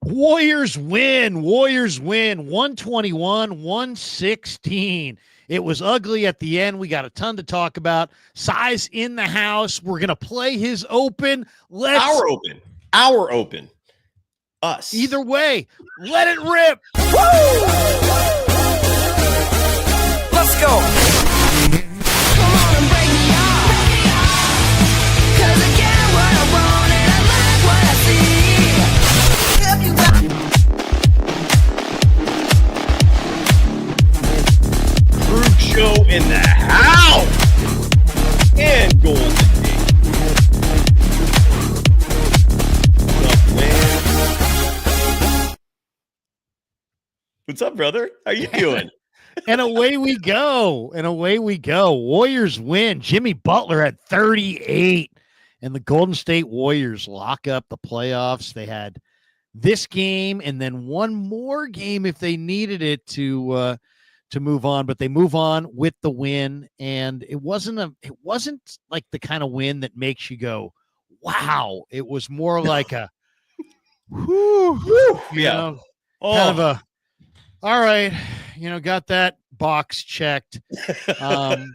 Warriors win. 121-116. It was ugly at the end. We got a ton to talk about. Size in the house. We're going to play his open. Our open. Us. Either way, let it rip. Woo! Let's go. Come on and break me off. 'Cause I get what I want and I like what I see. If you got Krug Show in the house. And Golden State. What's up, brother? How you doing? And away we go. Warriors win. Jimmy Butler at 38. And the Golden State Warriors lock up the playoffs. They had this game and then one more game if they needed it to move on, but they move on with the win. And it wasn't like the kind of win that makes you go, wow. It was more like a whew, kind of a all right, got that box checked. But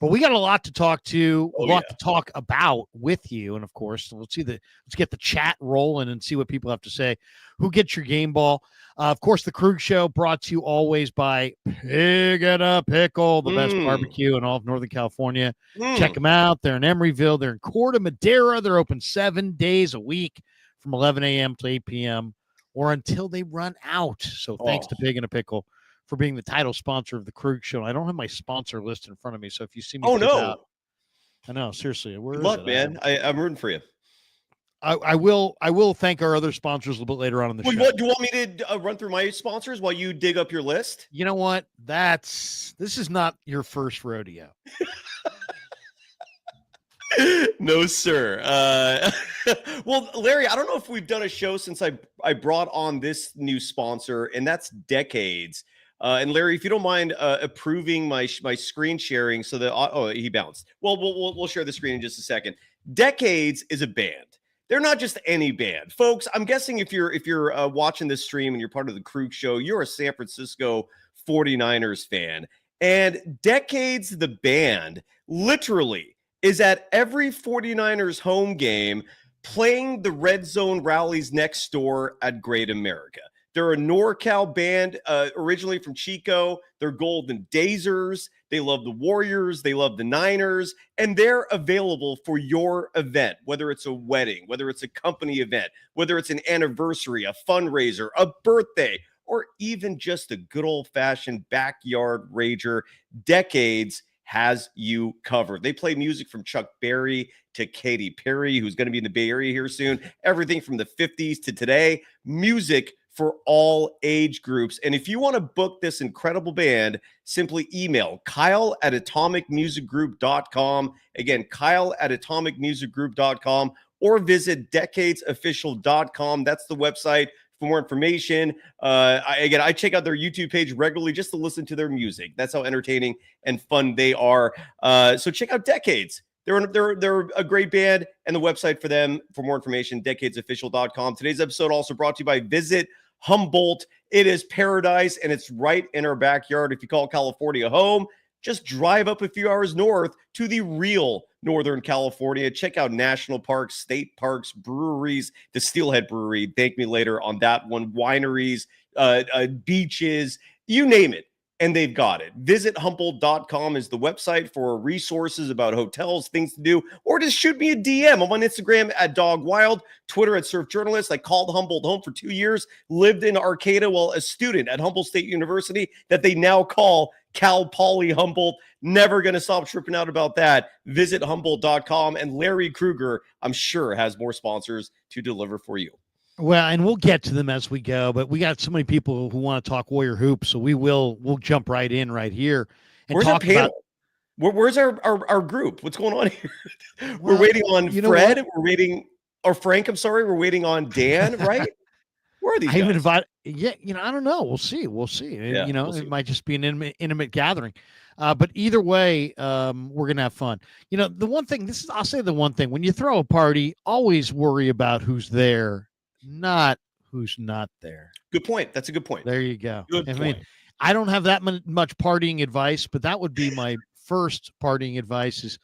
we got a lot to talk to, to talk about with you. And of course, let's get the chat rolling and see what people have to say. Who gets your game ball? Of course, the Krueger Show brought to you always by Pig and a Pickle, the best barbecue in all of Northern California. Check them out. They're in Emeryville. They're in Corte Madera. They're open 7 days a week from 11 a.m. to 8 p.m. or until they run out. So thanks to Pig and a Pickle for being the title sponsor of the Krueger Show. I don't have my sponsor list in front of me, so if you see me out, I know, seriously. Good luck, man. I'm rooting for you. I will thank our other sponsors a little bit later on in the show. What, do you want me to run through my sponsors while you dig up your list? You know what? This is not your first rodeo. No, sir. Well, Larry, I don't know if we've done a show since I brought on this new sponsor, and that's Decades. And Larry, if you don't mind approving my screen sharing so that he bounced. Well, we'll share the screen in just a second. Decades is a band. They're not just any band, folks. I'm guessing if you're watching this stream and you're part of the Krueger Show, you're a San Francisco 49ers fan. And Decades, the band, literally is at every 49ers home game playing the Red Zone rallies next door at Great America. They're a NorCal band, originally from Chico. They're Golden Dazers. They love the Warriors. They love the Niners. And they're available for your event, whether it's a wedding, whether it's a company event, whether it's an anniversary, a fundraiser, a birthday, or even just a good old-fashioned backyard rager. Decades has you covered. They play music from Chuck Berry to Katy Perry, who's going to be in the Bay Area here soon. Everything from the 50s to today. Music for all age groups. And if you want to book this incredible band, simply email Kyle@atomicmusicgroup.com. Again, Kyle@atomicmusicgroup.com, or visit decadesofficial.com. That's the website for more information. I check out their YouTube page regularly just to listen to their music. That's how entertaining and fun they are. So check out Decades. They're a great band, and the website for them for more information, decadesofficial.com. Today's episode also brought to you by Visit Humboldt. It is paradise, and it's right in our backyard. If you call California home, just drive up a few hours north to the real Northern California. Check out national parks, state parks, breweries, the Steelhead Brewery. Thank me later on that one. Wineries, beaches, you name it, and they've got it. Visit Humboldt.com is the website for resources about hotels, things to do, or just shoot me a DM. I'm on Instagram at DogWild, Twitter at Surf Journalist. I called Humboldt home for 2 years, lived in Arcata while a student at Humboldt State University that they now call Cal Poly Humboldt. Never going to stop tripping out about that. Visit Humboldt.com, and Larry Krueger, I'm sure, has more sponsors to deliver for you. Well, and we'll get to them as we go, but we got so many people who want to talk Warrior hoops, so we'll jump right in right here and where's talk our panel? about. Where's our group? What's going on here? We're waiting on Fred. We're waiting, or Frank. I'm sorry. We're waiting on Dan. Right? Where are these? I haven't invited. Yeah, I don't know. We'll see. Yeah, it might just be an intimate gathering. But either way, we're gonna have fun. The one thing. I'll say the one thing. When you throw a party, always worry about who's there, not who's not there. Good point. That's a good point. There you go. Good I point. mean, I don't have that much partying advice, but that would be my first partying advice is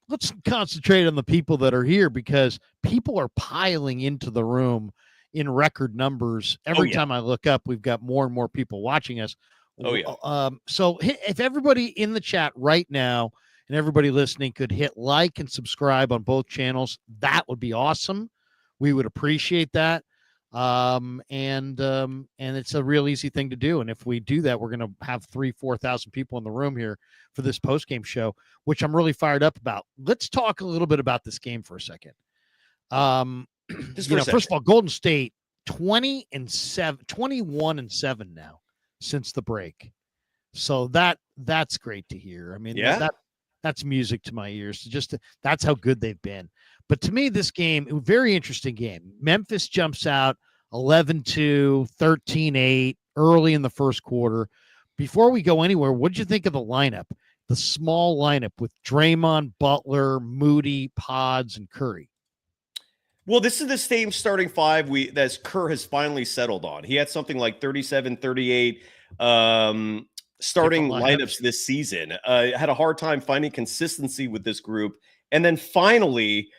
let's concentrate on the people that are here because people are piling into the room in record numbers. Every time I look up, we've got more and more people watching us. Oh, yeah. So if everybody in the chat right now and everybody listening could hit like and subscribe on both channels, that would be awesome. We would appreciate that. And it's a real easy thing to do. And if we do that, we're going to have 4,000 people in the room here for this postgame show, which I'm really fired up about. Let's talk a little bit about this game for a second. First of all, Golden State 21-7 now since the break. So that's great to hear. I mean, that's music to my ears. That's how good they've been. But to me, this game, a very interesting game. Memphis jumps out 11-2, 13-8 early in the first quarter. Before we go anywhere, what did you think of the lineup? The small lineup with Draymond, Butler, Moody, Pods, and Curry. Well, this is the same starting five that Kerr has finally settled on. He had something like 37, 38 starting lineups this season. Had a hard time finding consistency with this group. And then finally,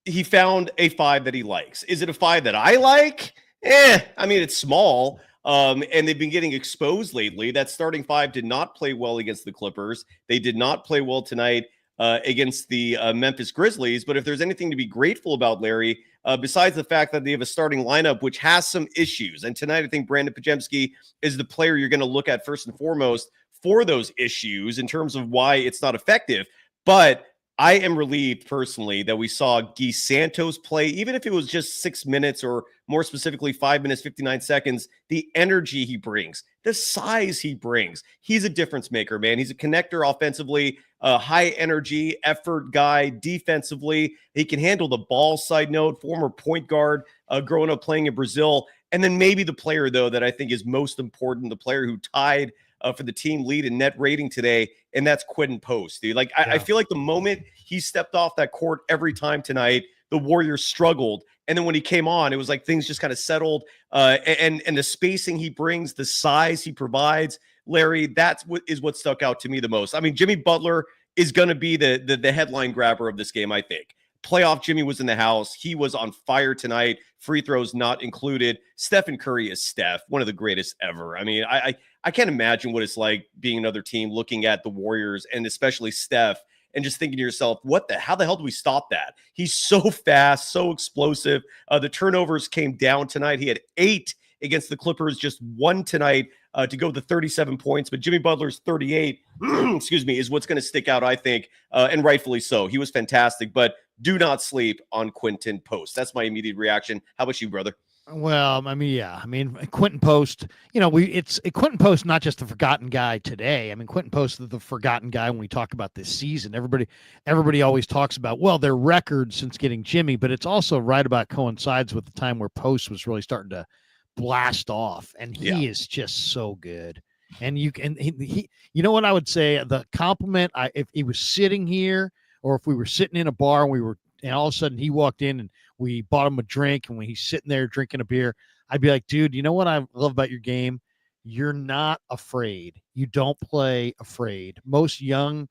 he found a five that he likes. Is it a five that I like? I mean, it's small. And they've been getting exposed lately. That starting five did not play well against the Clippers. They did not play well tonight against the Memphis Grizzlies. But if there's anything to be grateful about, Larry, besides the fact that they have a starting lineup which has some issues, and tonight I think Brandon Podziemski is the player you're going to look at first and foremost for those issues in terms of why it's not effective. But I am relieved personally that we saw Gooey Santos play, even if it was just 6 minutes or more specifically 5 minutes, 59 seconds, the energy he brings, the size he brings. He's a difference maker, man. He's a connector offensively, a high energy effort guy defensively. He can handle the ball, side note, former point guard, growing up playing in Brazil. And then maybe the player, though, that I think is most important, the player who tied for the team lead in net rating today, and that's Quinton Post, dude. Like, I feel like the moment he stepped off that court every time tonight, the Warriors struggled. And then when he came on, it was like things just kind of settled. And the spacing he brings, the size he provides, Larry, that's what stuck out to me the most. I mean, Jimmy Butler is going to be the headline grabber of this game, I think. Playoff Jimmy was in the house. He was on fire tonight. Free throws not included. Stephen Curry is Steph, one of the greatest ever. I mean, I can't imagine what it's like being another team looking at the Warriors and especially Steph and just thinking to yourself, how the hell do we stop that? He's so fast, so explosive. The turnovers came down tonight. He had 8 against the Clippers, just 1 tonight to go to 37 points. But Jimmy Butler's 38, is what's going to stick out, I think, and rightfully so. He was fantastic, but do not sleep on Quinton Post. That's my immediate reaction. How about you, brother? Well, I mean, Quinton Post, it's Quinton Post, not just the forgotten guy today. I mean, Quinton Post is the forgotten guy when we talk about this season. Everybody always talks about, well, their record since getting Jimmy, but it's also right about coincides with the time where Post was really starting to blast off, and he is just so good. And he you know what I would say, the compliment, if he was sitting here or if we were sitting in a bar and all of a sudden he walked in and we bought him a drink and when he's sitting there drinking a beer, I'd be like, dude, you know what I love about your game? You're not afraid. You don't play afraid. Most young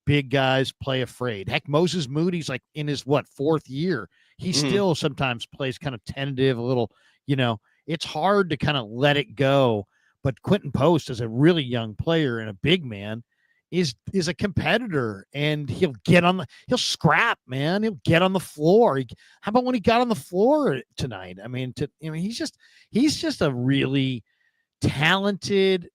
big guys play afraid. Heck, Moses Moody's like in his 4th year. He still sometimes plays kind of tentative, a little, it's hard to kind of let it go. But Quinton Post is a really young player and a big man is a competitor, and he'll scrap, man. He'll get on the floor. How about when he got on the floor tonight? I mean, he's just a really talented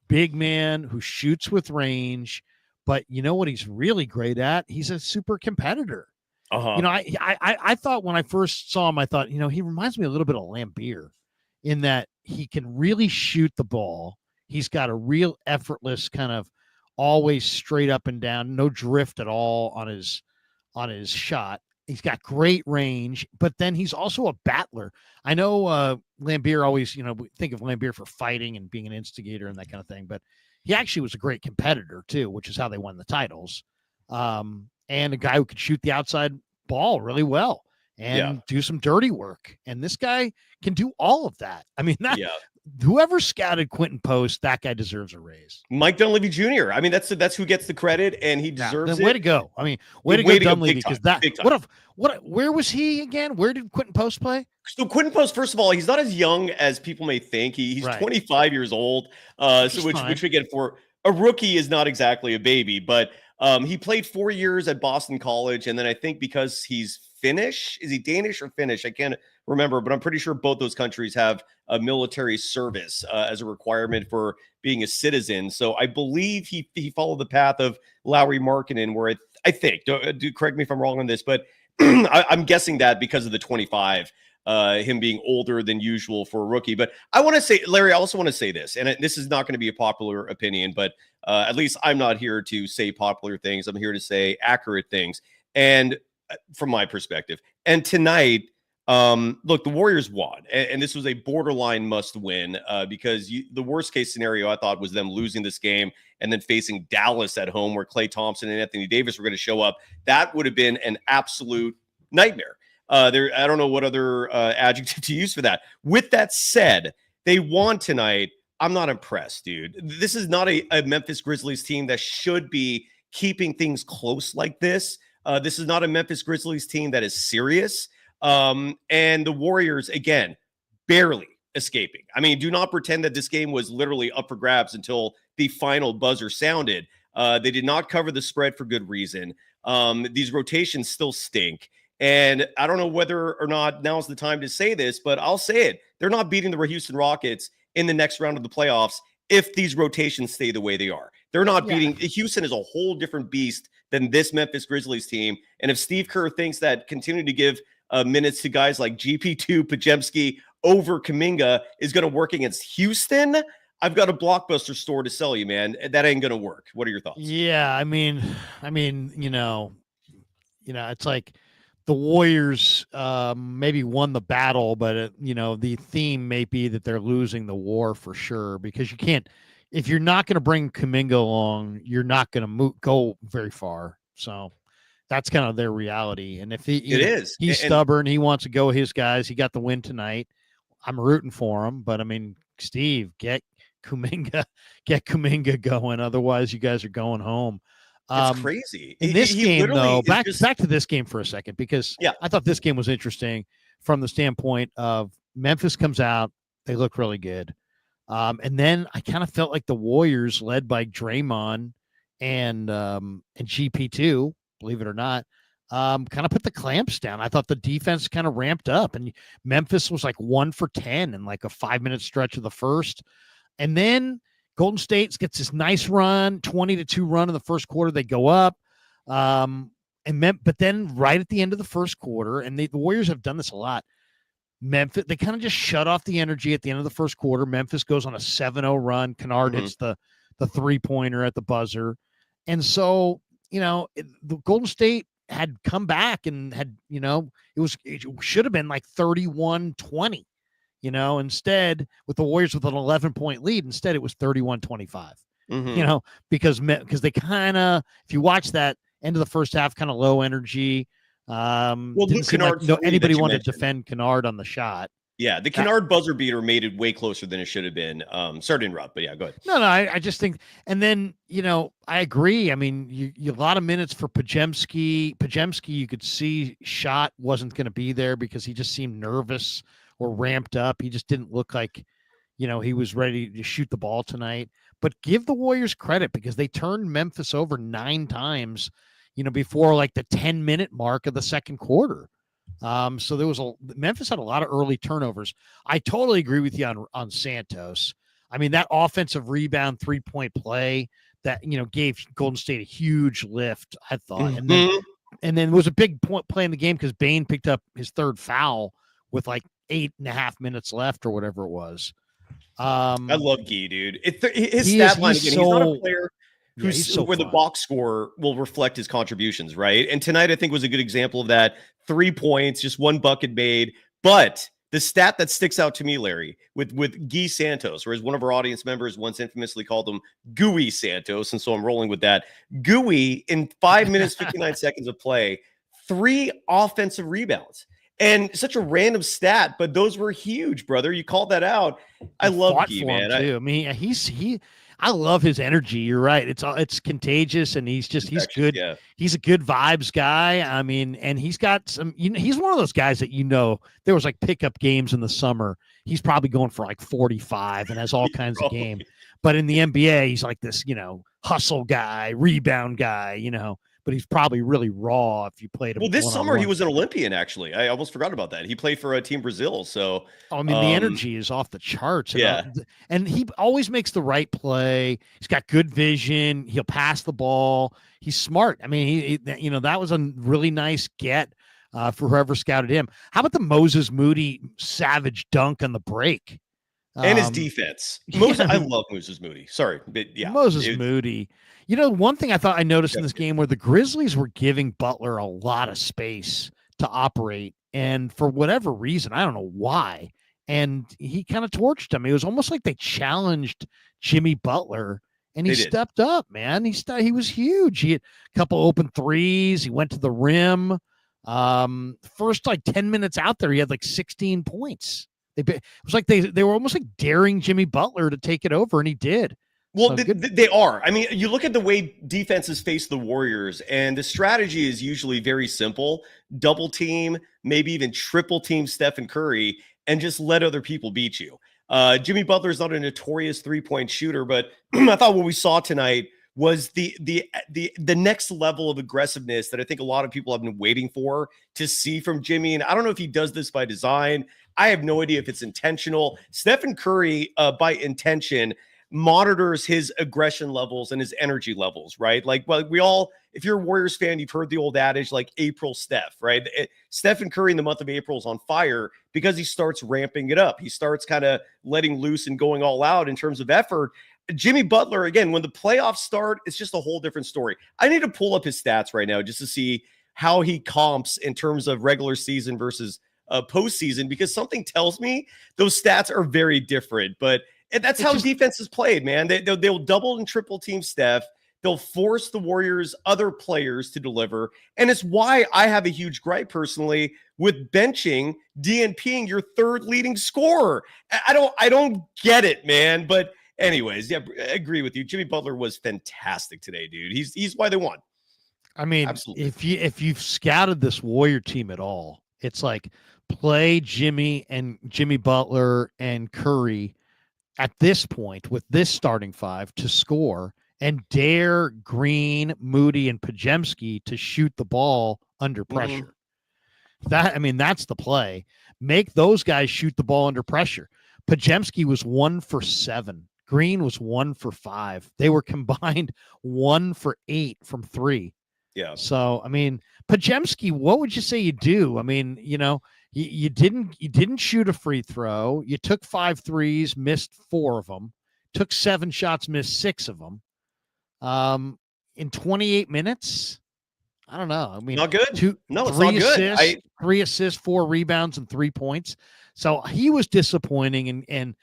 big man who shoots with range. But you know what he's really great at? He's a super competitor. I thought when I first saw him, I thought, he reminds me a little bit of Lambeer in that he can really shoot the ball. He's got a real effortless kind of always straight up and down, no drift at all on his shot. He's got great range, but then he's also a battler. I know Lambeer always, we think of Lambeer for fighting and being an instigator and that kind of thing, but he actually was a great competitor too, which is how they won the titles. And a guy who could shoot the outside ball really well. and do some dirty work. And this guy can do all of that. I mean, whoever scouted Quinton Post, that guy deserves a raise. Mike Dunleavy Jr. I mean, that's who gets the credit, and he deserves it. Way to go. I mean, way to go, Dunleavy, because where was he again? Where did Quinton Post play? So Quinton Post, first of all, he's not as young as people may think. He's 25 years old, which again, for a rookie is not exactly a baby, but he played 4 years at Boston College, and then I think because he's Finnish, is he Danish or Finnish? I can't remember, but I'm pretty sure both those countries have a military service as a requirement for being a citizen. So I believe he followed the path of Lauri Markkanen, where I think, do correct me if I'm wrong on this, but I'm guessing that because of the 25, him being older than usual for a rookie. But I want to say, Larry, I also want to say this, and this is not going to be a popular opinion, but at least I'm not here to say popular things. I'm here to say accurate things. And from my perspective, and tonight, look, the Warriors won, and this was a borderline must win because the worst case scenario I thought was them losing this game and then facing Dallas at home, where Klay Thompson and Anthony Davis were going to show up. That would have been an absolute nightmare. I don't know what other adjective to use for that. With that said, they won tonight. I'm not impressed, dude. This is not a Memphis Grizzlies team that should be keeping things close like this. This is not a Memphis Grizzlies team that is serious. And the Warriors, again, barely escaping. I mean, do not pretend that this game was literally up for grabs until the final buzzer sounded. They did not cover the spread for good reason. These rotations still stink. And I don't know whether or not now's the time to say this, but I'll say it. They're not beating the Houston Rockets in the next round of the playoffs if these rotations stay the way they are. They're not beating. Houston is a whole different beast than this Memphis Grizzlies team. And if Steve Kerr thinks that continuing to give minutes to guys like GP2, Podziemski over Kuminga is going to work against Houston, I've got a Blockbuster store to sell you, man. That ain't going to work. What are your thoughts? Yeah, I mean, it's like the Warriors maybe won the battle, but the theme may be that they're losing the war for sure, because you can't. If you're not going to bring Kuminga along, you're not going to go very far. So that's kind of their reality. And if he's stubborn, he wants to go his guys. He got the win tonight. I'm rooting for him, but I mean, Steve, get Kuminga going. Otherwise, you guys are going home. It's crazy. In this game, though, back to this game for a second, because I thought this game was interesting from the standpoint of Memphis comes out, they look really good. And then I kind of felt like the Warriors, led by Draymond and GP2, believe it or not, kind of put the clamps down. I thought the defense kind of ramped up, and Memphis was like 1 for 10 in like a 5-minute stretch of the first. And then Golden State gets this nice run, 20-2 run in the first quarter. They go up. But then right at the end of the first quarter, and the Warriors have done this a lot, Memphis, they kind of just shut off the energy at the end of the first quarter. Memphis goes on a 7-0 run. Kennard hits the 3-pointer at the buzzer. And so, the Golden State had come back and had, it should have been like 31-20, instead with the Warriors with an 11-point lead. Instead, it was 31-25, because they kind of, if you watch that end of the first half, kind of low energy. Didn't seem like anybody wanted to defend Kennard on the shot. Yeah, the Kennard buzzer beater made it way closer than it should have been. Sorry to interrupt, but yeah, go ahead. No, I just think, and then, I agree. I mean, you a lot of minutes for Podziemski. Podziemski, you could see shot wasn't going to be there because he just seemed nervous or ramped up. He just didn't look like, he was ready to shoot the ball tonight. But give the Warriors credit, because they turned Memphis over 9 times, before like the 10-minute mark of the second quarter. So Memphis had a lot of early turnovers. I totally agree with you on Santos. I mean, that offensive rebound 3-point play that, gave Golden State a huge lift, I thought. And then it was a big play in the game because Bane picked up his third foul with like 8.5 minutes left or whatever it was. I love Guy, dude. His stat line, again, he's not a player where the box score will reflect his contributions, right? And tonight, I think, was a good example of that. 3 points, just 1 bucket made. But the stat that sticks out to me, Larry, with Guy Santos, whereas one of our audience members once infamously called him Gooey Santos, and so I'm rolling with that. Gooey, in 5 minutes, 59 seconds of play, 3 offensive rebounds. And such a random stat, but those were huge, brother. You called that out. I love Fought Gee, for him, man. too. I mean, I love his energy. You're right. It's contagious, and he's good. Yeah. He's a good vibes guy. I mean, and he's got some. He's one of those guys that there was like pickup games in the summer. He's probably going for like 45 and has all kinds of game. But in the NBA, he's like this, hustle guy, rebound guy, But he's probably really raw if you played him. Well, this summer he was an Olympian, actually. I almost forgot about that. He played for Team Brazil. So, I mean, the energy is off the charts. And he always makes the right play. He's got good vision. He'll pass the ball. He's smart. I mean, that was a really nice get for whoever scouted him. How about the Moses Moody savage dunk on the break? And his defense. I love Moses Moody. Sorry. But yeah. Moses Moody. One thing I noticed in this game where the Grizzlies were giving Butler a lot of space to operate. And for whatever reason, I don't know why. And he kind of torched him. It was almost like they challenged Jimmy Butler, and he stepped up, man. He was huge. He had a couple open threes. He went to the rim. First, like 10 minutes out there, he had like 16 points. It was like they were almost like daring Jimmy Butler to take it over, and he did. Well, they are. I mean, you look at the way defenses face the Warriors, and the strategy is usually very simple. Double team, maybe even triple team Steph Curry, and just let other people beat you. Jimmy Butler is not a notorious three-point shooter, but I thought what we saw tonight was the next level of aggressiveness that I think a lot of people have been waiting for to see from Jimmy. And I don't know if he does this by design. I have no idea if it's intentional. Stephen Curry, by intention, monitors his aggression levels and his energy levels, right? Like, well, if you're a Warriors fan, you've heard the old adage, like April Steph, right? Stephen Curry in the month of April is on fire because he starts ramping it up. He starts kind of letting loose and going all out in terms of effort. Jimmy Butler, again, when the playoffs start, it's just a whole different story. I need to pull up his stats right now just to see how he comps in terms of regular season versus postseason, because something tells me those stats are very different. But that's how defense is played, man. They'll double and triple team Steph. They'll force the Warriors' other players to deliver. And it's why I have a huge gripe personally with benching DNPing your third leading scorer. I don't get it, man. But anyways, yeah, I agree with you. Jimmy Butler was fantastic today, dude. He's why they won. I mean, absolutely. If you've scouted this Warrior team at all, it's like play Jimmy Butler and Curry at this point with this starting five to score, and dare Green, Moody, and Podziemski to shoot the ball under pressure. That's the play. Make those guys shoot the ball under pressure. Podziemski was 1 for 7. Green was 1 for 5. They were combined 1 for 8 from 3. Yeah. So, I mean, Podziemski, what would you say you do? I mean, you didn't shoot a free throw. You took 5 threes, missed 4 of them. Took 7 shots, missed 6 of them. In 28 minutes, I don't know. I mean, not good. It's not good. 3 assists, 4 rebounds, and 3 points. So he was disappointing. And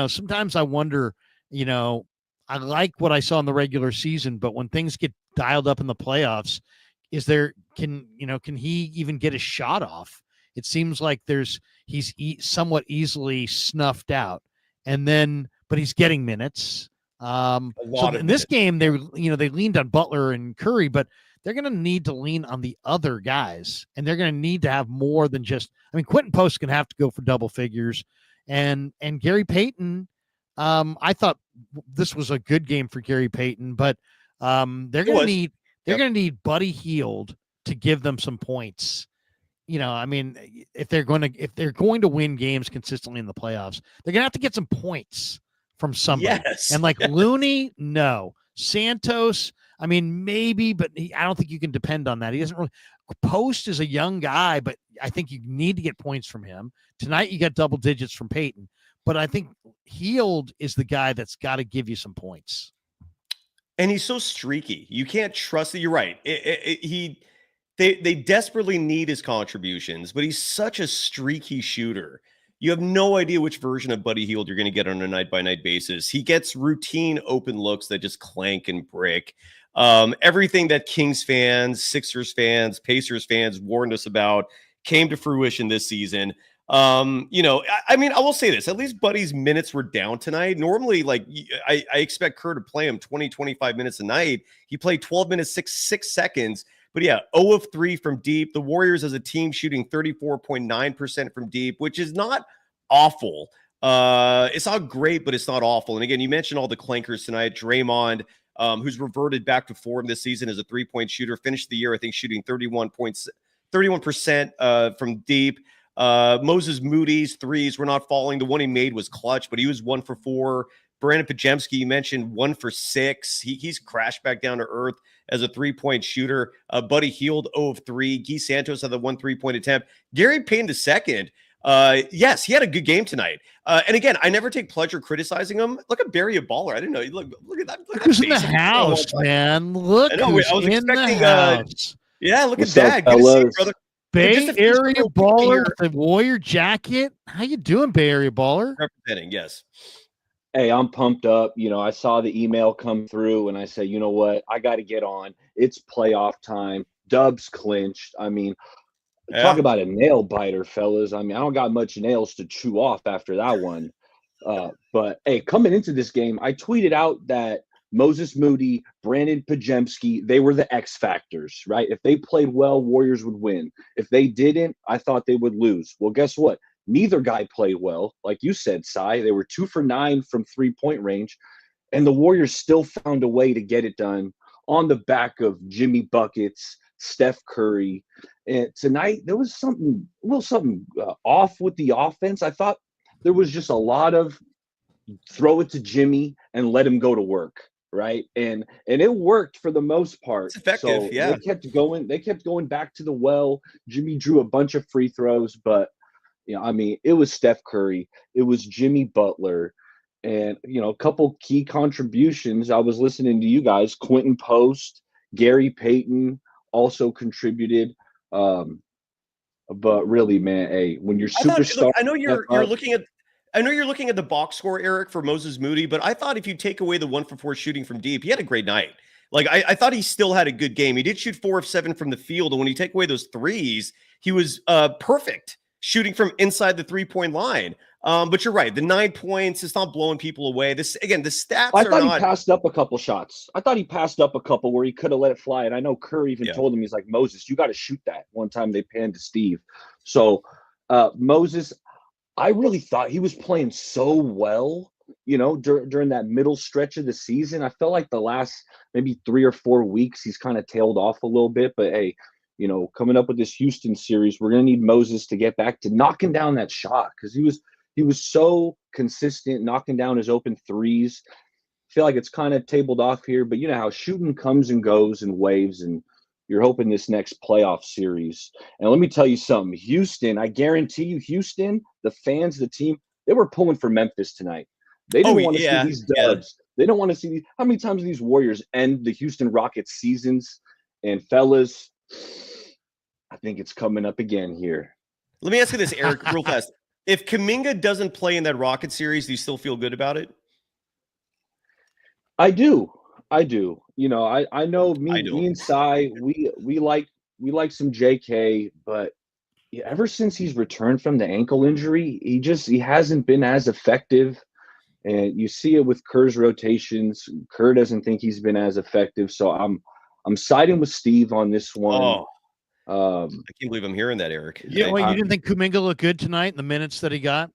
sometimes I wonder, I like what I saw in the regular season, but when things get dialed up in the playoffs, can he even get a shot off? It seems like he's somewhat easily snuffed out, but he's getting minutes. In this game, they leaned on Butler and Curry, but they're going to need to lean on the other guys, and they're going to need to have more than just. I mean, Quinton Post is going to have to go for double figures, and Gary Payton. I thought this was a good game for Gary Payton, but they're going to need Buddy Hield to give them some points. If they're going to win games consistently in the playoffs, they're going to have to get some points from somebody. Yes. And like Looney, no. Santos, I mean, maybe, but I don't think you can depend on that. He doesn't really. Post is a young guy, but I think you need to get points from him. Tonight, you got double digits from Payton, but I think Hield is the guy that's got to give you some points. And he's so streaky. You can't trust it. You're right. They desperately need his contributions, but he's such a streaky shooter. You have no idea which version of Buddy Hield you're going to get on a night-by-night basis. He gets routine open looks that just clank and brick. Everything that Kings fans, Sixers fans, Pacers fans warned us about came to fruition this season. I mean, I will say this, at least Buddy's minutes were down tonight. Normally, like I expect Kerr to play him 20, 25 minutes a night. He played 12 minutes, six seconds. But yeah, 0 of 3 from deep. The Warriors as a team shooting 34.9% from deep, which is not awful. It's not great, but it's not awful. And again, you mentioned all the clankers tonight. Draymond, who's reverted back to form this season as a 3-point shooter, finished the year, I think, shooting 31% from deep. Moses Moody's threes were not falling. The one he made was clutch, but he was 1 for 4. Brandon Podziemski, you mentioned, 1 for 6. He's crashed back down to earth as a 3-point shooter. Buddy Hield 0 of 3. Gooey Santos had the 1 3-point attempt. Gary Payton II, yes, he had a good game tonight. And again, I never take pleasure criticizing him. Look at Barry a baller. I didn't know. Look at that. Look who's in the house, man. Look who's in the house. Yeah, look What's at that. up, Good to see you, brother. Bay Area baller with the Warrior jacket. How you doing, Bay Area baller? Representing, yes. Hey, I'm pumped up. I saw the email come through and I said, you know what? I got to get on. It's playoff time. Dubs clinched. I mean, talk about a nail biter, fellas. I mean, I don't got much nails to chew off after that one. But hey, coming into this game, I tweeted out that Moses Moody, Brandon Podziemski, they were the X factors, right? If they played well, Warriors would win. If they didn't, I thought they would lose. Well, guess what? Neither guy played well. Like you said, Cy, they were 2 for 9 from 3-point range, and the Warriors still found a way to get it done on the back of Jimmy Buckets, Steph Curry. And tonight, there was something off with the offense. I thought there was just a lot of throw it to Jimmy and let him go to work. Right. And it worked for the most part. It's effective. So yeah. They kept going back to the well. Jimmy drew a bunch of free throws, but I mean, it was Steph Curry. It was Jimmy Butler. And, a couple key contributions. I was listening to you guys. Quinton Post, Gary Payton also contributed. But really, man, hey, when you're superstar. I know you're looking at the box score, Eric, for Moses Moody, but I thought if you take away the 1 for 4 shooting from deep, he had a great night. Like, I thought he still had a good game. He did shoot 4 of 7 from the field, and when you take away those threes, he was perfect shooting from inside the 3-point line. But you're right. The 9 points, it's not blowing people away. The stats I thought he passed up a couple shots. I thought he passed up a couple where he could have let it fly. And I know Kerr even told him, he's like, Moses, you got to shoot that. One time they panned to Steve. So Moses, I really thought he was playing so well, during that middle stretch of the season. I felt like the last maybe 3 or 4 weeks, he's kind of tailed off a little bit. But hey, coming up with this Houston series, we're going to need Moses to get back to knocking down that shot because he was so consistent knocking down his open threes. I feel like it's kind of tabled off here, but you know how shooting comes and goes in waves, and you're hoping this next playoff series. And let me tell you something, Houston, I guarantee you, Houston, the fans, the team, they were pulling for Memphis tonight. They didn't want to see these dubs. They don't want to see how many times these Warriors end the Houston Rockets seasons. And fellas, I think it's coming up again here. Let me ask you this, Eric, real fast. If Kuminga doesn't play in that Rocket series, do you still feel good about it? I do. I know me and Cy, we like some JK, but ever since he's returned from the ankle injury, he hasn't been as effective. And you see it with Kerr's rotations. Kerr doesn't think he's been as effective. So I'm siding with Steve on this one. Oh. I can't believe I'm hearing that, Eric. Yeah, well, you didn't think Kuminga looked good tonight in the minutes that he got?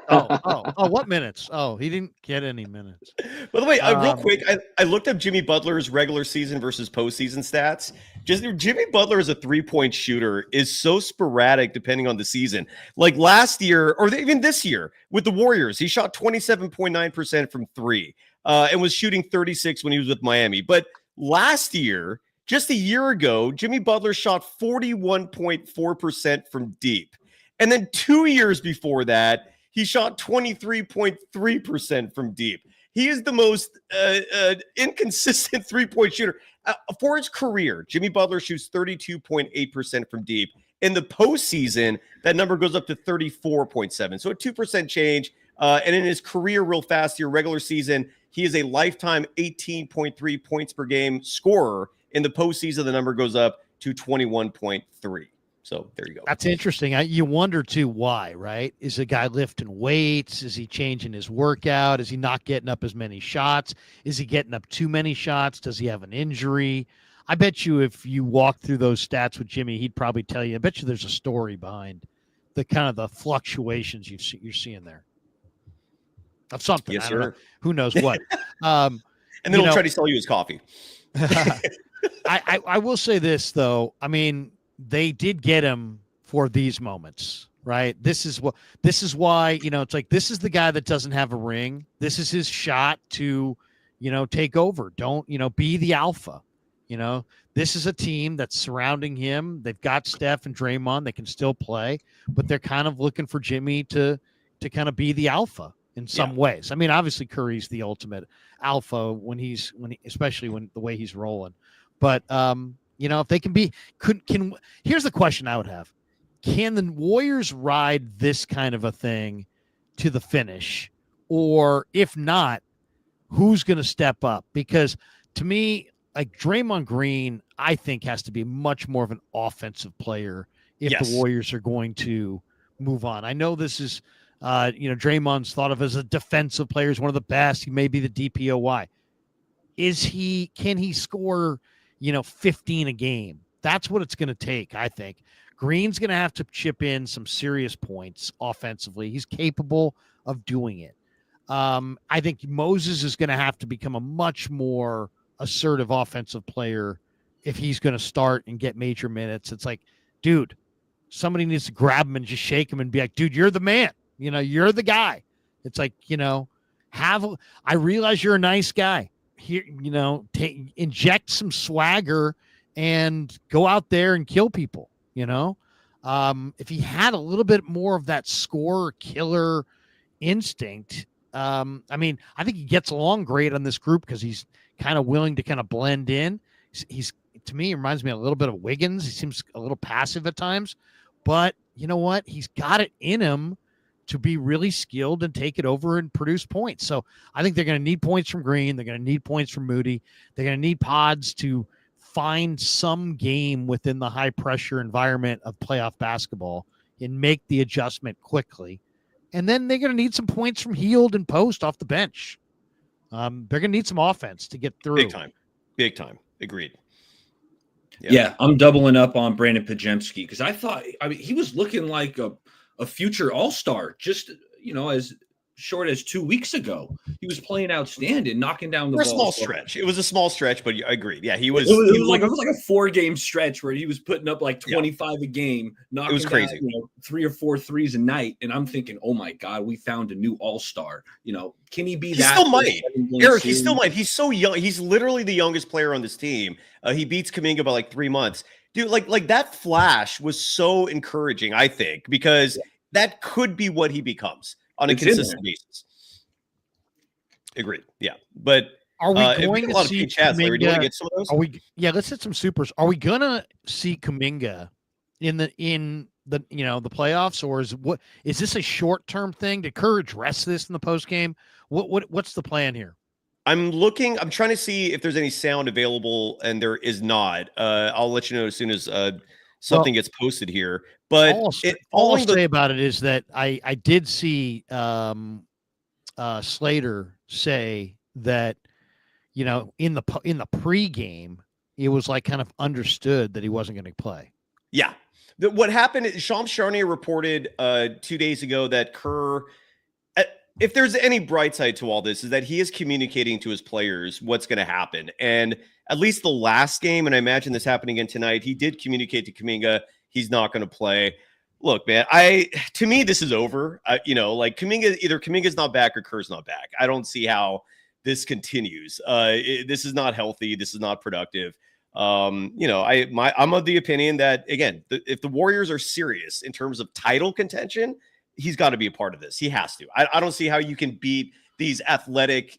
What minutes? Oh, he didn't get any minutes. By the way, real quick, I looked up Jimmy Butler's regular season versus postseason stats. Just Jimmy Butler as a 3-point shooter is so sporadic depending on the season. Like last year, or even this year with the Warriors, he shot 27.9% from 3 and was shooting 36 when he was with Miami. But last year, just a year ago, Jimmy Butler shot 41.4% from deep. And then 2 years before that, he shot 23.3% from deep. He is the most inconsistent 3-point shooter. For his career, Jimmy Butler shoots 32.8% from deep. In the postseason, that number goes up to 34.7. So a 2% change. And in his career, real fast here, regular season, he is a lifetime 18.3 points per game scorer. In the postseason, the number goes up to 21.3. So there you go. That's interesting. You wonder too why, right? Is the guy lifting weights? Is he changing his workout? Is he not getting up as many shots? Is he getting up too many shots? Does he have an injury? I bet you if you walk through those stats with Jimmy, he'd probably tell you. I bet you there's a story behind the kind of the fluctuations you're seeing there of something. Yes, I don't sir. know. Who knows what? And then he'll try to sell you his coffee. I will say this though. I mean, they did get him for these moments, right? This is why, it's like, this is the guy that doesn't have a ring. This is his shot to, take over. Don't, be the alpha. This is a team that's surrounding him. They've got Steph and Draymond. They can still play, but they're kind of looking for Jimmy to kind of be the alpha in some ways. I mean, obviously Curry's the ultimate alpha especially when the way he's rolling. But if they can be, here's the question I would have. Can the Warriors ride this kind of a thing to the finish? Or if not, who's going to step up? Because to me, like Draymond Green, I think has to be much more of an offensive player if the Warriors are going to move on. I know this is, Draymond's thought of as a defensive player. He's one of the best. He may be the DPOY. Can he score 15 a game? That's what it's going to take, I think. Green's going to have to chip in some serious points offensively. He's capable of doing it. I think Moses is going to have to become a much more assertive offensive player if he's going to start and get major minutes. It's like, dude, somebody needs to grab him and just shake him and be like, dude, you're the man. You're the guy. It's like, I realize you're a nice guy. Here, inject some swagger and go out there and kill people. If he had a little bit more of that scorer killer instinct, I think he gets along great on this group because he's kind of willing to kind of blend in. He's to me, he reminds me a little bit of Wiggins. He seems a little passive at times, but you know what? He's got it in him to be really skilled and take it over and produce points. So I think they're going to need points from Green. They're going to need points from Moody. They're going to need Pods to find some game within the high pressure environment of playoff basketball and make the adjustment quickly. And then they're going to need some points from Hield and Post off the bench. They're going to need some offense to get through. Big time. Agreed. Yeah, I'm doubling up on Brandon Pajemski because he was looking like a future all-star just, as short as 2 weeks ago. He was playing outstanding, knocking down the ball. For a small stretch. It was a small stretch, but I agreed. Yeah, it was like a 4-game stretch where he was putting up like 25 a game, knocking it was crazy. Down, 3 or 4 threes a night. And I'm thinking, oh my God, we found a new all-star. Can he be that? He still might. Eric, he still might. He's so young. He's literally the youngest player on this team. He beats Kuminga by like 3 months. Dude, like that flash was so encouraging, I think, because that could be what he becomes on a consistent basis. Agreed. Yeah. But are we going to see chats, Larry, do you want to get some of those? Let's hit some supers. Are we going to see Kuminga in the playoffs, or is this a short-term thing? Did Kerr address this in the postgame? What's the plan here? I'm trying to see if there's any sound available, and there is not. I'll let you know as soon as something gets posted here. But all I'll say about it is that I did see Slater say that in the pregame it was like kind of understood that he wasn't going to play. Yeah, what happened is Shams Charania reported 2 days ago that Kerr, if there's any bright side to all this, is that he is communicating to his players what's going to happen. And at least the last game, and I imagine this happening again tonight, he did communicate to Kuminga he's not going to play. Look, man, to me, this is over. Like Kuminga's not back or Kerr's not back. I don't see how this continues. This is not healthy. This is not productive. I'm of the opinion that, again, if the Warriors are serious in terms of title contention, he's got to be a part of this. He has to. I don't see how you can beat these athletic,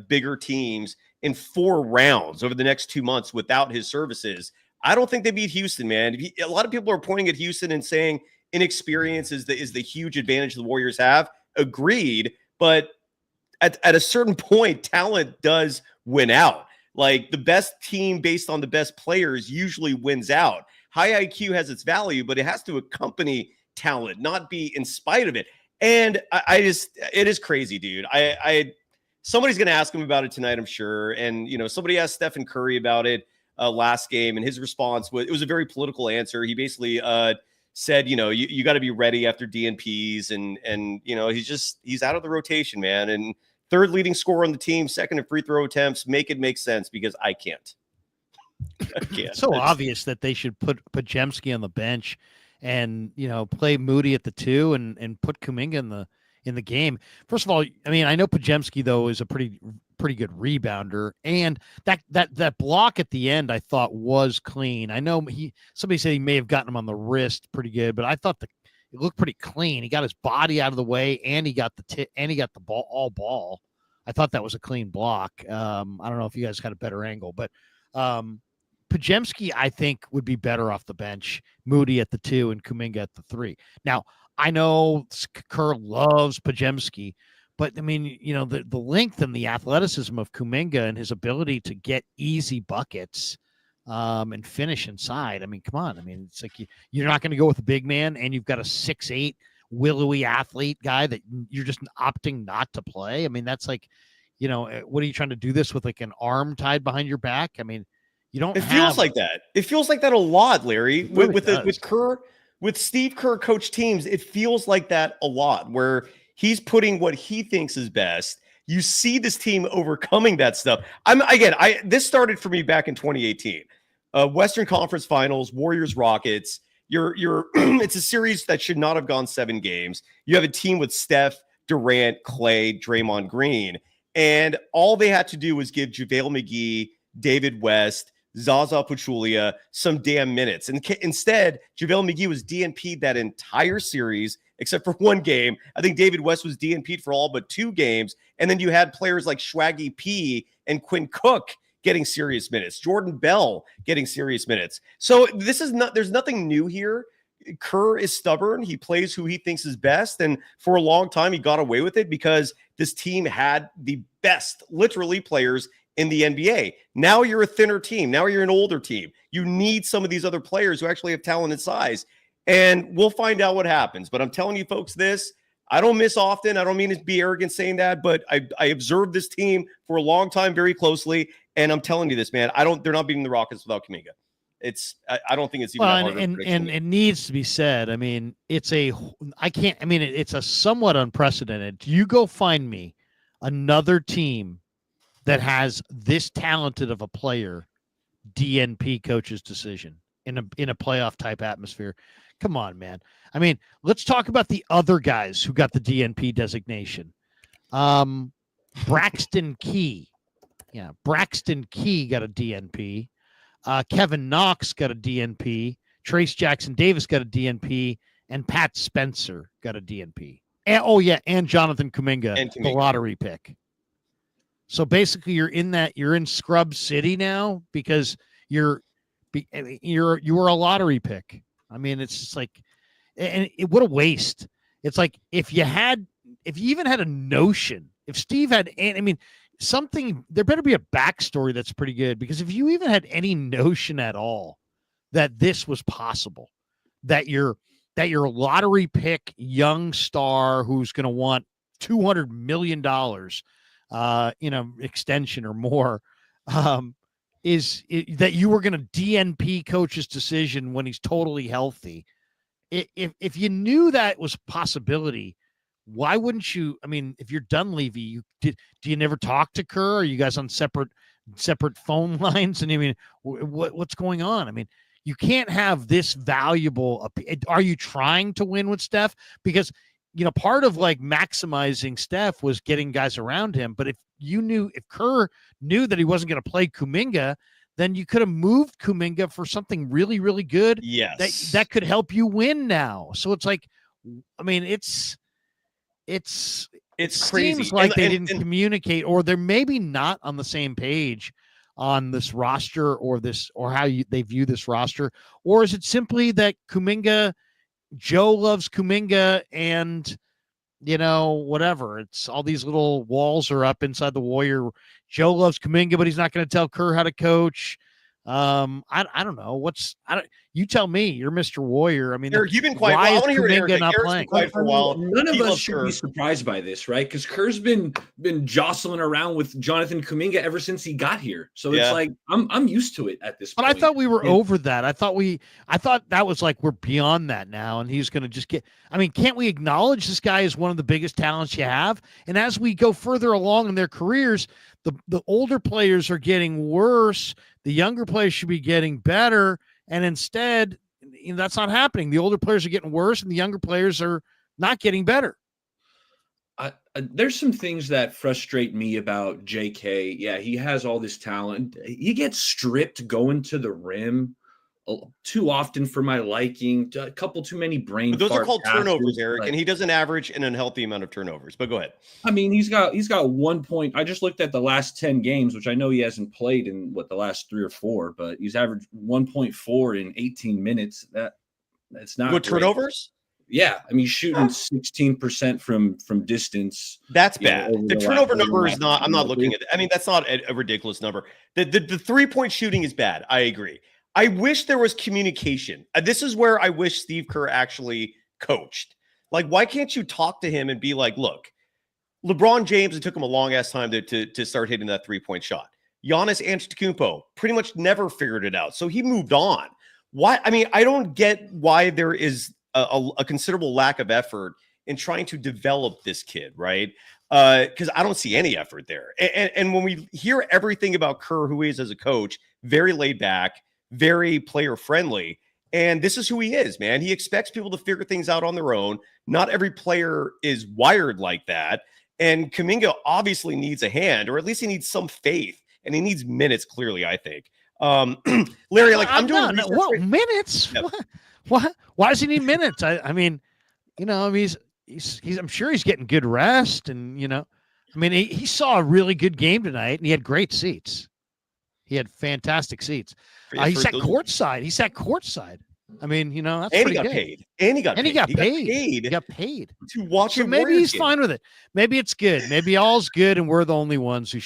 bigger teams in 4 rounds over the next 2 months without his services. I don't think they beat Houston, man. A lot of people are pointing at Houston and saying inexperience is the huge advantage the Warriors have. Agreed, but at a certain point, talent does win out. Like the best team based on the best players usually wins out. high IQ has its value, but it has to accompany talent, not be in spite of it. And I just, it is crazy, dude. Somebody's going to ask him about it tonight, I'm sure. And, somebody asked Stephen Curry about it last game, and his response was, it was a very political answer. He basically said, you got to be ready after DNPs. And he's out of the rotation, man. And third leading scorer on the team, second in free throw attempts, make it make sense, because I can't. It's so obvious that they should put Podziemski on the bench and play Moody at the 2 and put Kuminga in the game. First of all, I mean, I know Podziemski though is a pretty good rebounder, and that block at the end I thought was clean. I know somebody said he may have gotten him on the wrist pretty good, but I thought it looked pretty clean. He got his body out of the way, and he got the ball. I thought that was a clean block. I don't know if you guys had a better angle, but Podziemski, I think, would be better off the bench. Moody at the 2 and Kuminga at the 3. Now, I know Kerr loves Podziemski, but I mean, the length and the athleticism of Kuminga and his ability to get easy buckets and finish inside. I mean, come on. I mean, it's like you're not going to go with a big man, and you've got a 6'8" willowy athlete guy that you're just opting not to play. I mean, that's like, what are you trying to do this with, like an arm tied behind your back? I mean, you don't. It feels like that. It feels like that a lot, Larry. Really with Kerr, with Steve Kerr coach teams, it feels like that a lot, where he's putting what he thinks is best. You see this team overcoming that stuff. This started for me back in 2018, Western Conference Finals, Warriors Rockets. It's a series that should not have gone 7 games. You have a team with Steph, Durant, Clay, Draymond Green, and all they had to do was give JaVale McGee, David West, Zaza Pachulia some damn minutes. And instead, JaVale McGee was DNP'd that entire series, except for one game. I think David West was DNP'd for all but 2 games. And then you had players like Swaggy P and Quinn Cook getting serious minutes, Jordan Bell getting serious minutes. So there's nothing new here. Kerr is stubborn. He plays who he thinks is best. And for a long time, he got away with it because this team had the best, literally, players in the NBA. Now you're a thinner team. Now you're an older team. You need some of these other players who actually have talent and size. And we'll find out what happens. But I'm telling you folks this, I don't miss often. I don't mean to be arrogant saying that, but I observed this team for a long time very closely. And I'm telling you this, man, they're not beating the Rockets without Kuminga. I don't think it's even that hard. And it needs to be said. I mean, it's a somewhat unprecedented. You go find me another team that has this talented of a player, DNP coach's decision in a playoff type atmosphere. Come on, man. I mean, let's talk about the other guys who got the DNP designation. Braxton Key. Yeah, Braxton Key got a DNP. Kevin Knox got a DNP. Trace Jackson Davis got a DNP. And Pat Spencer got a DNP. And Jonathan Kuminga, the lottery pick. So basically, you're in Scrub City now because you were a lottery pick. I mean, it's just like, what a waste. It's like if you even had a notion, if Steve had, something, there better be a backstory that's pretty good, because if you even had any notion at all that this was possible, that your lottery pick young star who's going to want $200 million, extension or more, that you were going to DNP coach's decision when he's totally healthy. If you knew that was a possibility, why wouldn't you? I mean, if you're Dunleavy, do you never talk to Kerr? Are you guys on separate phone lines? And I mean, what's going on? I mean, you can't have this valuable. Are you trying to win with Steph? Because part of like maximizing Steph was getting guys around him. But if Kerr knew that he wasn't going to play Kuminga, then you could have moved Kuminga for something really, really good. Yes, that could help you win now. So it's like, I mean, it crazy. Seems like they didn't communicate, or they're maybe not on the same page on this roster, or how they view this roster. Or is it simply that Joe loves Kuminga, and whatever, it's all these little walls are up inside the Warrior. Joe loves Kuminga, but he's not going to tell Kerr how to coach. I don't know. You tell me. You're Mr. Warrior. I mean, Eric, you've been quiet. why I is want to hear Kuminga Eric. not Eric's playing? been quiet for a while. None of He us loves should Kerr. be surprised by this, right? Because Kerr's been jostling around with Jonathan Kuminga ever since he got here. So it's like I'm used to it at this But point. I thought we were over that. I thought that was like we're beyond that now, and he's going to just get. I mean, can't we acknowledge this guy is one of the biggest talents you have? And as we go further along in their careers, the older players are getting worse. The younger players should be getting better, and instead, that's not happening. The older players are getting worse, and the younger players are not getting better. There's some things that frustrate me about JK. Yeah, he has all this talent. He gets stripped going to the rim too often for my liking. A couple too many brain. But those are called passes, turnovers, Eric, and he doesn't average an unhealthy amount of turnovers. But go ahead. I mean, he's got 1 point. I just looked at the last 10 games, which I know he hasn't played in the last 3 or 4, but he's averaged 1.4 in 18 minutes. That's not good turnovers. Yeah, I mean, he's shooting 16% from distance. That's bad. The turnover number is not. I'm not looking at it. I mean, that's not a ridiculous number. The 3-point shooting is bad. I agree. I wish there was communication. This is where I wish Steve Kerr actually coached. Like, why can't you talk to him and be like, look, LeBron James, it took him a long ass time to start hitting that 3-point shot. Giannis Antetokounmpo pretty much never figured it out, so he moved on. Why? I mean, I don't get why there is a considerable lack of effort in trying to develop this kid, right? Because I don't see any effort there. And when we hear everything about Kerr, who he is as a coach, very laid back, very player friendly. And this is who he is, man. He expects people to figure things out on their own. Not every player is wired like that. And Kuminga obviously needs a hand, or at least he needs some faith, and he needs minutes, clearly, I think. Larry, like I'm doing minutes. Yep. What? Why does he need minutes? I mean, he's I'm sure he's getting good rest, and I mean, he saw a really good game tonight, and he had great seats. He had fantastic seats. He sat courtside. He sat courtside. I mean, that's and pretty he got good. paid. And he got paid. He got paid to watch. So maybe he's fine with it. Maybe it's good. Maybe all's good, and we're the only ones who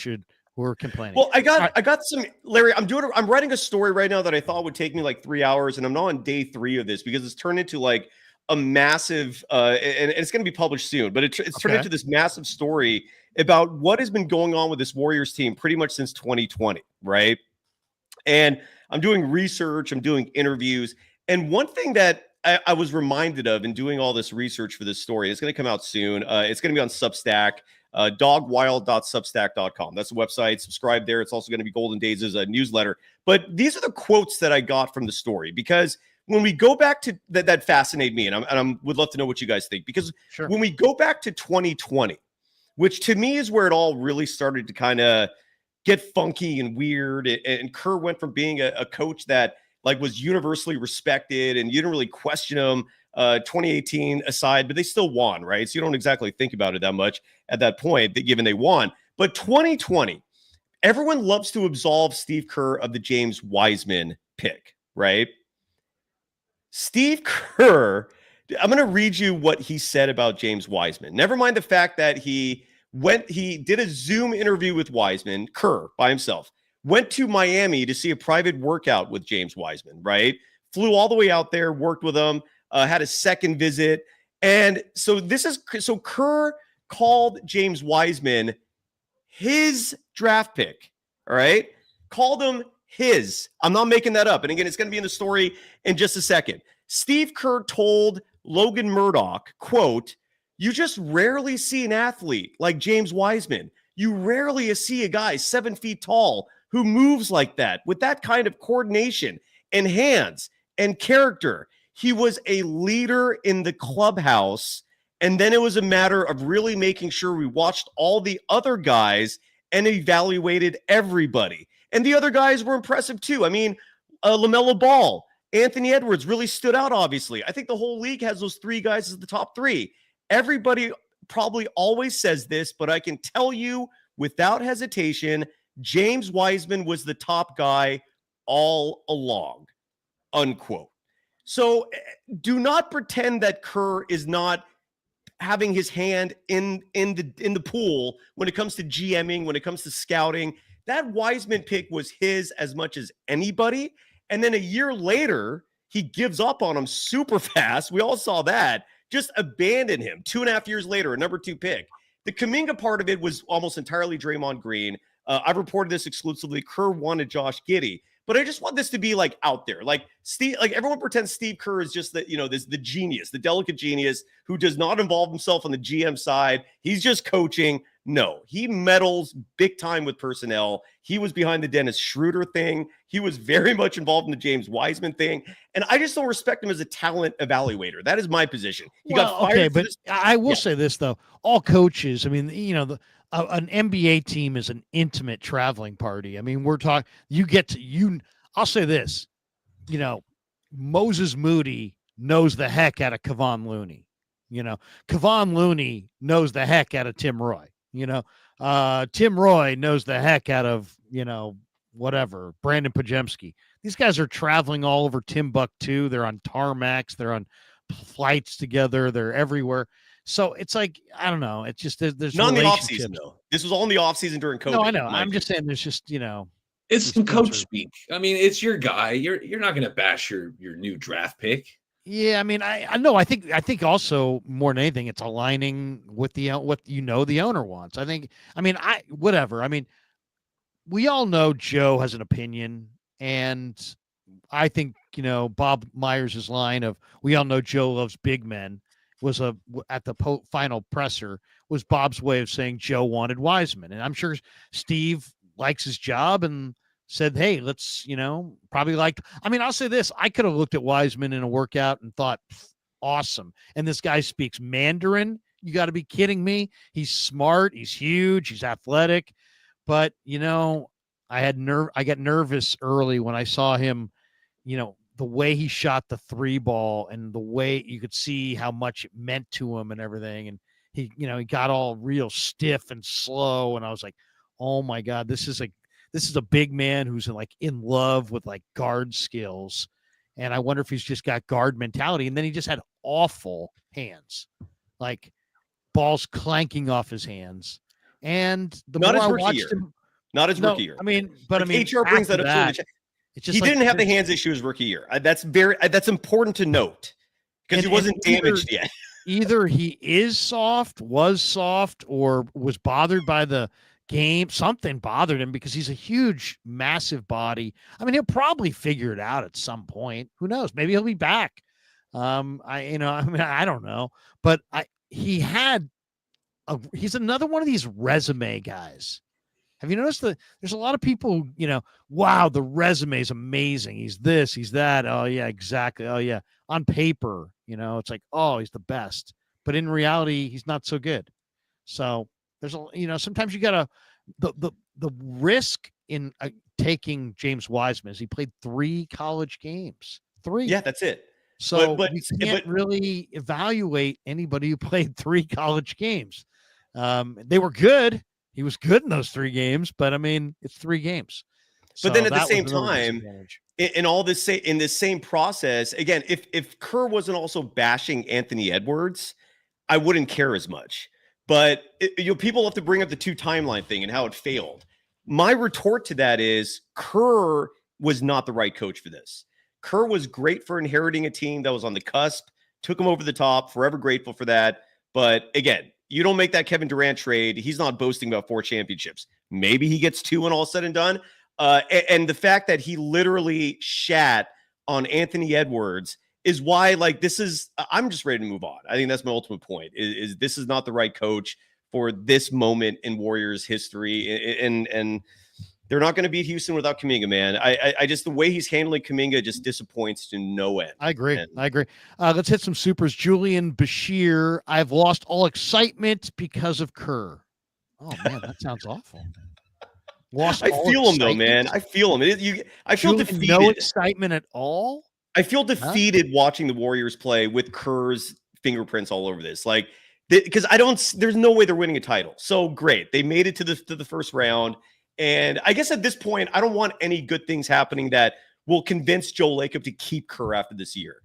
are complaining. Well, I got some, Larry. I'm writing a story right now that I thought would take me like 3 hours, and I'm now on day 3 of this because it's turned into like a massive, and it's going to be published soon. But it's turned into this massive story about what has been going on with this Warriors team pretty much since 2020, right? And I'm doing research, I'm doing interviews. And one thing that I was reminded of in doing all this research for this story, it's going to come out soon. It's going to be on Substack, dogwild.substack.com. That's the website. Subscribe there. It's also going to be Golden Days' newsletter. But these are the quotes that I got from the story, because when we go back to that fascinate me, and I would love to know what you guys think, because when we go back to 2020, which to me is where it all really started to kind of get funky and weird. And Kerr went from being a coach that like was universally respected and you didn't really question him, 2018 aside, but they still won, right? So you don't exactly think about it that much at that point, given they won. But 2020, everyone loves to absolve Steve Kerr of the James Wiseman pick, right? Steve Kerr, I'm going to read you what he said about James Wiseman. Never mind the fact that he did a Zoom interview with Wiseman, Kerr by himself, went to Miami to see a private workout with James Wiseman, right? Flew all the way out there, worked with him, had a second visit. And so Kerr called James Wiseman his draft pick, all right? Called him his. I'm not making that up. And again, it's going to be in the story in just a second. Steve Kerr told Logan Murdoch, quote, "You just rarely see an athlete like James Wiseman. You rarely see a guy 7 feet tall who moves like that with that kind of coordination and hands and character. He was a leader in the clubhouse. And then it was a matter of really making sure we watched all the other guys and evaluated everybody. And the other guys were impressive too. I mean, LaMelo Ball, Anthony Edwards really stood out, obviously. I think the whole league has those 3 guys as the top 3. Everybody probably always says this, but I can tell you without hesitation, James Wiseman was the top guy all along," unquote. So do not pretend that Kerr is not having his hand in the pool when it comes to GMing, when it comes to scouting. That Wiseman pick was his as much as anybody. And then a year later, He gives up on him super fast. We all saw that. Just abandon him. 2.5 years later, a number 2 pick. The Kuminga part of it was almost entirely Draymond Green. I've reported this exclusively. Kerr wanted Josh Giddey. But I just want this to be like out there. Like Steve, like everyone pretends Steve Kerr is just the, the genius, the delicate genius who does not involve himself on the GM side. He's just coaching. No, he meddles big time with personnel. He was behind the Dennis Schroeder thing. He was very much involved in the James Wiseman thing. And I just don't respect him as a talent evaluator. That is my position. He got fired. Okay, but I will say this, though. All coaches, I mean, an NBA team is an intimate traveling party. I mean, we're talking, I'll say this, Moses Moody knows the heck out of Kevon Looney. Kevon Looney knows the heck out of Tim Roy. Tim Roy knows the heck out of, whatever, Brandon Pajemski. These guys are traveling all over Timbuktu. They're on tarmacs. They're on flights together. They're everywhere. So it's like, I don't know. It's just there's not in the off season though. This was all in the off season during COVID. No, I know. I'm just saying there's just it's some coach speak. I mean, it's your guy. You're not going to bash your new draft pick. Yeah, I mean, I know. I think also more than anything, it's aligning with the owner wants. Whatever. I mean, we all know Joe has an opinion, and I think Bob Myers' line of "we all know Joe loves big men" was at the final presser was Bob's way of saying Joe wanted Wiseman. And I'm sure Steve likes his job and said, hey, let's, probably I'll say this. I could have looked at Wiseman in a workout and thought, awesome. And this guy speaks Mandarin. You got to be kidding me. He's smart. He's huge. He's athletic. But, I got nervous early when I saw him, the way he shot the 3 ball and the way you could see how much it meant to him and everything. And he got all real stiff and slow. And I was like, oh my God, this is a big man who's in love with guard skills. And I wonder if he's just got guard mentality. And then he just had awful hands, balls clanking off his hands. And the not more his I rookie watched year. him, Not his rookie year. HR brings that up too. In the chat. He didn't have the hands issue his rookie year. That's important to note because he wasn't damaged yet. Either he was soft, or was bothered by the game. Something bothered him because he's a huge, massive body. I mean, he'll probably figure it out at some point. Who knows? Maybe he'll be back. I don't know. But he's another one of these resume guys. Have you noticed that there's a lot of people, wow, the resume is amazing. He's this, he's that. Oh, yeah, exactly. Oh, yeah. On paper, it's like, oh, he's the best. But in reality, he's not so good. So there's sometimes you got the risk in taking James Wiseman is he played 3 college games. 3. Yeah, that's it. So you can't really evaluate anybody who played 3 college games. They were good. He was good in those 3 games, but I mean, it's 3 games. But then at the same time, in all this, in this same process, again, if Kerr wasn't also bashing Anthony Edwards, I wouldn't care as much. But people have to bring up the 2 timeline thing and how it failed. My retort to that is Kerr was not the right coach for this. Kerr was great for inheriting a team that was on the cusp, took him over the top, forever grateful for that. But again, you don't make that Kevin Durant trade. He's not boasting about 4 championships. Maybe he gets 2 when all said and done. And the fact that he literally shat on Anthony Edwards is why, I'm just ready to move on. I think that's my ultimate point is this is not the right coach for this moment in Warriors history. And they're not going to beat Houston without Kuminga, man. I just, the way he's handling Kuminga just disappoints to no end. I agree. Let's hit some supers. Julian Bashir, I've lost all excitement because of Kerr. Oh man, that sounds awful. I feel him though, man. I feel him. I feel defeated. No excitement at all. I feel defeated watching the Warriors play with Kerr's fingerprints all over this. Because there's no way they're winning a title. So great. They made it to the first round. And I guess at this point, I don't want any good things happening that will convince Joe Lacob to keep Kerr after this year.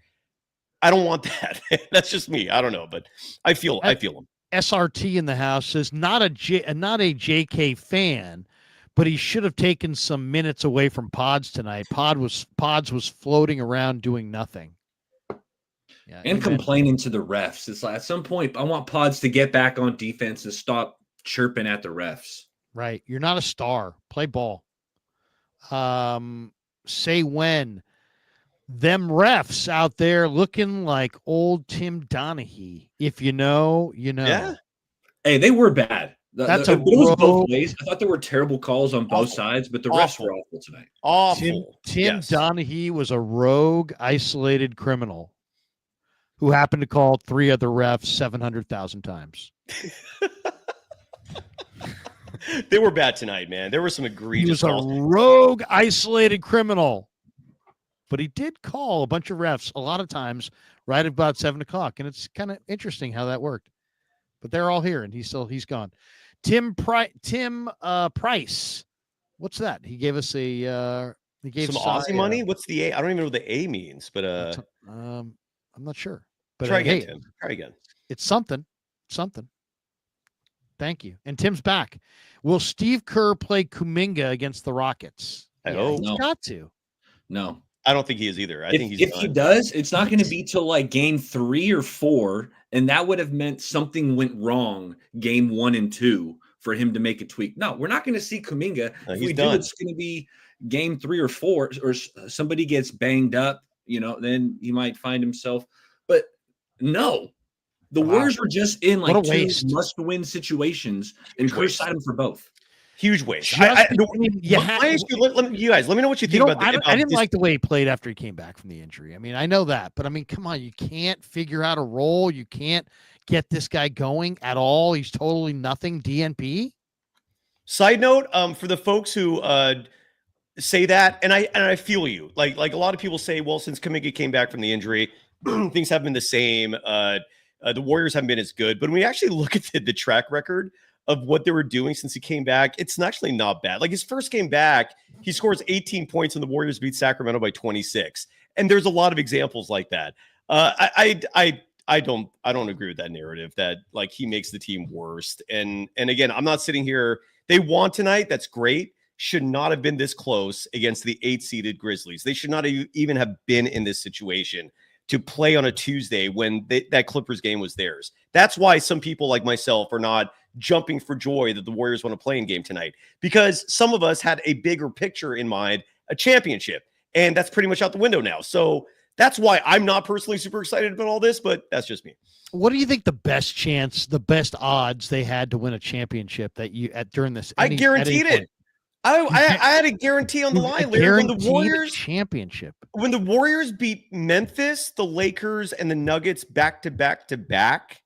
I don't want that. That's just me. I don't know, but I feel him. SRT in the house says not a JK fan, but he should have taken some minutes away from Pods tonight. Pods was floating around doing nothing. Yeah, and complaining to the refs. It's like at some point, I want Pods to get back on defense and stop chirping at the refs. Right. You're not a star. Play ball. Say when. Them refs out there looking like old Tim Donaghy. If you know, you know. Yeah. Hey, they were bad. It was both ways. I thought there were terrible calls on both sides, but the refs were awful tonight. Awful. Tim Donaghy was a rogue, isolated criminal who happened to call 3 other refs 700,000 times. They were bad tonight, man. There were some egregious He was a rogue, isolated criminal. But he did call a bunch of refs a lot of times right about 7 o'clock. And it's kind of interesting how that worked. But they're all here and he's gone. Tim Price. What's that? He gave us some Aussie money. What's the A? I don't even know what the A means, but I'm not sure. But try again, Tim. Try again. It's something. Thank you. And Tim's back. Will Steve Kerr play Kuminga against the Rockets? I hope. He's got to. No. I don't think he is either. I think he's if he does, it's not going to be till like game 3 or 4, and that would have meant something went wrong game 1 and 2 for him to make a tweak. No, we're not going to see Kuminga. If we do, it's going to be game 3 or 4, or somebody gets banged up. Then he might find himself. But no, the Warriors were just in like 2 must-win situations, and Kerr side him for both. Huge waste. You guys, let me know what you think about that. I didn't like the way he played after he came back from the injury. I mean, I know that, but I mean, come on, you can't figure out a role. You can't get this guy going at all. He's totally nothing. DNP. Side note, for the folks who say that, and I feel you. Like a lot of people say, well, since Kuminga came back from the injury, things haven't been the same. The Warriors haven't been as good. But when we actually look at the track record of what they were doing since he came back, it's actually not bad. Like his first game back, he scores 18 points and the Warriors beat Sacramento by 26. And there's a lot of examples like that. I don't agree with that narrative that like he makes the team worst. And again, I'm not sitting here. They won tonight. That's great. Should not have been this close against the 8-seeded Grizzlies. They should not even have been in this situation to play on a Tuesday when that Clippers game was theirs. That's why some people like myself are not jumping for joy that the Warriors want to play in game tonight, because some of us had a bigger picture in mind, a championship, and that's pretty much out the window now. So that's why I'm not personally super excited about all this, but that's just me. What do you think the best odds they had to win a championship during this? I guaranteed it. I had a guarantee on the line, Larry. When the Warriors championship, when the Warriors beat Memphis, the Lakers, and the Nuggets back to back to back,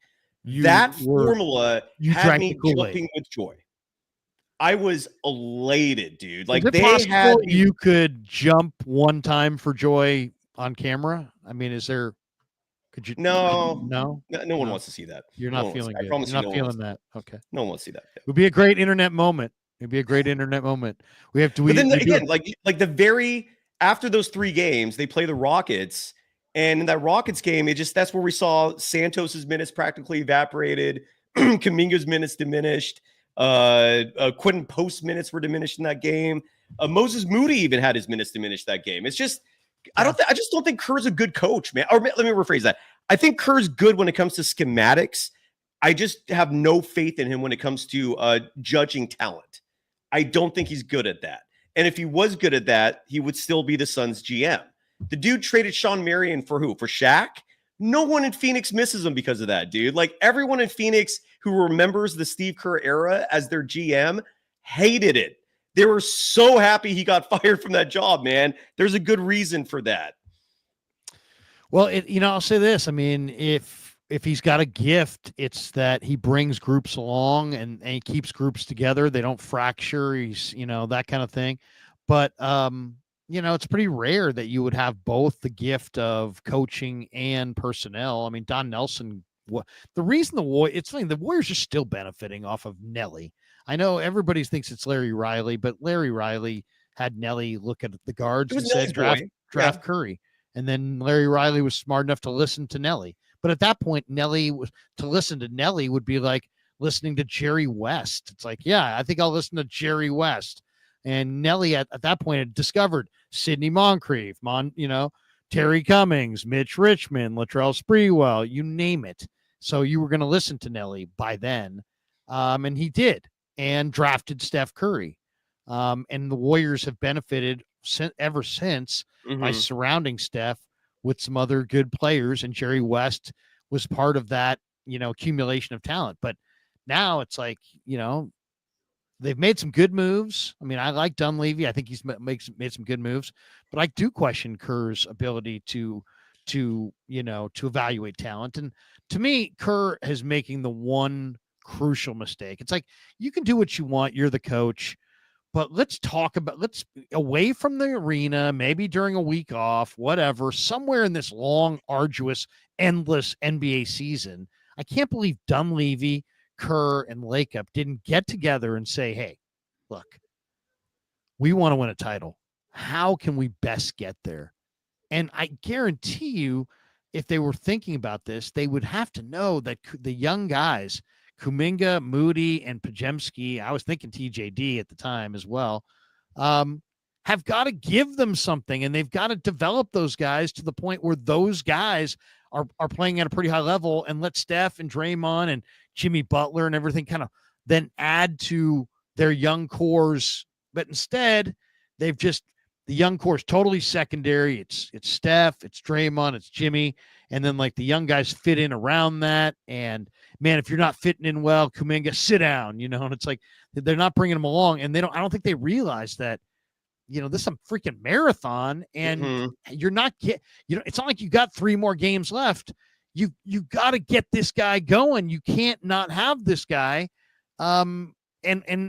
that formula had me jumping with joy. I was elated, dude. Like you could jump one time for joy on camera. I mean, could you? No one wants to see that. You're not feeling good. You're not feeling that. Okay. No one wants to see that. It would be a great internet moment. It'd be a great internet moment. We have to. But then again, like the very after those 3 games, they play the Rockets, and in that Rockets game, that's where we saw Santos's minutes practically evaporated, Kuminga's minutes diminished, Quinton Post minutes were diminished in that game. Moses Moody even had his minutes diminished that game. It's just I just don't think Kerr's a good coach, man. Or let me rephrase that. I think Kerr's good when it comes to schematics. I just have no faith in him when it comes to judging talent. I don't think he's good at that. And if he was good at that, he would still be the Suns GM. The dude traded Sean Marion for who? For Shaq? No one in Phoenix misses him because of that, dude. Like everyone in Phoenix who remembers the Steve Kerr era as their GM hated it. They were so happy he got fired from that job, man. There's a good reason for that. Well, I'll say this. I mean, if he's got a gift, it's that he brings groups along and he keeps groups together. They don't fracture. He's, that kind of thing. But, it's pretty rare that you would have both the gift of coaching and personnel. I mean, Don Nelson, the reason the Warriors are still benefiting off of Nelly. I know everybody thinks it's Larry Riley, but Larry Riley had Nelly look at the guards and said, draft Curry. And then Larry Riley was smart enough to listen to Nelly. But at that point, to listen to Nelly would be like listening to Jerry West. It's like, yeah, I think I'll listen to Jerry West. And Nelly at that point had discovered Sidney Moncrief, Terry Cummings, Mitch Richmond, Latrell Sprewell, you name it. So you were going to listen to Nelly by then. And he did, and drafted Steph Curry. And the Warriors have benefited ever since by surrounding Steph with some other good players. And Jerry West was part of that, accumulation of talent. But now it's like, they've made some good moves. I mean, I like Dunleavy. I think he's made some good moves, but I do question Kerr's ability to evaluate talent. And to me, Kerr is making the one crucial mistake. It's like, you can do what you want. You're the coach, but let's away from the arena, maybe during a week off, whatever, somewhere in this long, arduous, endless NBA season. I can't believe Dunleavy, Kerr, and Lacob didn't get together and say, hey, look, we want to win a title. How can we best get there? And I guarantee you, if they were thinking about this, they would have to know that the young guys, Kuminga, Moody, and Podziemski, I was thinking TJD at the time as well, have got to give them something, and they've got to develop those guys to the point where those guys are playing at a pretty high level, and let Steph and Draymond and Jimmy Butler and everything kind of then add to their young cores. But instead, they've just, the young core is totally secondary. It's Steph, it's Draymond, it's Jimmy, and then like the young guys fit in around that. And man, if you're not fitting in well, Kuminga, sit down, and it's like they're not bringing them along, and I don't think they realize that, this is some freaking marathon, and you're not it's not like you got 3 more games left. You got to get this guy going. You can't not have this guy, and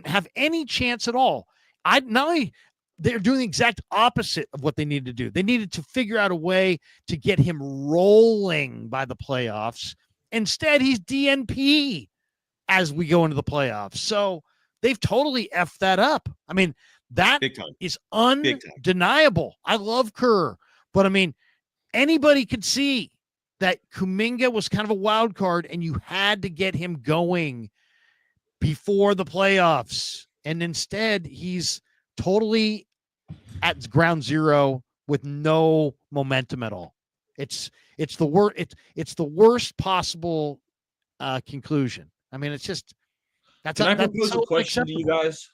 have any chance at all. They're doing the exact opposite of what they needed to do. They needed to figure out a way to get him rolling by the playoffs. Instead, he's DNP as we go into the playoffs. So they've totally effed that up. I mean, that is undeniable. I love Kerr, but I mean, anybody could see that Kuminga was kind of a wild card, and you had to get him going before the playoffs. And instead, he's totally at ground zero with no momentum at all. It's the worst possible conclusion. I mean, it's just Can I propose a question to you guys?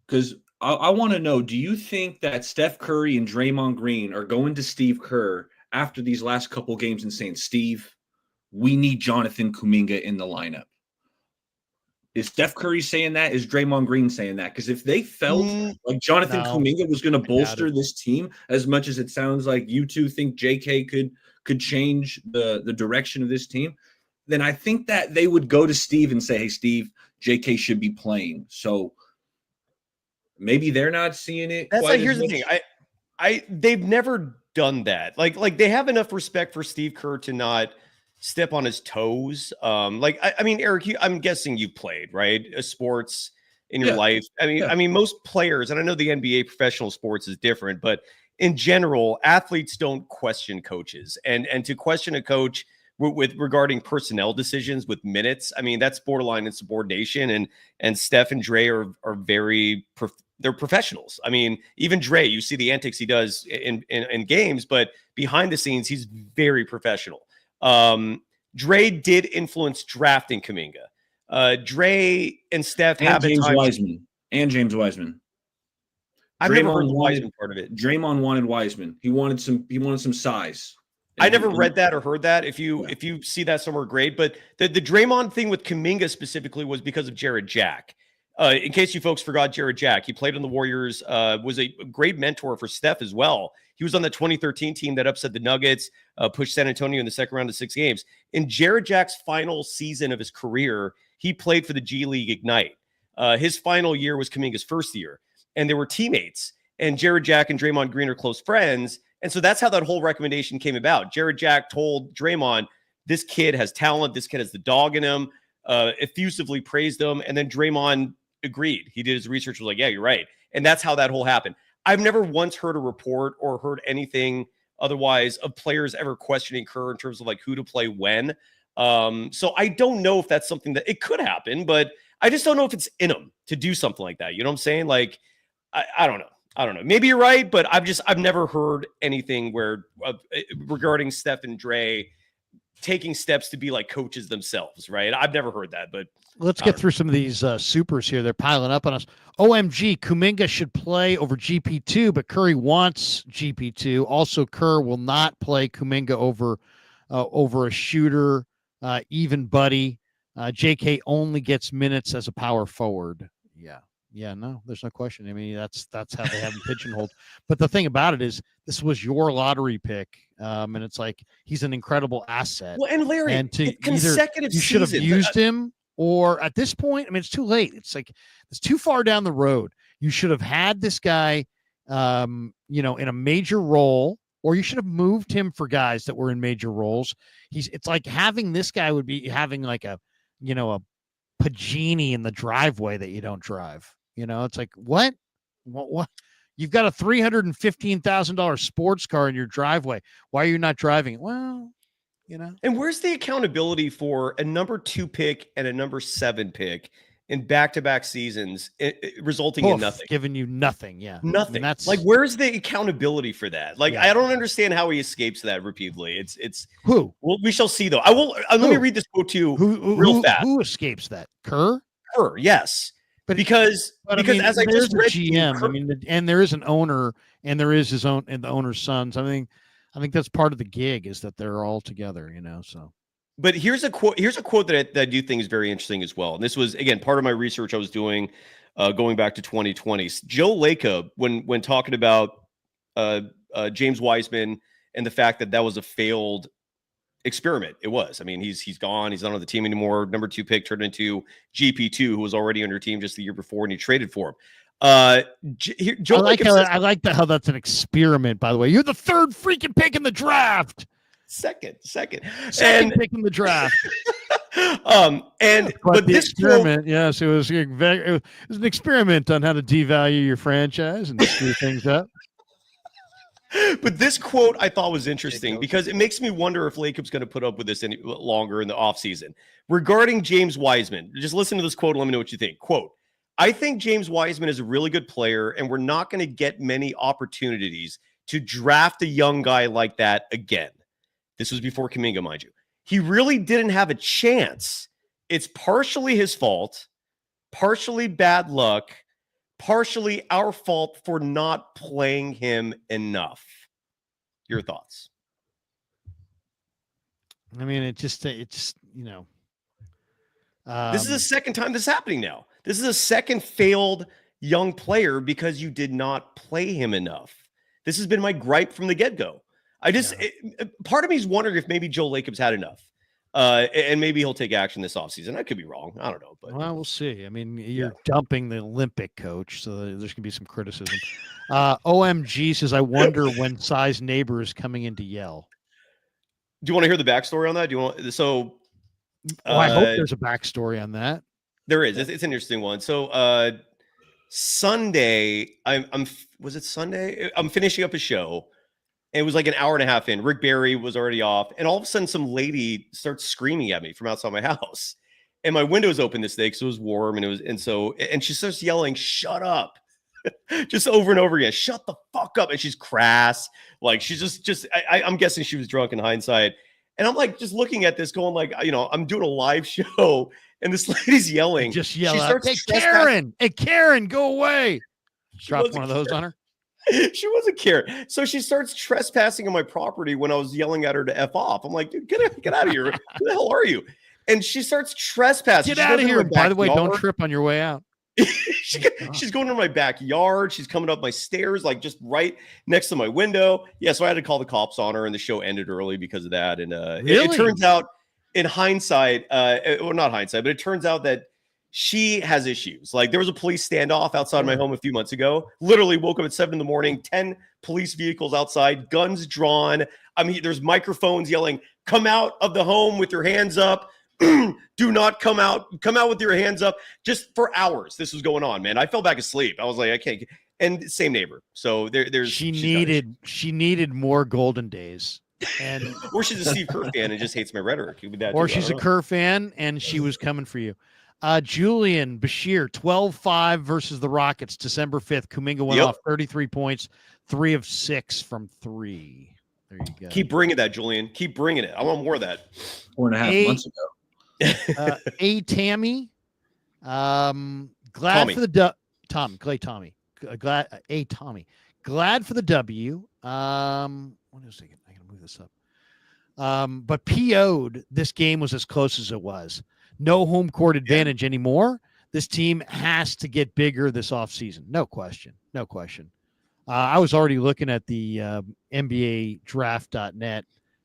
Because I want to know, do you think that Steph Curry and Draymond Green are going to Steve Kerr after these last couple games and saying, Steve, we need Jonathan Kuminga in the lineup? Is Steph Curry saying that? Is Draymond Green saying that? Because if they felt like Jonathan Kuminga was going to bolster this team as much as it sounds like you two think JK could change the direction of this team, then I think that they would go to Steve and say, hey, Steve, JK should be playing. So maybe they're not seeing it. That's like, here's the thing. They've never done that. Like they have enough respect for Steve Kerr to not step on his toes. I mean, Eric, I'm guessing you played, right? Sports in your life. I mean, most players, and I know the NBA professional sports is different, but in general, athletes don't question coaches, and to question a coach with regarding personnel decisions with minutes, I mean, that's borderline insubordination. And Steph and Dre are very they're professionals. I mean, even Dre, you see the antics he does in games, but behind the scenes, he's very professional. Dre did influence drafting Kuminga. Dre and Steph have James Wiseman. I've never heard the Wiseman part of it. Draymond wanted Wiseman. He wanted some size. I never read that or heard that. If you see that somewhere, great. But the Draymond thing with Kuminga specifically was because of Jared Jack. In case you folks forgot, Jared Jack, he played on the Warriors, was a great mentor for Steph as well. He was on the 2013 team that upset the Nuggets, pushed San Antonio in the second round of 6 games. In Jared Jack's final season of his career, he played for the G League Ignite. His final year was Kuminga's first year, and they were teammates. And Jared Jack and Draymond Green are close friends. And so that's how that whole recommendation came about. Jared Jack told Draymond, this kid has talent. This kid has the dog in him, effusively praised him. And then Draymond agreed. He did his research, was like, yeah, you're right. And that's how that whole happened. I've never once heard a report or heard anything otherwise of players ever questioning Kerr in terms of like who to play when. So I don't know if that's something that it could happen, but I just don't know if it's in him to do something like that. You know what I'm saying? Like, I don't know. I don't know. Maybe you're right, but I've never heard anything where regarding Steph and Dre taking steps to be like coaches themselves, right? I've never heard that, but let's get through some of these supers here. They're piling up on us. OMG, Kuminga should play over GP2, but Curry wants GP2. Also, Kerr will not play Kuminga over a shooter, even Buddy. JK only gets minutes as a power forward. Yeah, no, there's no question. I mean, that's how they have him pigeonholed. But the thing about it is, this was your lottery pick, and it's like he's an incredible asset. Well, and Larry, and to consecutive you should have seasons, used him, or at this point, I mean, it's too late. It's like it's too far down the road. You should have had this guy, in a major role, or you should have moved him for guys that were in major roles. It's like having this guy would be having like a Pagini in the driveway that you don't drive. It's like, what? You've got a $315,000 sports car in your driveway. Why are you not driving it? Well, And where's the accountability for a number 2 pick and a number 7 pick in back-to-back seasons, resulting in nothing? Giving you nothing, yeah. Nothing. I mean, that's like, where's the accountability for that? Like, I don't understand how he escapes that repeatedly. It's who? Well, we shall see, though. I will. Let me read this quote to you real fast. Who escapes that? Kerr, yes. Because as I just read, GM. I mean, and there is an owner, and there is his own and the owner's sons. I think that's part of the gig is that they're all together. So. But here's a quote. Here's a quote that I do think is very interesting as well. And this was again part of my research I was doing, going back to 2020. Joe Lacob, when talking about James Wiseman and the fact that was a failed experiment. It was. I mean, he's gone. He's not on the team anymore. Number 2 pick turned into GP2, who was already on your team just the year before, and you traded for him. Joe I like how that's an experiment. By the way, you're the 3rd freaking pick in the draft. Second pick in the draft. But this experiment, yes, it was an experiment on how to devalue your franchise and screw things up. But this quote I thought was interesting because it makes me wonder if Lacob's going to put up with this any longer in the offseason. Regarding James Wiseman, just listen to this quote and let me know what you think. Quote, I think James Wiseman is a really good player, and we're not going to get many opportunities to draft a young guy like that again. This was before Kuminga, mind you. He really didn't have a chance. It's partially his fault, partially bad luck, partially our fault for not playing him enough. Your thoughts? I mean, it's just this is the second time this is happening now. This is a second failed young player because you did not play him enough. This has been my gripe from the get-go. Part of me is wondering if maybe Joe Lacob's had enough. And maybe he'll take action this offseason. I could be wrong. I don't know. But we'll see. I mean, you're dumping the Olympic coach, so there's going to be some criticism. OMG says, I wonder when Size neighbor is coming in to yell. Do you want to hear the backstory on that? Do you want so? I hope there's a backstory on that. There is. It's an interesting one. So Sunday, was it Sunday? I'm finishing up a show. It was like an hour and a half in. Rick Barry was already off. And all of a sudden, some lady starts screaming at me from outside my house. And my window's open this day because it was warm. And she starts yelling, shut up. Just over and over again. Shut the fuck up. And she's crass. Like she's I'm guessing she was drunk in hindsight. And I'm like, just looking at this going like, I'm doing a live show. And this lady's yelling. Just yell out, hey, Karen, go away. Drop one of those on her. She wasn't Karen. So she starts trespassing on my property when I was yelling at her to F off. I'm like, dude, get out of here. Who the hell are you? And she starts trespassing. Get out of here. By the way, don't trip on your way out. She's going to my backyard. She's coming up my stairs, like just right next to my window. Yeah, so I had to call the cops on her, and the show ended early because of that. And it turns out, in hindsight, well, not hindsight, but it turns out that she has issues. Like there was a police standoff outside my home a few months ago. Literally woke up at 7 a.m, 10 police vehicles outside, guns drawn. I mean, there's microphones yelling, come out of the home with your hands up. Do not come out with your hands up. Just for hours, this was going on, man. I fell back asleep. I was like, I can't. And same neighbor. So she needed more Golden Days. And or she's a Steve Kerr fan and just hates my rhetoric. Or she's a Kerr fan and she was coming for you. Julian Bashir, 12-5 versus the Rockets, December 5th. Kuminga went off 33 points, 3 of 6 from 3. There you go. Keep bringing that, Julian. Keep bringing it. I want more of that. 4.5 months ago. Tammy. Glad Tommy. for the Tommy. Tommy. Glad for the W. What is it? I gotta move this up. But PO'd this game was as close as it was. No home court advantage anymore. This team has to get bigger this offseason. No question. I was already looking at the NBA draft.net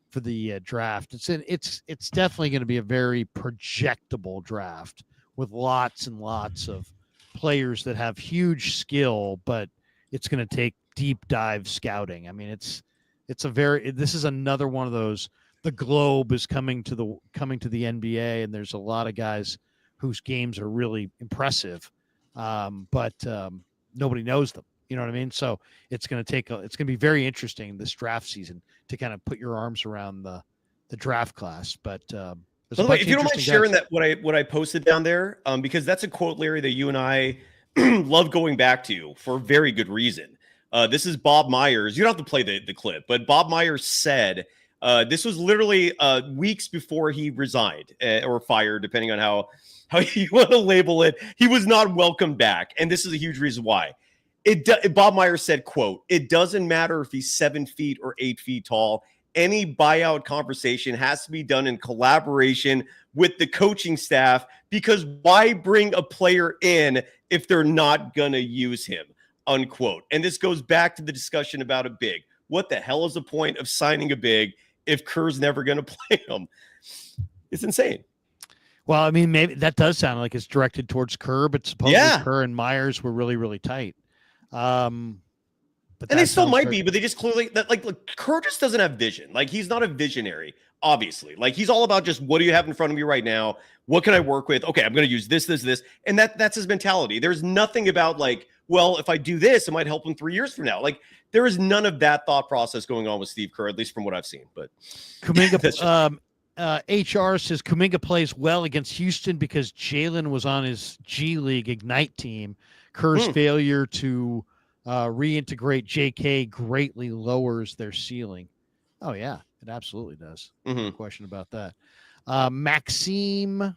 for the draft. It's definitely going to be a very projectable draft with lots and lots of players that have huge skill, but it's going to take deep dive scouting. I mean, this is another one of those. The globe is coming to the NBA, and there's a lot of guys whose games are really impressive, but nobody knows them. You know what I mean? So it's going to be very interesting this draft season to kind of put your arms around the draft class. But by the way, if you don't mind sharing that what I posted down there, because that's a quote, Larry, that you and I love going back to for a very good reason. This is Bob Myers. You don't have to play the clip, but Bob Myers said. This was literally weeks before he resigned or fired, depending on how you want to label it. He was not welcomed back. And this is a huge reason why. Bob Myers said, quote, "It doesn't matter if he's 7 feet or 8 feet tall. Any buyout conversation has to be done in collaboration with the coaching staff, because why bring a player in if they're not going to use him?" Unquote. And this goes back to the discussion about a big. What the hell is the point of signing a big if Kerr's never going to play him? It's insane. Well, I mean, maybe that does sound like it's directed towards Kerr, but supposedly Kerr and Myers were really, really tight. But and they still might be, but they just clearly look, Kerr just doesn't have vision. Like, he's not a visionary, obviously. Like, he's all about just, what do you have in front of me right now? What can I work with? Okay, I'm going to use this. And that's his mentality. There's nothing about like, well, if I do this, it might help him 3 years from now. Like, there is none of that thought process going on with Steve Kerr, at least from what I've seen. But Kuminga, HR says Kuminga plays well against Houston because Jalen was on his G League Ignite team. Kerr's failure to reintegrate JK greatly lowers their ceiling. Oh, yeah, it absolutely does. No question about that. Maxime,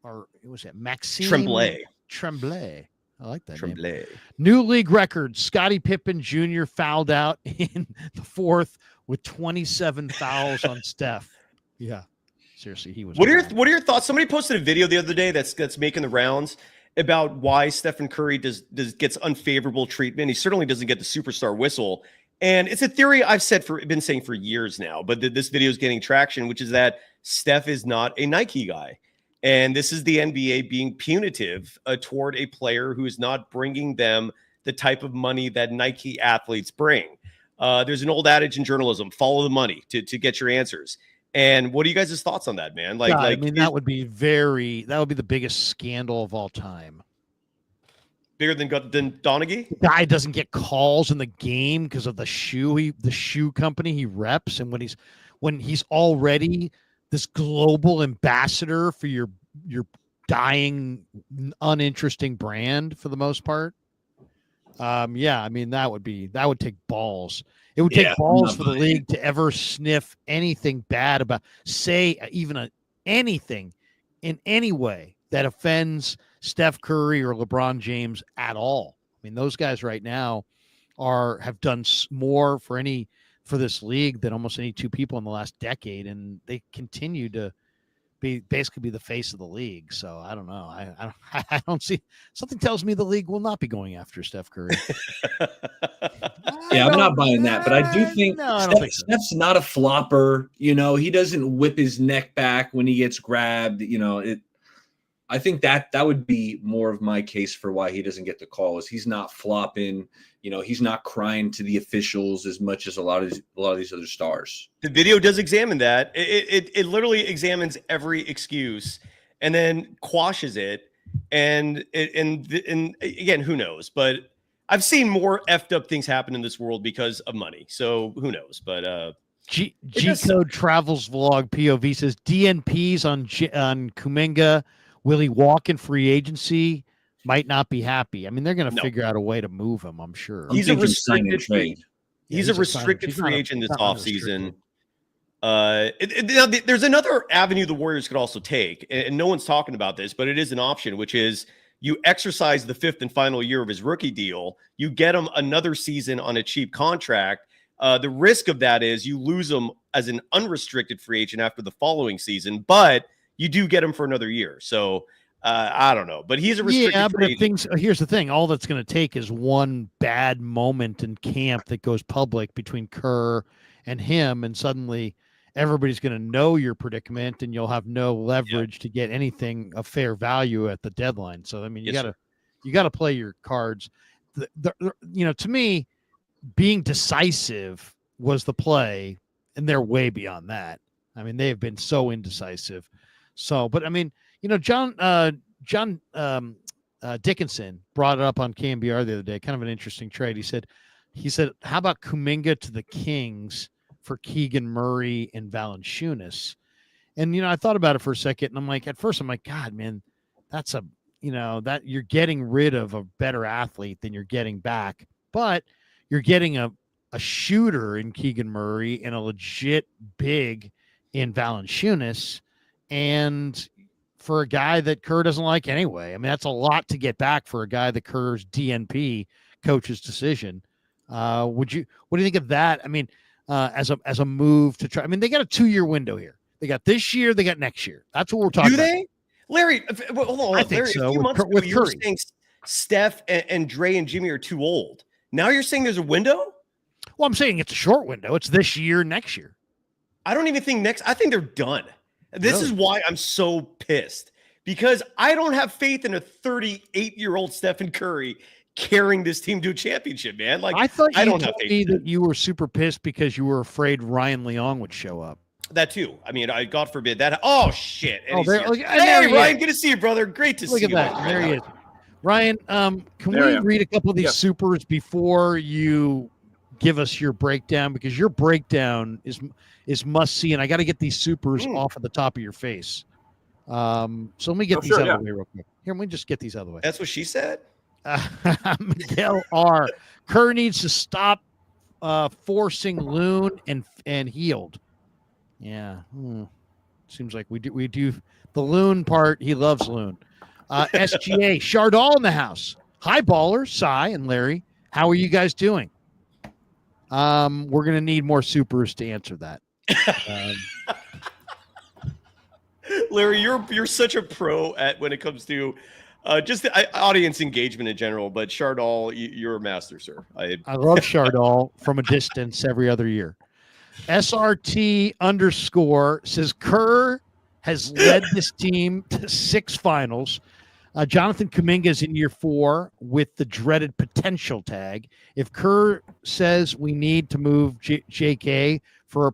or it was it Maxime Tremblay. I like that name. New league record. Scottie Pippen Jr. fouled out in the fourth with 27 fouls on Steph. Yeah, seriously, he was. What are your thoughts? Somebody posted a video the other day that's making the rounds about why Stephen Curry gets unfavorable treatment. He certainly doesn't get the superstar whistle, and it's a theory I've been saying for years now. But this video is getting traction, which is that Steph is not a Nike guy. And this is the NBA being punitive toward a player who is not bringing them the type of money that Nike athletes bring. There's an old adage in journalism: follow the money to get your answers. And what are you guys' thoughts on that, man? That would be the biggest scandal of all time. Bigger than Donaghy? The guy doesn't get calls in the game because of the shoe company he reps, and when he's already this global ambassador for your dying, uninteresting brand for the most part. I mean, that would take balls. It would take balls for the league to ever sniff anything bad about, anything in any way that offends Steph Curry or LeBron James at all. I mean, those guys right now have done more for this league than almost any two people in the last decade, and they continue to basically be the face of the league. So I don't know. I don't see. Something tells me the league will not be going after Steph Curry. I'm not buying that, but I do think Steph's not a flopper. He doesn't whip his neck back when he gets grabbed. I think that would be more of my case for why he doesn't get the call, is he's not flopping. He's not crying to the officials as much as a lot of these other stars. The video does examine that. It literally examines every excuse and then quashes it. And again, who knows? But I've seen more effed up things happen in this world because of money. So who knows? But G Code Travels Vlog POV says DNPs on Kuminga Will he walk in free agency? Might not be happy. I mean, they're going to No. figure out a way to move him, I'm sure. He's a thinking sign and restricted trade. He's a restricted free agent this offseason. There's another avenue the Warriors could also take, and no one's talking about this, but it is an option, which is you exercise the 5th and final year of his rookie deal. You get him another season on a cheap contract. The risk of that is you lose him as an unrestricted free agent after the following season, but you do get him for another year. So I don't know, but he's a restricted free agent. Here's the thing. All that's going to take is one bad moment in camp that goes public between Kerr and him, and suddenly everybody's going to know your predicament, and you'll have no leverage to get anything of fair value at the deadline. So, I mean, you got to play your cards. To me, being decisive was the play, and they're way beyond that. I mean, they have been so indecisive. So, but I mean, John Dickinson brought it up on KMBR the other day. Kind of an interesting trade. He said, how about Kuminga to the Kings for Keegan Murray and Valanciunas? And I thought about it for a second, and I'm like, God, man, that's that you're getting rid of a better athlete than you're getting back, but you're getting a shooter in Keegan Murray and a legit big in Valanciunas, and for a guy that Kerr doesn't like anyway. I mean, that's a lot to get back for a guy that Kerr's DNP coach's decision. What do you think of that? I mean, as a move to try. I mean, they got a 2-year window here. They got this year, they got next year. That's what we're talking about. Do they? Larry, hold on. I think Larry, so. A few months ago, with you were Curry. saying Steph and Dre and Jimmy are too old. Now you're saying there's a window? Well, I'm saying it's a short window. It's this year, next year. I don't even think I think they're done. This is why I'm so pissed, because I don't have faith in a 38-year-old Stephen Curry carrying this team to a championship, man. Like, I thought I you don't have told faith me that you were super pissed because you were afraid Ryan Leong would show up. That too. I mean, God forbid that. Oh shit! And he's there, here. look, Hey, Ryan, good to see you, brother. Great to see you. Look at that. There he is. Ryan, can we read a couple of these supers before you give us your breakdown? Because your breakdown is must see, and I got to get these supers off of the top of your face. So let me get these out of the way real quick. Here, let me just get these out of the way. That's what she said. Miguel R. Kerr needs to stop forcing Loon and Healed. Yeah. Seems like we do the Loon part. He loves Loon. SGA Chardall in the house. Hi, ballers, Cy and Larry. How are you guys doing? We're gonna need more supers to answer that. Larry, you're such a pro at when it comes to just the audience engagement in general. But Chardall, you're a master, sir. I love Chardall from a distance every other year. SRT_ says Kerr has led this team to 6 finals. Jonathan Kuminga is in year 4 with the dreaded potential tag. If Kerr says we need to move JK for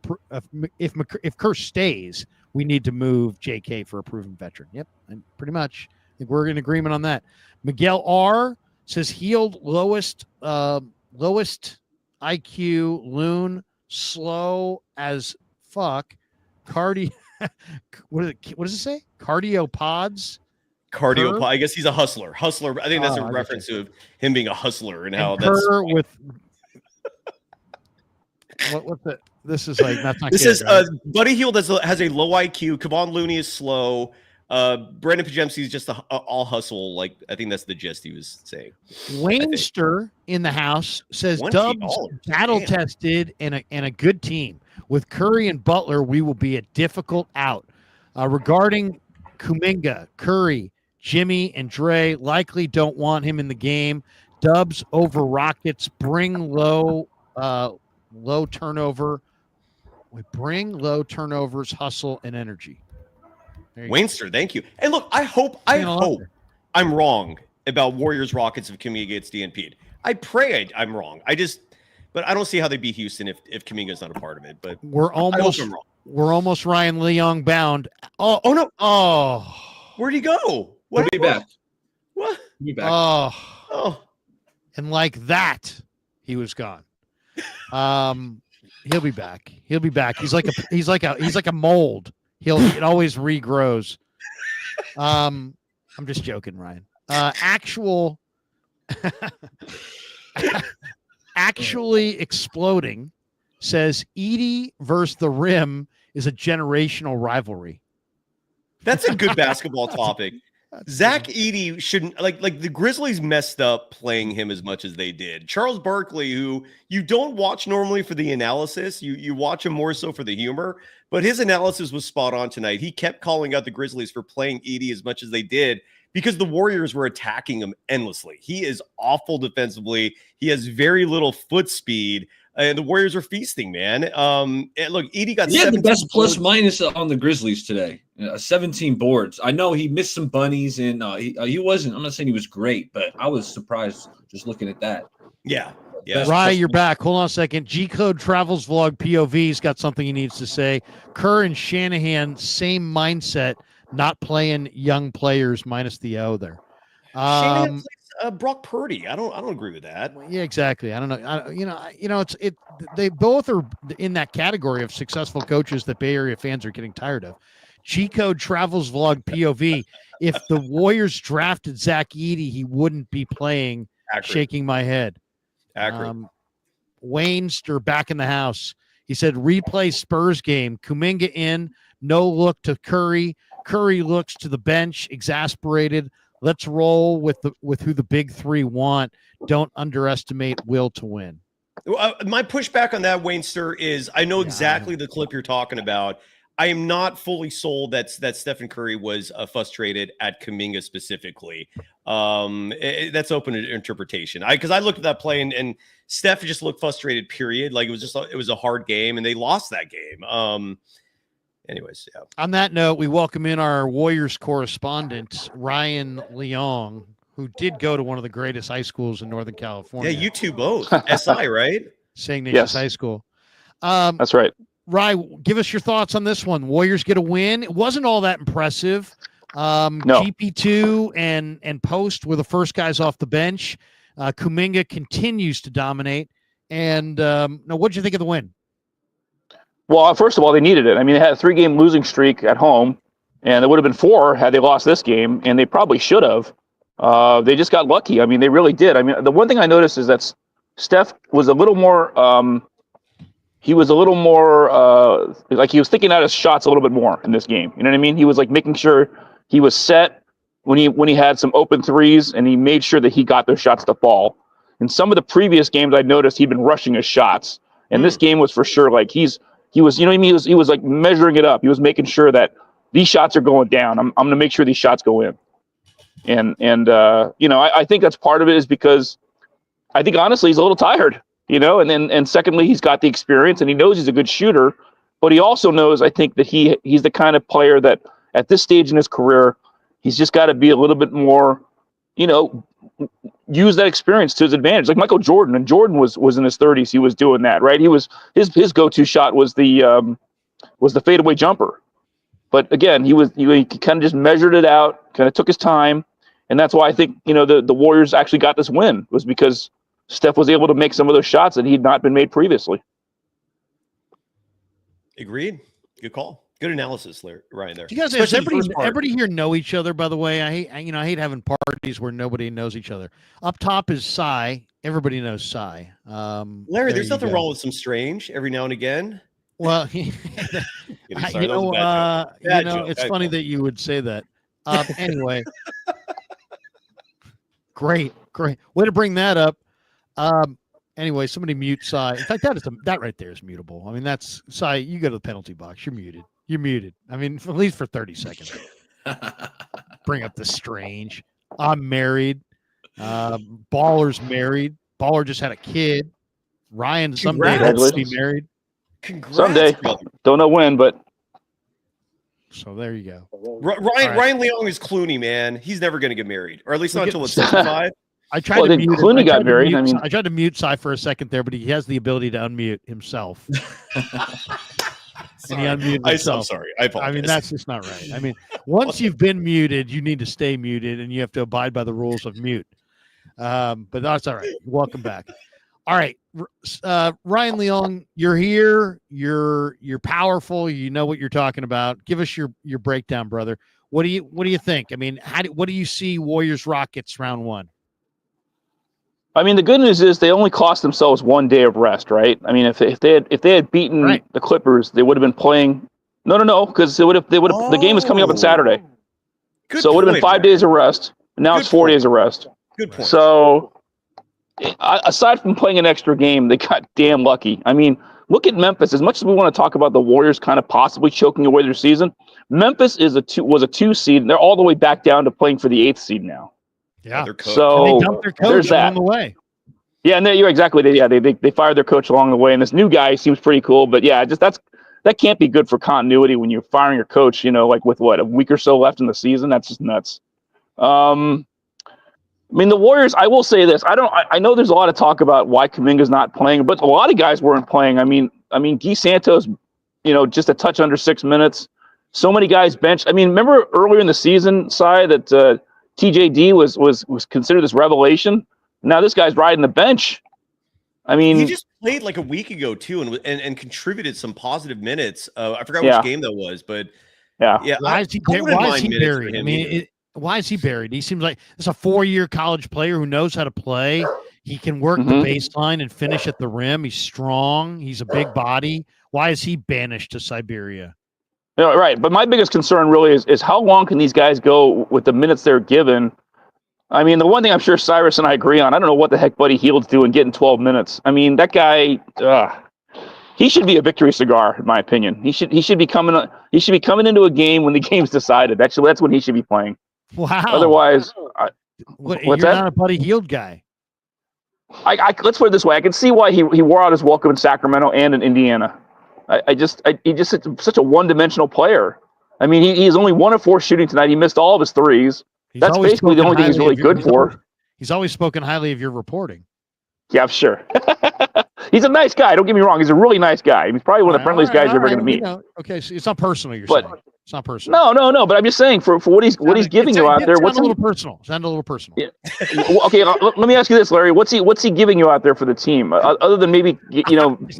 if Kerr stays, we need to move JK for a proven veteran. Yep, and pretty much. I think we're in agreement on that. Miguel R says Healed lowest IQ Loon. Slow as fuck. What does it say? Cardiopods. I guess he's a hustler. I think that's a reference to him being a hustler and how that's with what's it? This is like that's not. This good, is right? Buddy Hield has a low IQ. Kevon Looney is slow. Brandon Pajemski is just all hustle. Like, I think that's the gist he was saying. Wainster in the house says Dubs battle tested and a good team. With Curry and Butler, we will be a difficult out. Regarding Kuminga, Curry, Jimmy, and Dre likely don't want him in the game. Dubs over Rockets. Bring low turnover. We bring low turnovers, hustle, and energy. Wainster, thank you. And look, I hope I'm wrong about Warriors Rockets if Kuminga gets DNP'd. I pray I'm wrong. But I don't see how they beat Houston if Kuminga's not a part of it. But we're almost Ryan Leong bound. Oh no! Oh, where'd he go? What? He'll be back. What? He'll be back. Oh, and like that, he was gone. He'll be back. He'll be back. He's like a mold. It always regrows. I'm just joking, Ryan. Actually exploding says Edie versus the rim is a generational rivalry. That's a good basketball topic. Zach Edey shouldn't like the Grizzlies messed up playing him as much as they did. Charles Barkley, who you don't watch normally for the analysis, you watch him more so for the humor, but his analysis was spot on tonight. He kept calling out the Grizzlies for playing Edey as much as they did because the Warriors were attacking him endlessly. He is awful defensively. He has very little foot speed. And the Warriors are feasting, man. And look, Edey got. He had the best plus minus on the Grizzlies today. 17 boards. I know he missed some bunnies, and he wasn't. I'm not saying he was great, but I was surprised just looking at that. Yeah. Rye, you're back. Hold on a second. G Code Travels Vlog POV's got something he needs to say. Kerr and Shanahan, same mindset, not playing young players minus the O there. Shanahan plays Brock Purdy. I don't agree with that. Yeah, exactly. I don't know. They both are in that category of successful coaches that Bay Area fans are getting tired of. G Code Travels Vlog POV. If the Warriors drafted Zach Edey, he wouldn't be playing. Accurate. Shaking my head. Accurate. Waynster back in the house. He said replay Spurs game. Kuminga in, no look to Curry. Curry looks to the bench, exasperated. Let's roll with who the big three want. Don't underestimate will to win. My pushback on that, Waynster, is I know exactly the clip you're talking about. I am not fully sold that Stephen Curry was frustrated at Kuminga specifically. That's open to interpretation. Because I looked at that play and Steph just looked frustrated. Period. Like it was a hard game and they lost that game. Anyways, yeah. On that note, we welcome in our Warriors correspondent, Ryan Leong, who did go to one of the greatest high schools in Northern California. Yeah, you two both. SI, right? St. Ignatius High School. That's right. Ryan, give us your thoughts on this one. Warriors get a win. It wasn't all that impressive. No. GP2 and Post were the first guys off the bench. Kuminga continues to dominate. And now, what did you think of the win? Well, first of all, they needed it. I mean, they had a 3-game losing streak at home, and it would have been 4 had they lost this game, and they probably should have. They just got lucky. I mean, they really did. I mean, the one thing I noticed is that Steph was a little more like he was thinking out his shots a little bit more in this game. You know what I mean? He was like making sure he was set when he had some open threes, and he made sure that he got those shots to fall. In some of the previous games, I noticed he'd been rushing his shots, and this game was for sure like he was, you know what I mean? He was like measuring it up. He was making sure that these shots are going down. I'm going to make sure these shots go in. And you know, I think that's part of it is because I think honestly he's a little tired, you know, and secondly, he's got the experience and he knows he's a good shooter, but he also knows, I think, that he's the kind of player that at this stage in his career, he's just got to be a little bit more, you know, use that experience to his advantage. Like Michael Jordan, and Jordan was in his 30s. He was doing that, right? He was his go-to shot was the fadeaway jumper. But again, he kind of just measured it out, kind of took his time, and that's why I think, you know, the Warriors actually got this win, was because Steph was able to make some of those shots that he'd not been made previously. Agreed. Good call. Good analysis, Ryan. There. Do you guys, does everybody here know each other? By the way, I hate having parties where nobody knows each other. Up top is Cy. Everybody knows Cy. Larry, there's nothing wrong with some strange every now and again. Well, it's funny that you would say that. Anyway, great way to bring that up. Anyway, somebody mute Cy. In fact, that right there is mutable. I mean, that's Cy. You go to the penalty box. You're muted. You're muted. I mean, at least for 30 seconds. Bring up the strange. I'm married. Baller's married. Baller just had a kid. Ryan someday hopes to be married. Congrats, someday. Brother. Don't know when, but. So there you go. Ryan Leong is Clooney, man. He's never going to get married, or at least not until it's 65. I tried to mute Clooney got married. I tried to mute Cy for a second there, but he has the ability to unmute himself. And he unmuted himself. I'm sorry. I apologize. I mean, that's just not right. I mean, once you've been muted, you need to stay muted, and you have to abide by the rules of mute. But that's all right. Welcome back. All right, Ryan Leong, you're here. You're powerful. You know what you're talking about. Give us your breakdown, brother. What do you think? I mean, what do you see Warriors Rockets round 1? I mean, the good news is they only cost themselves 1 day of rest, right? I mean, if they had beaten the Clippers, they would have been playing. No, because the game is coming up on Saturday, so it would have been 5 days of rest. Now it's 4 days of rest. Good point. So, aside from playing an extra game, they got damn lucky. I mean, look at Memphis. As much as we want to talk about the Warriors kind of possibly choking away their season, Memphis was a 2 seed, and they're all the way back down to playing for the 8th seed now. Yeah, they're cooked. So and they dumped their coach along the way. Yeah, and you're exactly. They fired their coach along the way, and this new guy seems pretty cool. But yeah, that can't be good for continuity when you're firing your coach. Like with a week or so left in the season. That's just nuts. I mean, the Warriors. I will say this. I know there's a lot of talk about why Kuminga's not playing, but a lot of guys weren't playing. I mean, Guy Santos, just a touch under 6 minutes. So many guys benched. I mean, remember earlier in the season, Cy, that TJD was considered this revelation. Now this guy's riding the bench. I mean, he just played like a week ago too, and contributed some positive minutes. I forgot which game that was, but yeah. Why is he buried? I mean, why is he buried? He seems like it's a 4-year college player who knows how to play. He can work the baseline and finish at the rim. He's strong. He's a big body. Why is he banished to Siberia? Right. But my biggest concern really is how long can these guys go with the minutes they're given? I mean, the one thing I'm sure Cyrus and I agree on, I don't know what the heck Buddy Hield's doing getting 12 minutes. I mean, that guy, he should be a victory cigar, in my opinion. He should be coming into a game when the game's decided. That's when he should be playing. Wow. Otherwise, you're not a Buddy Hield guy. Let's put it this way. I can see why he wore out his welcome in Sacramento and in Indiana. He just such a one-dimensional player. I mean, he's only 1 of 4 shooting tonight. He missed all of his threes. That's basically the only thing he's really good for. He's always spoken highly of your reporting. Yeah, sure. He's a nice guy. Don't get me wrong. He's a really nice guy. He's probably one of the friendliest guys you're ever going to meet. Okay, so it's not personal. You're saying it's not personal. No. But I'm just saying for what he's giving you out there. What's a little personal? Sound a little personal. Yeah. Okay. Let me ask you this, Larry. What's he giving you out there for the team? Other than maybe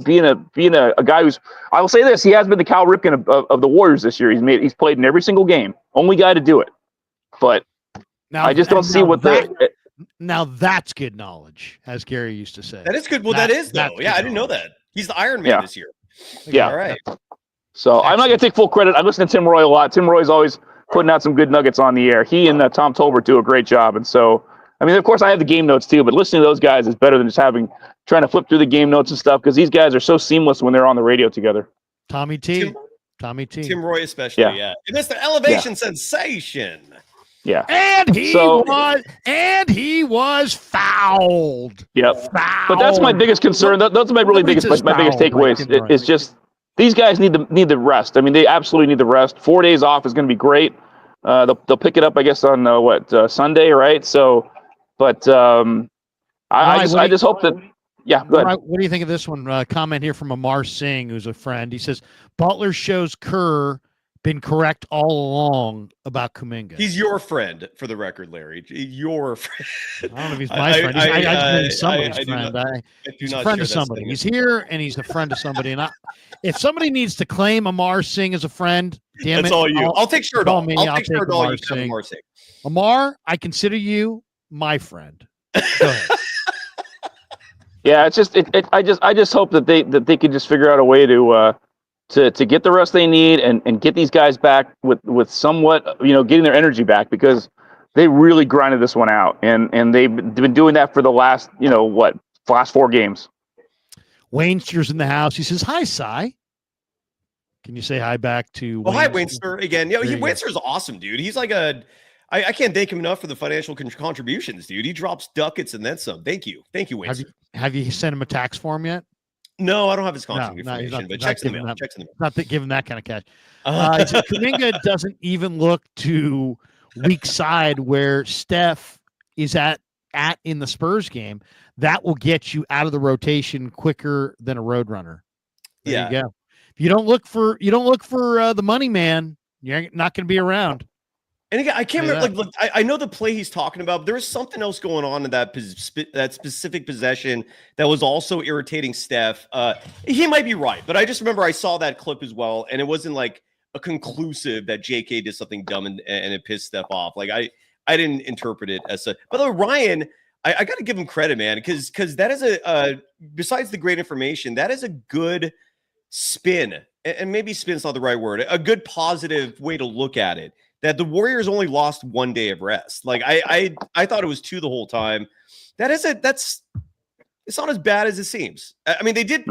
being a guy who's, I will say this. He has been the Cal Ripken of the Warriors this year. He's played in every single game. Only guy to do it. But now, I just don't see what Now that's good knowledge, as Gary used to say. That is good. Well, that is though. Yeah, I didn't know that. He's the Iron Man this year. Yeah. All right. So I'm not going to take full credit. I listen to Tim Roy a lot. Tim Roy's always putting out some good nuggets on the air. He and Tom Tolbert do a great job. And so, I mean, of course, I have the game notes too, but listening to those guys is better than just trying to flip through the game notes and stuff because these guys are so seamless when they're on the radio together. Tommy T. Tim Roy especially, yeah. And that's the elevation sensation. Yeah, and he was fouled. Yep. But that's my biggest concern. Those are my biggest takeaways. It's just these guys need the rest. I mean, they absolutely need the rest. 4 days off is going to be great. They'll pick it up, I guess, on Sunday, right? So, but I just hope that. Yeah, go ahead. What do you think of this one? Comment here from Amar Singh, who's a friend. He says Butler shows Kerr been correct all along about Kuminga. He's your friend, for the record, Larry. Your friend. I don't know if he's my friend. He's somebody's friend. He's a friend of somebody. He's here, and he's a friend of somebody. And if somebody needs to claim Amar Singh as a friend, damn that's all you. I'll take shirt off. I'll take shirt off. Amar Singh. Amar, I consider you my friend. Go ahead. Yeah, it's just I just hope that they can just figure out a way to get the rest they need and get these guys back with somewhat, getting their energy back because they really grinded this one out. And they've been doing that for the last, last 4 games. Wainster's in the house. He says, hi, Cy. Can you say hi back to hi, Wainster again. Yeah, Wainster's awesome, dude. He's like I can't thank him enough for the financial contributions, dude. He drops ducats and then some. Thank you, Wainster. Have you sent him a tax form yet? No, I don't have his contact information, but checks in the mail. Not giving that kind of cash. Kuminga doesn't even look to weak side where Steph is at in the Spurs game. That will get you out of the rotation quicker than a road runner. There you go. If you don't look for the money man, you're not going to be around. And again, I can't remember. I know the play he's talking about. But there was something else going on in that specific possession that was also irritating Steph. He might be right, but I just remember I saw that clip as well, and it wasn't like a conclusive that JK did something dumb and it pissed Steph off. Like I didn't interpret it as a. By the way, Ryan, I got to give him credit, man, because that is besides the great information, that is a good spin, and maybe spin's not the right word, a good positive way to look at it. That the Warriors only lost 1 day of rest. Like I thought it was 2 the whole time. It's not as bad as it seems. I mean, they did.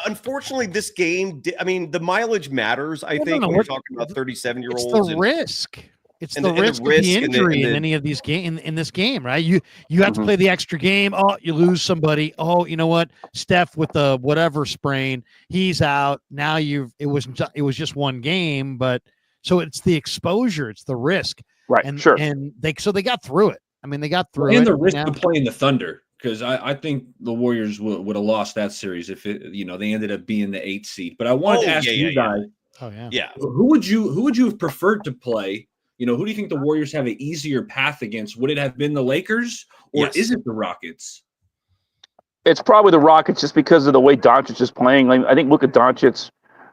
Unfortunately, this game. I mean, the mileage matters. I think when you're talking about 37-year-olds. It's the risk. It's the risk of the injury in any of these games in this game, right? You have to play the extra game. Oh, you lose somebody. Oh, you know what? Steph with the whatever sprain, he's out. Now it was just 1 game, but so it's the exposure, it's the risk, right? And sure. And they got through it. I mean, they got through it. And the risk of playing the Thunder, because I think the Warriors would have lost that series if they ended up being the 8th seed. But I wanted to ask you guys, who would you have preferred to play? Who do you think the Warriors have an easier path against? Would it have been the Lakers or is it the Rockets? It's probably the Rockets just because of the way Doncic is playing. Like, I think Luka Doncic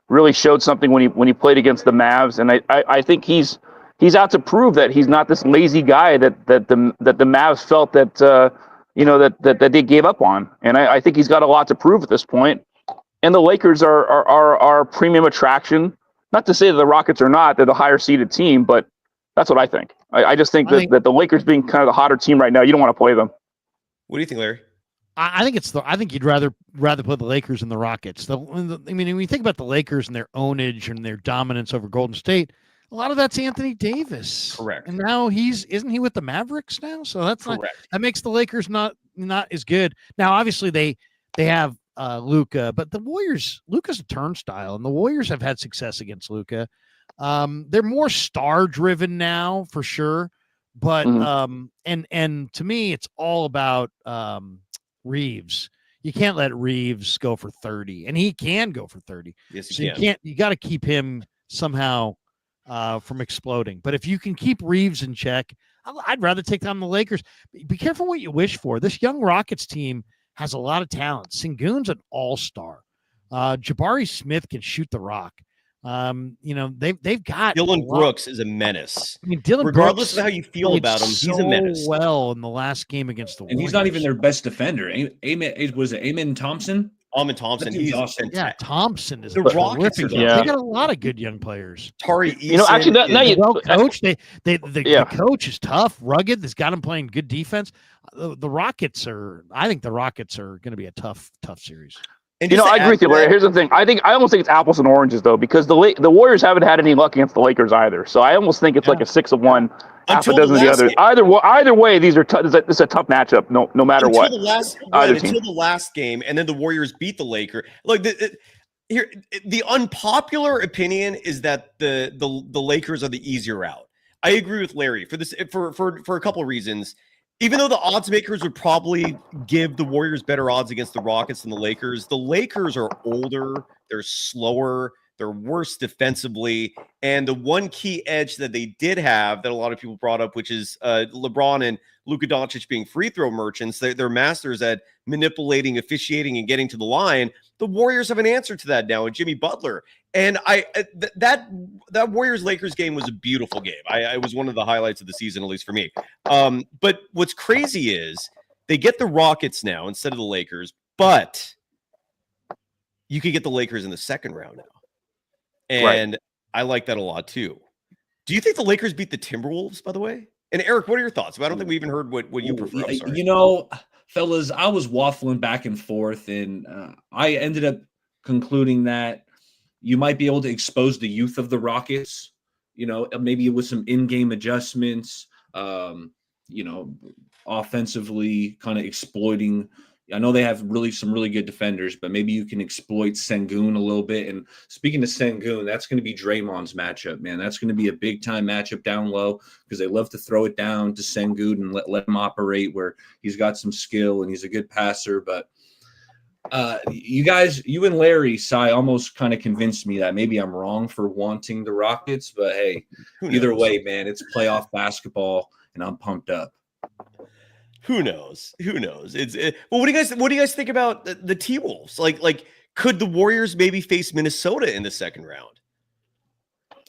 really showed something when he played against the Mavs, and I think he's out to prove that he's not this lazy guy that the Mavs felt that that they gave up on. And I think he's got a lot to prove at this point. And the Lakers are a premium attraction. Not to say that the Rockets are not; they're the higher seeded team, but that's what I think. I just think that the Lakers being kind of the hotter team right now, you don't want to play them. What do you think, Larry? I think you'd rather play the Lakers than the Rockets. I mean, when you think about the Lakers and their ownage and their dominance over Golden State, a lot of that's Anthony Davis. Correct. And now isn't he with the Mavericks now? So that's that makes the Lakers not as good. Now, obviously they have Luka, but the Warriors, Luka's a turnstile, and the Warriors have had success against Luka. They're more star driven now for sure. But and to me, it's all about Reeves. You can't let Reeves go for 30, and he can go for 30. Yes, so you got to keep him somehow from exploding. But if you can keep Reeves in check, I'd rather take down the Lakers. Be careful what you wish for. This young Rockets team has a lot of talent. Sengun's an all-star. Jabari Smith can shoot the rock. They've got Dylan Brooks is a menace. I mean, Dylan regardless Brooks of how you feel about him, he's a menace. Well, in the last game against the Warriors, and he's not even their best defender. Was it Amen Thompson? Amen Thompson, he's awesome. Yeah, Thompson is the Rockets. They got a lot of good young players. Tari, actually, well coached. The coach is tough, rugged. That's got him playing good defense. The Rockets I think the Rockets are going to be a tough series. And I agree with you, Larry. Here's the thing. I almost think it's apples and oranges, though, because the Warriors haven't had any luck against the Lakers either. So I almost think it's like a 6 of one, half a dozen of the other. Either way, these are it's a tough matchup. No matter what. Until the last game, and then the Warriors beat the Lakers. Like the unpopular opinion is that the Lakers are the easier out. I agree with Larry for this for a couple of reasons. Even though the odds makers would probably give the Warriors better odds against the Rockets than the Lakers are older, they're slower, they're worse defensively. And the one key edge that they did have that a lot of people brought up, which is LeBron and Luka Doncic being free throw merchants, they're masters at manipulating, officiating, and getting to the line. The Warriors have an answer to that now, and Jimmy Butler. And that Warriors-Lakers game was a beautiful game. It was one of the highlights of the season, at least for me. But what's crazy is they get the Rockets now instead of the Lakers, but you could get the Lakers in the second round now. And I like that a lot too. Do you think the Lakers beat the Timberwolves, by the way? And Eric, what are your thoughts? I don't think we even heard what you prefer. Fellas, I was waffling back and forth, and I ended up concluding that you might be able to expose the youth of the Rockets, maybe with some in-game adjustments, offensively kind of exploiting. I know they have some really good defenders, but maybe you can exploit Sengun a little bit. And speaking of Sengun, that's going to be Draymond's matchup, man. That's going to be a big-time matchup down low because they love to throw it down to Sengun and let him operate where he's got some skill and he's a good passer. But you and Larry, Cy, almost kind of convinced me that maybe I'm wrong for wanting the Rockets. But, hey, either way, man, it's playoff basketball, and I'm pumped up. Who knows? Well, what do you guys think about the T-Wolves? Like, could the Warriors maybe face Minnesota in the second round?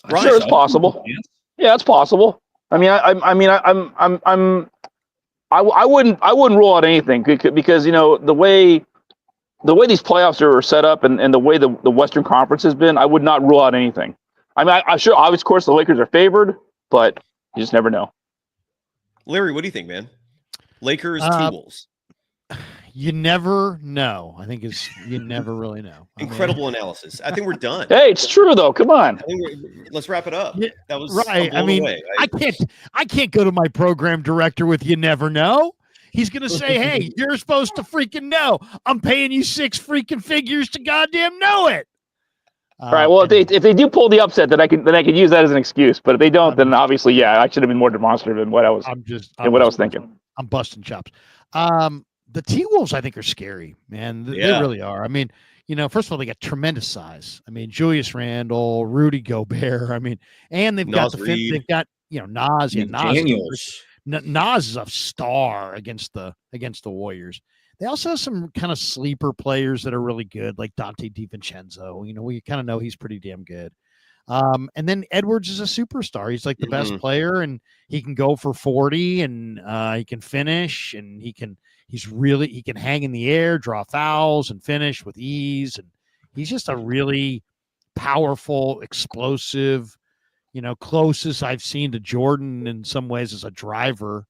Sure, it's possible. Yeah, it's possible. I mean, I wouldn't rule out anything because the way these playoffs are set up and the way the Western Conference has been, I would not rule out anything. I mean, I'm sure, obviously, of course, the Lakers are favored, but you just never know. Larry, what do you think, man? Lakers, T-Wolves. You never know. I think you never really know. Incredible analysis. I think we're done. Hey, it's true though. Come on. Let's wrap it up. Yeah, that was right. I mean, I can't go to my program director with "you never know." He's gonna say, "Hey, you're supposed to freaking know. I'm paying you 6 freaking figures to goddamn know it." All right. Well, if they do pull the upset, then I can use that as an excuse. But if they don't, then obviously, yeah, I should have been more demonstrative than what I was. I was thinking. I'm busting chops. The T-Wolves, I think, are scary, man. They really are. I mean, first of all, they got tremendous size. I mean, Julius Randle, Rudy Gobert. I mean, and they've got they've got Nas. Yeah, Nas is a star against the Warriors. They also have some kind of sleeper players that are really good, like Dante DiVincenzo. We kind of know he's pretty damn good. And then Edwards is a superstar. He's like the best player, and he can go for 40, and he can finish, and he can hang in the air, draw fouls, and finish with ease. And he's just a really powerful, explosive, closest I've seen to Jordan in some ways as a driver.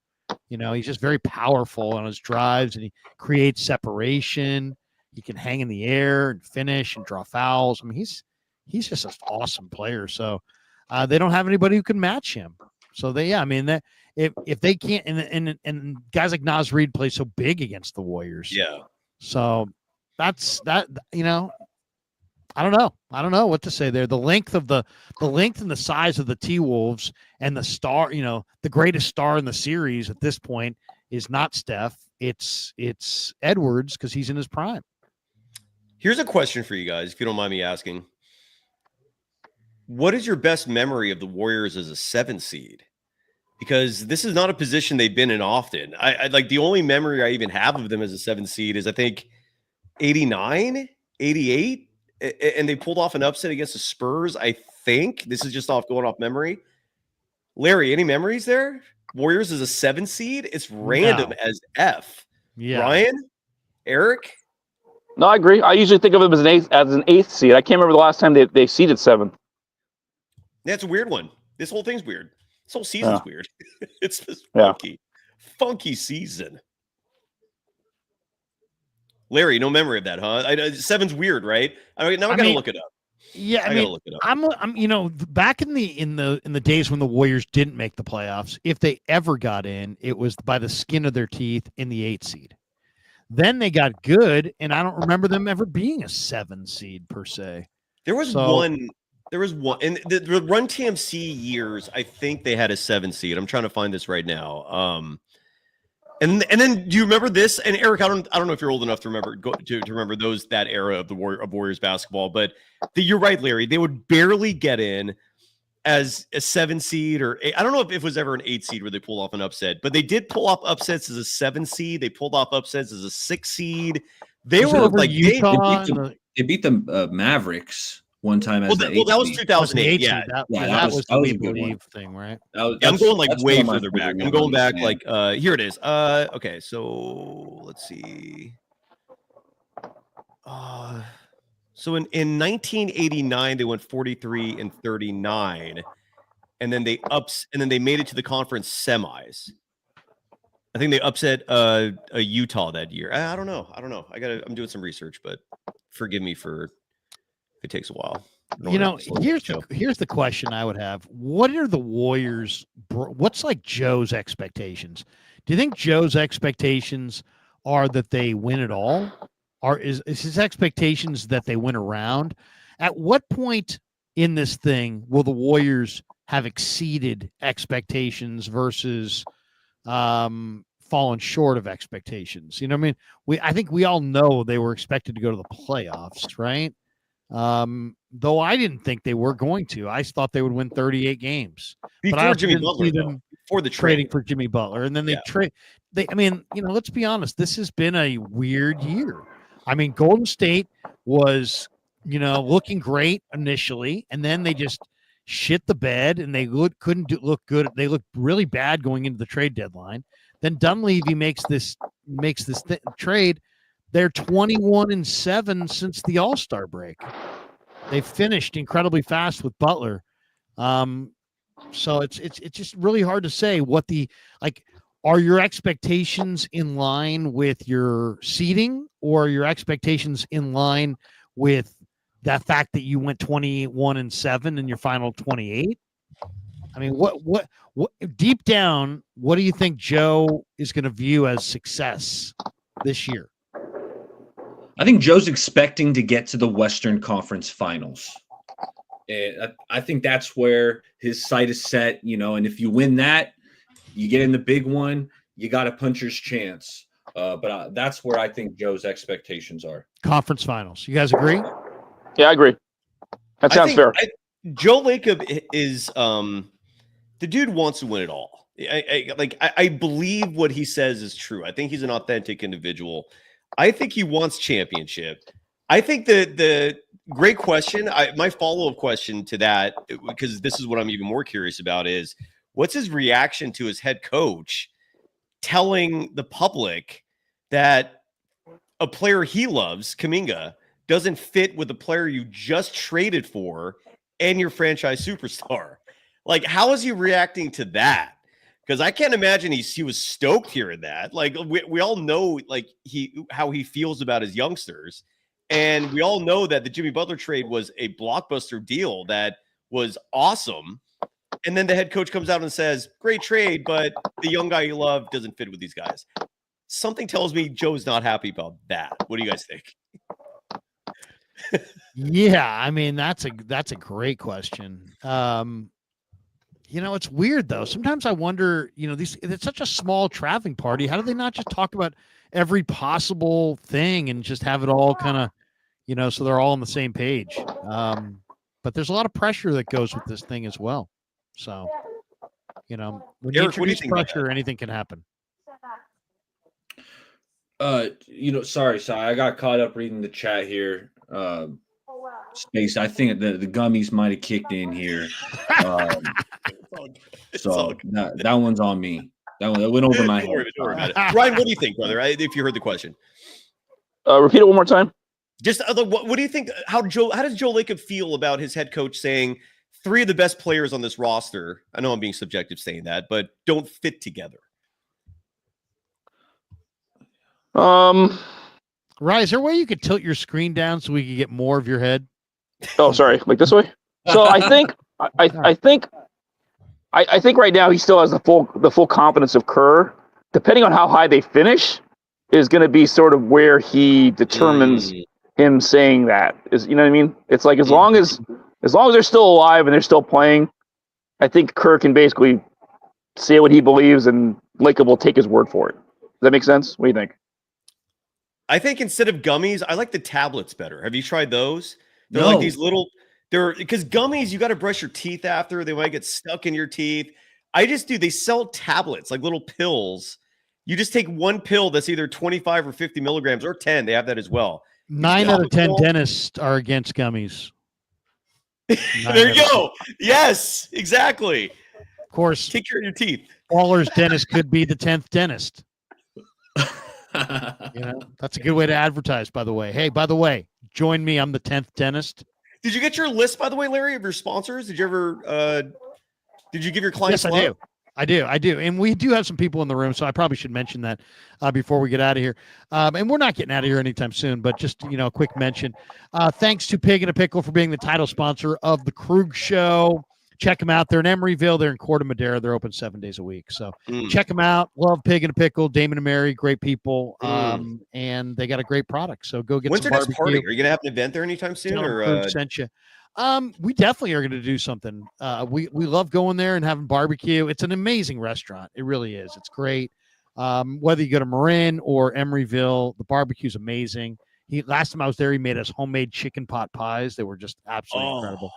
He's just very powerful on his drives, and he creates separation. He can hang in the air and finish and draw fouls. I mean, he's just an awesome player. So they don't have anybody who can match him. So if they can't, and guys like Nas Reed play so big against the Warriors. Yeah. So that's that. I don't know what to say there. The length and the size of the T-Wolves and the star, the greatest star in the series at this point is not Steph. It's Edwards because he's in his prime. Here's a question for you guys, if you don't mind me asking. What is your best memory of the Warriors as a 7 seed? Because this is not a position they've been in often. I like the only memory I even have of them as a 7 seed is I think 89, 88. And they pulled off an upset against the Spurs, I think. This is just going off memory. Larry, any memories there? Warriors is a 7 seed? It's random as F. Yeah. Ryan? Eric? No, I agree. I usually think of them as an eighth seed. I can't remember the last time they seeded 7th. That's a weird one. This whole thing's weird. This whole season's weird. It's just funky season. Larry, no memory of that, huh? 7's weird, right? I gotta look it up. Yeah, I mean, I'm back in the days when the Warriors didn't make the playoffs, if they ever got in, it was by the skin of their teeth in the 8 seed. Then they got good, and I don't remember them ever being a 7 seed per se. There was one in the Run TMC years. I think they had a 7 seed. I'm trying to find this right now. And then do you remember this? And Eric, I don't know if you're old enough to remember that era of Warriors basketball, but you're right, Larry. They would barely get in as a 7 seed, or I don't know if it was ever an 8 seed where they pulled off an upset, but they did pull off upsets as a 7 seed. They pulled off upsets as a 6 seed. They were like Utah. They beat the Mavericks one time as that was 2008. Yeah, that was the We Believe thing, right? I'm going like way further back. I'm going back like here it is. Okay, so let's see. So in 1989 they went 43-39, and then they made it to the conference semis. I think they upset a Utah that year. I don't know. I'm doing some research, but forgive me for. It takes a while. Here's the question I would have. What are the Warriors? What's like Joe's expectations? Do you think Joe's expectations are that they win it all? Or is his expectations that they win around? At what point in this thing will the Warriors have exceeded expectations versus fallen short of expectations? You know what I mean? I think we all know they were expected to go to the playoffs, right? Though I didn't think they were going to. I thought they would win 38 games. Before Jimmy Butler, before the trading for Jimmy Butler. And then let's be honest, this has been a weird year. I mean, Golden State was, looking great initially, and then they just shit the bed, and they couldn't look good. They looked really bad going into the trade deadline. Then Dunleavy makes this trade. They're 21-7 since the All-Star break. They finished incredibly fast with Butler. So it's just really hard to say what are your expectations in line with your seeding, or are your expectations in line with that fact that you went 21-7 in your final 28? I mean, what deep down, what do you think Joe is going to view as success this year? I think Joe's expecting to get to the Western Conference Finals. And I think that's where his sight is set, and if you win that, you get in the big one, you got a puncher's chance. But that's where I think Joe's expectations are. Conference Finals. You guys agree? Yeah, I agree. That sounds fair. Joe Lacob is the dude wants to win it all. I believe what he says is true. I think he's an authentic individual. I think he wants championship. I think the great question, my follow-up question to that, because this is what I'm even more curious about, is what's his reaction to his head coach telling the public that a player he loves, Kuminga, doesn't fit with the player you just traded for and your franchise superstar? Like, how is he reacting to that? Because I can't imagine he was stoked hearing that. Like, we all know how he feels about his youngsters. And we all know that the Jimmy Butler trade was a blockbuster deal that was awesome. And then the head coach comes out and says, great trade, but the young guy you love doesn't fit with these guys. Something tells me Joe's not happy about that. What do you guys think? Yeah, I mean, that's a great question. It's weird though. Sometimes I wonder, it's such a small traveling party. How do they not just talk about every possible thing and just have it all kind of, so they're all on the same page? But there's a lot of pressure that goes with this thing as well. So, when you introduce pressure, anything can happen. Sorry, I got caught up reading the chat here. Space. I think the gummies might have kicked in here. So that one's on me. That went over my head. Ryan, what do you think, brother? If you heard the question, repeat it one more time. Just what do you think? How does Joe Lacob feel about his head coach saying three of the best players on this roster? I know I'm being subjective saying that, but don't fit together. Ryan, is there a way you could tilt your screen down so we could get more of your head? Oh, sorry, like this way. So I think right now he still has the full confidence of Kerr. Depending on how high they finish, is going to be sort of where he determines him saying that. Is, you know what I mean? It's like as long as they're still alive and they're still playing, I think Kerr can basically say what he believes, and Lacob will take his word for it. Does that make sense? What do you think? I think instead of gummies, I like the tablets better. Have you tried those? They're No. like these little. Because gummies, you got to brush your teeth after. They might get stuck in your teeth. They sell tablets, like little pills. You just take one pill that's either 25 or 50 milligrams or 10. They have that as well. 9 out of 10 dentists are against gummies. There you go. Yes, exactly. Of course. Take care of your teeth. Waller's dentist could be the 10th dentist. That's a good way to advertise, by the way. Hey, by the way, join me. I'm the 10th dentist. Did you get your list, by the way, Larry, of your sponsors? Did you ever did you give your clients? Yes, I do. And we do have some people in the room, so I probably should mention that before we get out of here. And we're not getting out of here anytime soon, but just, a quick mention. Thanks to Pig and a Pickle for being the title sponsor of the Krueger Show. Check them out. They're in Emeryville. They're in Corte Madera. They're open 7 days a week. So check them out. Love Pig and a Pickle. Damon and Mary, great people. And they got a great product. So go get When's some their next barbecue. party? Are you going to have an event there anytime soon? Or sent you. We definitely are going to do something. We love going there and having barbecue. It's an amazing restaurant. It really is. It's great. Whether you go to Marin or Emeryville, the barbecue's amazing. Last time I was there, he made us homemade chicken pot pies. They were just absolutely incredible.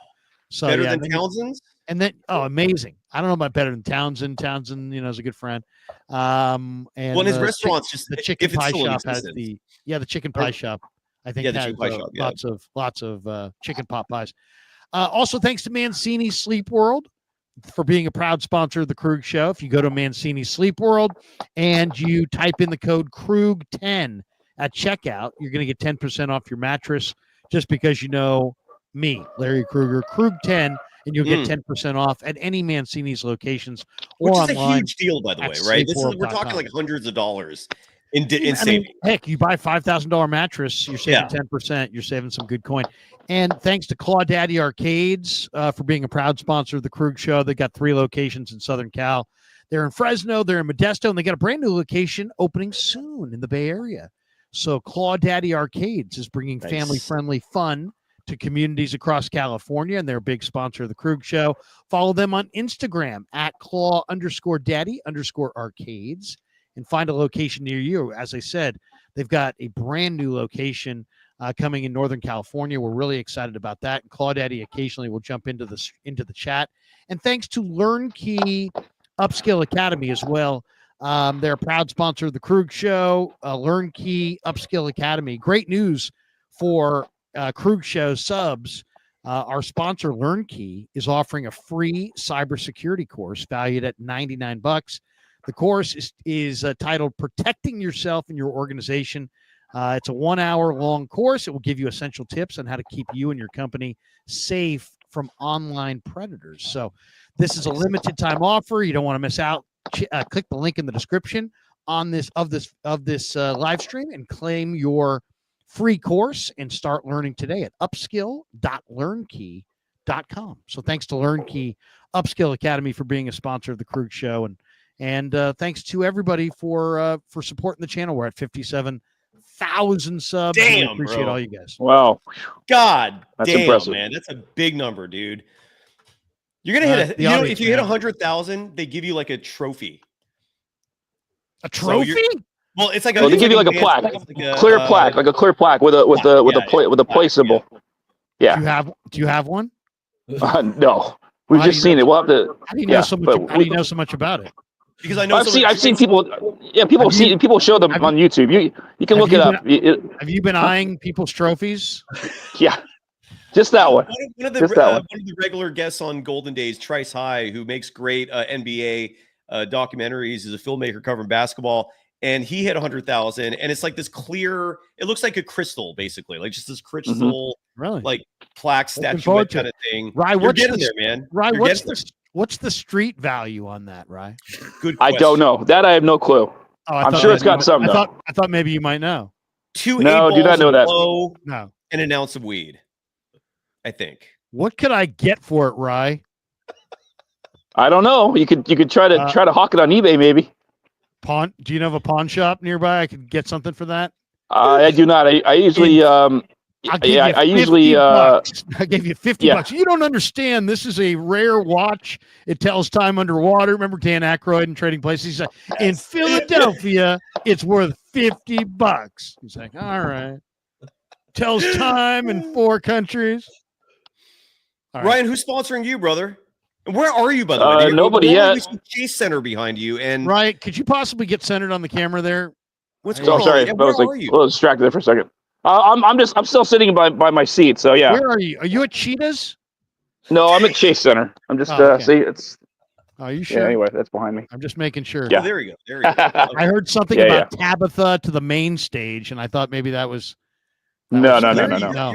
So better than Townsend's? And then, amazing. I don't know about better than Townsend. Townsend, is a good friend. And his restaurant's just the chicken pie shop has the chicken pie shop. I think has shop, lots of chicken pot pies. Also, thanks to Mancini Sleep World for being a proud sponsor of the Krug Show. If you go to Mancini Sleep World and you type in the code Krug10 at checkout, you're going to get 10% off your mattress just because you know me, Larry Krueger, Krug10, and you'll get 10% off at any Mancini's locations or which is online. a huge deal, by the way, right? We're talking like hundreds of dollars in savings. Heck, you buy a $5,000 mattress, you're saving 10%. You're saving some good coin. And thanks to Claw Daddy Arcades for being a proud sponsor of the Krug Show. They got 3 locations in Southern Cal. They're in Fresno, they're in Modesto, and they got a brand new location opening soon in the Bay Area. So Claw Daddy Arcades is bringing family-friendly fun to communities across California, and they're a big sponsor of the Krug Show. Follow them on Instagram at claw_daddy_arcades and find a location near you. As I said, they've got a brand new location coming in Northern California. We're really excited about that. And Claw Daddy occasionally will jump into the chat. And thanks to LearnKey Upskill Academy as well. They're a proud sponsor of the Krug Show, LearnKey Upskill Academy. Great news for Krug Show subs. Our sponsor, LearnKey, is offering a free cybersecurity course valued at $99. The course is titled Protecting Yourself and Your Organization. It's a 1-hour-long course. It will give you essential tips on how to keep you and your company safe from online predators. So this is a limited time offer. You don't want to miss out. Click the link in the description on this live stream and claim your free course and start learning today at upskill.learnkey.com. So thanks to LearnKey Upskill Academy for being a sponsor of the Krug Show, and thanks to everybody for supporting the channel. We're at 57,000 subs. Damn, we appreciate all you guys. Wow. God That's damn, impressive. man. That's a big number, dude. You're gonna hit if you hit 100,000, they give you like a trophy. A trophy? Well, it's like they give you like a plaque, clear plaque with a place symbol. Yeah. Do you have one? No, we've just seen it. We'll have to. How do you know so much? How do you know so much about it? Because I know I've seen people. Yeah, people show them on YouTube. You can look it up. Have you been eyeing people's trophies? Yeah. Just that one. One of the regular guests on Golden Days, Trice High, who makes great NBA documentaries, is a filmmaker covering basketball, and he hit 100,000, and it's like this clear. It looks like a crystal, basically, like just this crystal, like plaque statue kind of thing. Right, you're getting there, man. Right, what's the street value on that, Rye? Good question. I don't know. That I have no clue. I'm sure it's got some. I thought maybe you might know. 2 No, do not know that. No, and an ounce of weed. I think. What could I get for it, Rye? I don't know. You could try to hawk it on eBay, maybe. Pawn? Do you know of a pawn shop nearby? I could get something for that. I do not. I usually. I usually. I gave you $50. You don't understand. This is a rare watch. It tells time underwater. Remember Dan Aykroyd in Trading Places? He's like, in Philadelphia, it's worth $50. He's like, all right. Tells time in 4 countries. Right. Ryan, who's sponsoring you, brother? And where are you, by the way? Nobody yet. Chase Center behind you, and right. Could you possibly get centered on the camera there? What's going on? Sorry, I was like a little distracted there for a second. I'm still sitting by my seat. So yeah. Where are you? Are you at Cheetahs? No, I'm at Chase Center. I'm just see it's. Are you sure? Yeah, anyway, that's behind me. I'm just making sure. Yeah. Oh, there we go. There we go. I heard something about Tabitha to the main stage, and I thought maybe that was. No.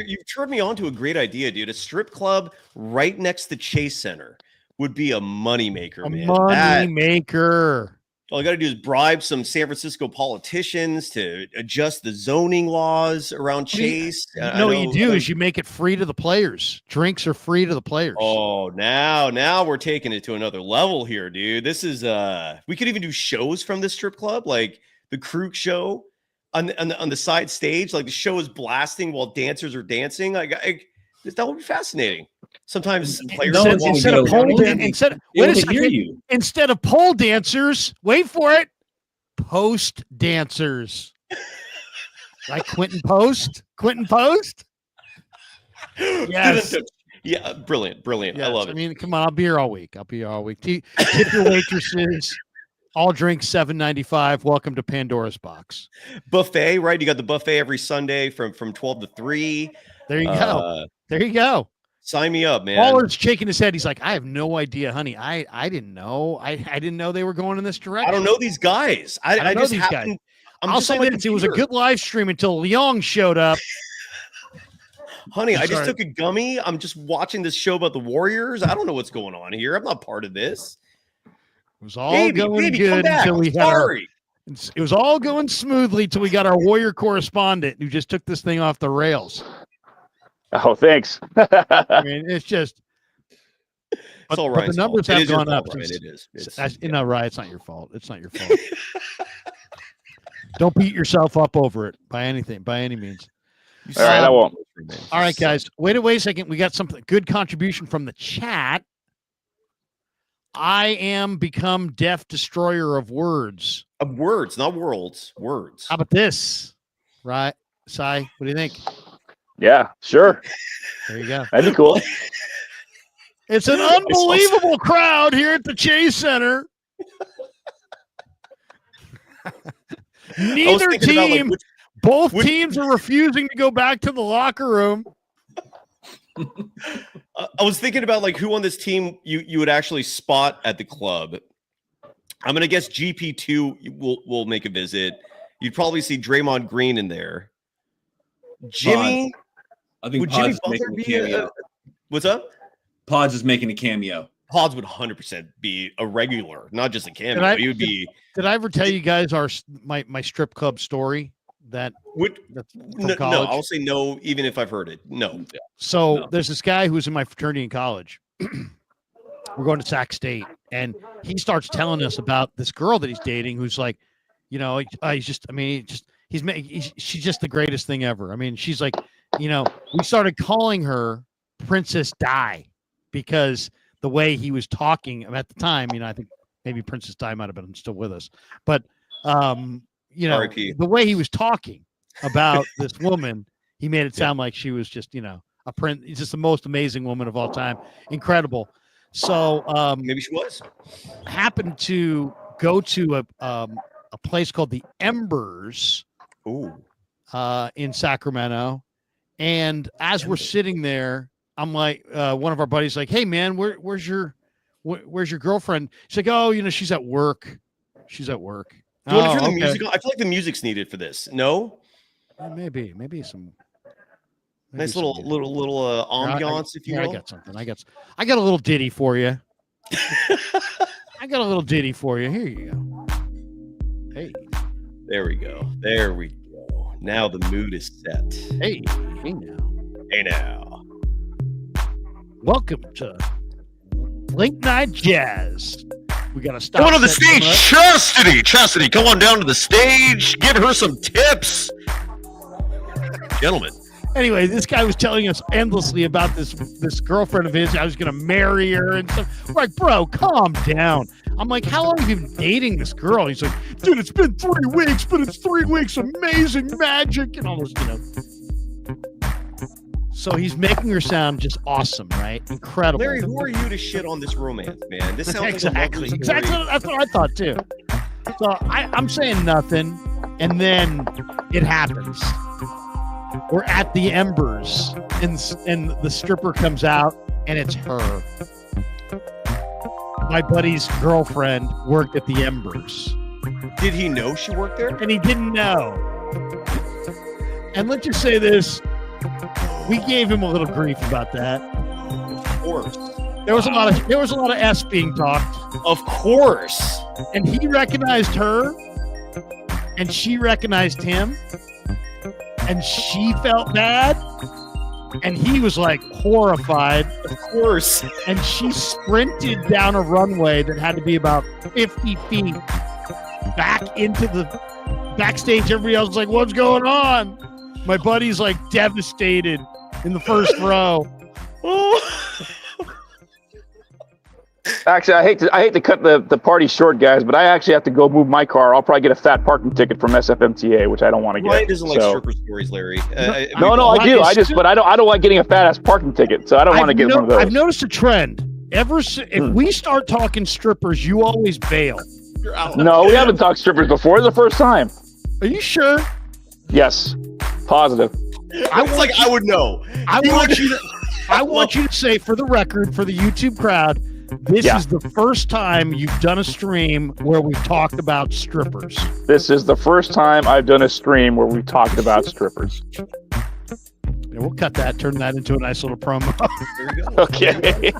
You've turned me on to a great idea, dude. A strip club right next to Chase Center would be a moneymaker, man. Moneymaker. All I got to do is bribe some San Francisco politicians to adjust the zoning laws around Chase. What you do is you make it free to the players. Drinks are free to the players. Oh, now we're taking it to another level here, dude. This is we could even do shows from this strip club, like the Krug Show. On the side stage, like the show is blasting while dancers are dancing. That would be fascinating. Sometimes players instead of pole dancers, wait for it, post dancers. Like Quinton Post. Yes. Yeah, brilliant. Yes. I love it. I mean, come on, I'll be here all week. Tip your waitresses. All drinks $7.95. Welcome to Pandora's Box. Buffet, right? You got the buffet every Sunday from 12 to 3. There you go. Sign me up, man. Baller's shaking his head. He's like, I have no idea, honey. I didn't know. I didn't know they were going in this direction. I don't know these guys. I don't know just these happened. guys. I'm I'll just say on my this: it was a computer. good live stream until Leong showed up. Honey, I just Sorry. took a gummy. I'm just watching this show about the Warriors. I don't know what's going on here. I'm not part of this. It was all Baby, going come good back. until we I'm had our. sorry. It was all going smoothly till we got our Warrior correspondent who just took this thing off the rails. Oh, thanks. I mean, it's just. It's all but right. the numbers have gone up. Right? since- It is. No, right. It's not your fault. It's not your fault. Don't beat yourself up over it by any means. All right, I won't. All right, guys. Wait a second. We got something good contribution from the chat. I am become deaf destroyer of words. Of words, not worlds. Words. How about this? Right, Cy? What do you think? Yeah, sure. There you go. That'd be cool. It's an unbelievable crowd here at the Chase Center. Neither team, both teams are refusing to go back to the locker room. I was thinking about like who on this team you would actually spot at the club. I'm gonna guess GP2 will make a visit. You'd probably see Draymond Green in there. Jimmy, I think would Pods Jimmy is Butler making a be cameo. what's up? Pods is making a cameo. Pods would 100% be a regular, not just a cameo. He would be. Did I ever tell you guys my strip club story? That's from college? No, I'll say no, even if I've heard it. No. So there's this guy who's in my fraternity in college. We're going to Sac State, and he starts telling us about this girl that he's dating, who's like, she's just the greatest thing ever. I mean, she's like, we started calling her Princess Di because the way he was talking at the time, I think maybe Princess Di might have been still with us, but R.I.P. the way he was talking about this woman, he made it sound like she was just, a prince, just the most amazing woman of all time. Incredible. So maybe she was. Happened to go to a place called the Embers in Sacramento. And as we're sitting there, I'm like, one of our buddies like, hey man, where's your girlfriend? She's like, oh, she's at work. She's at work. Do you want to turn the music on? I feel like the music's needed for this. No? Maybe some nice little ambiance, if you will. I got something. I got a little ditty for you. I got a little ditty for you. Here you go. Hey. There we go. Now the mood is set. Hey now. Hey now. Welcome to Late Night Jazz. We got to stop. Come on to the stage, Chastity. Come on down to the stage. Give her some tips. Gentlemen. Anyway, this guy was telling us endlessly about this girlfriend of his. I was going to marry her and stuff. We're like, bro, calm down. I'm like, how long have you been dating this girl? He's like, dude, it's been 3 weeks, but it's 3 weeks amazing magic and all this, So he's making her sound just awesome, right? Incredible. Larry, who are you to shit on this romance, man? This sounds exactly. like Exactly. That's what I thought too. So I'm saying nothing, and then it happens. We're at the Embers, and the stripper comes out, and it's her. My buddy's girlfriend worked at the Embers. Did he know she worked there? And he didn't know. And let's just say this. We gave him a little grief about that. Of course. There was a lot of S being talked. Of course. And he recognized her, and she recognized him, and she felt bad, and he was like horrified. Of course. And she sprinted down a runway that had to be about 50 feet back into the backstage. Everybody else was like, what's going on? My buddy's like devastated in the first row. Actually, I hate to cut the party short, guys, but I actually have to go move my car. I'll probably get a fat parking ticket from SFMTA, which I don't want to get. Ryan doesn't like stripper stories, Larry. No, I do. I don't like getting a fat ass parking ticket, so I don't want to get one of those. I've noticed a trend. If we start talking strippers, you always bail. No, we haven't talked strippers before. It's the first time. Are you sure? Yes, positive. I would know. I want you to. I want you to say, for the record, for the YouTube crowd, this is the first time you've done a stream where we've talked about strippers. This is the first time I've done a stream where we've talked about strippers. Yeah, we'll cut that, turn that into a nice little promo. There you go. Okay.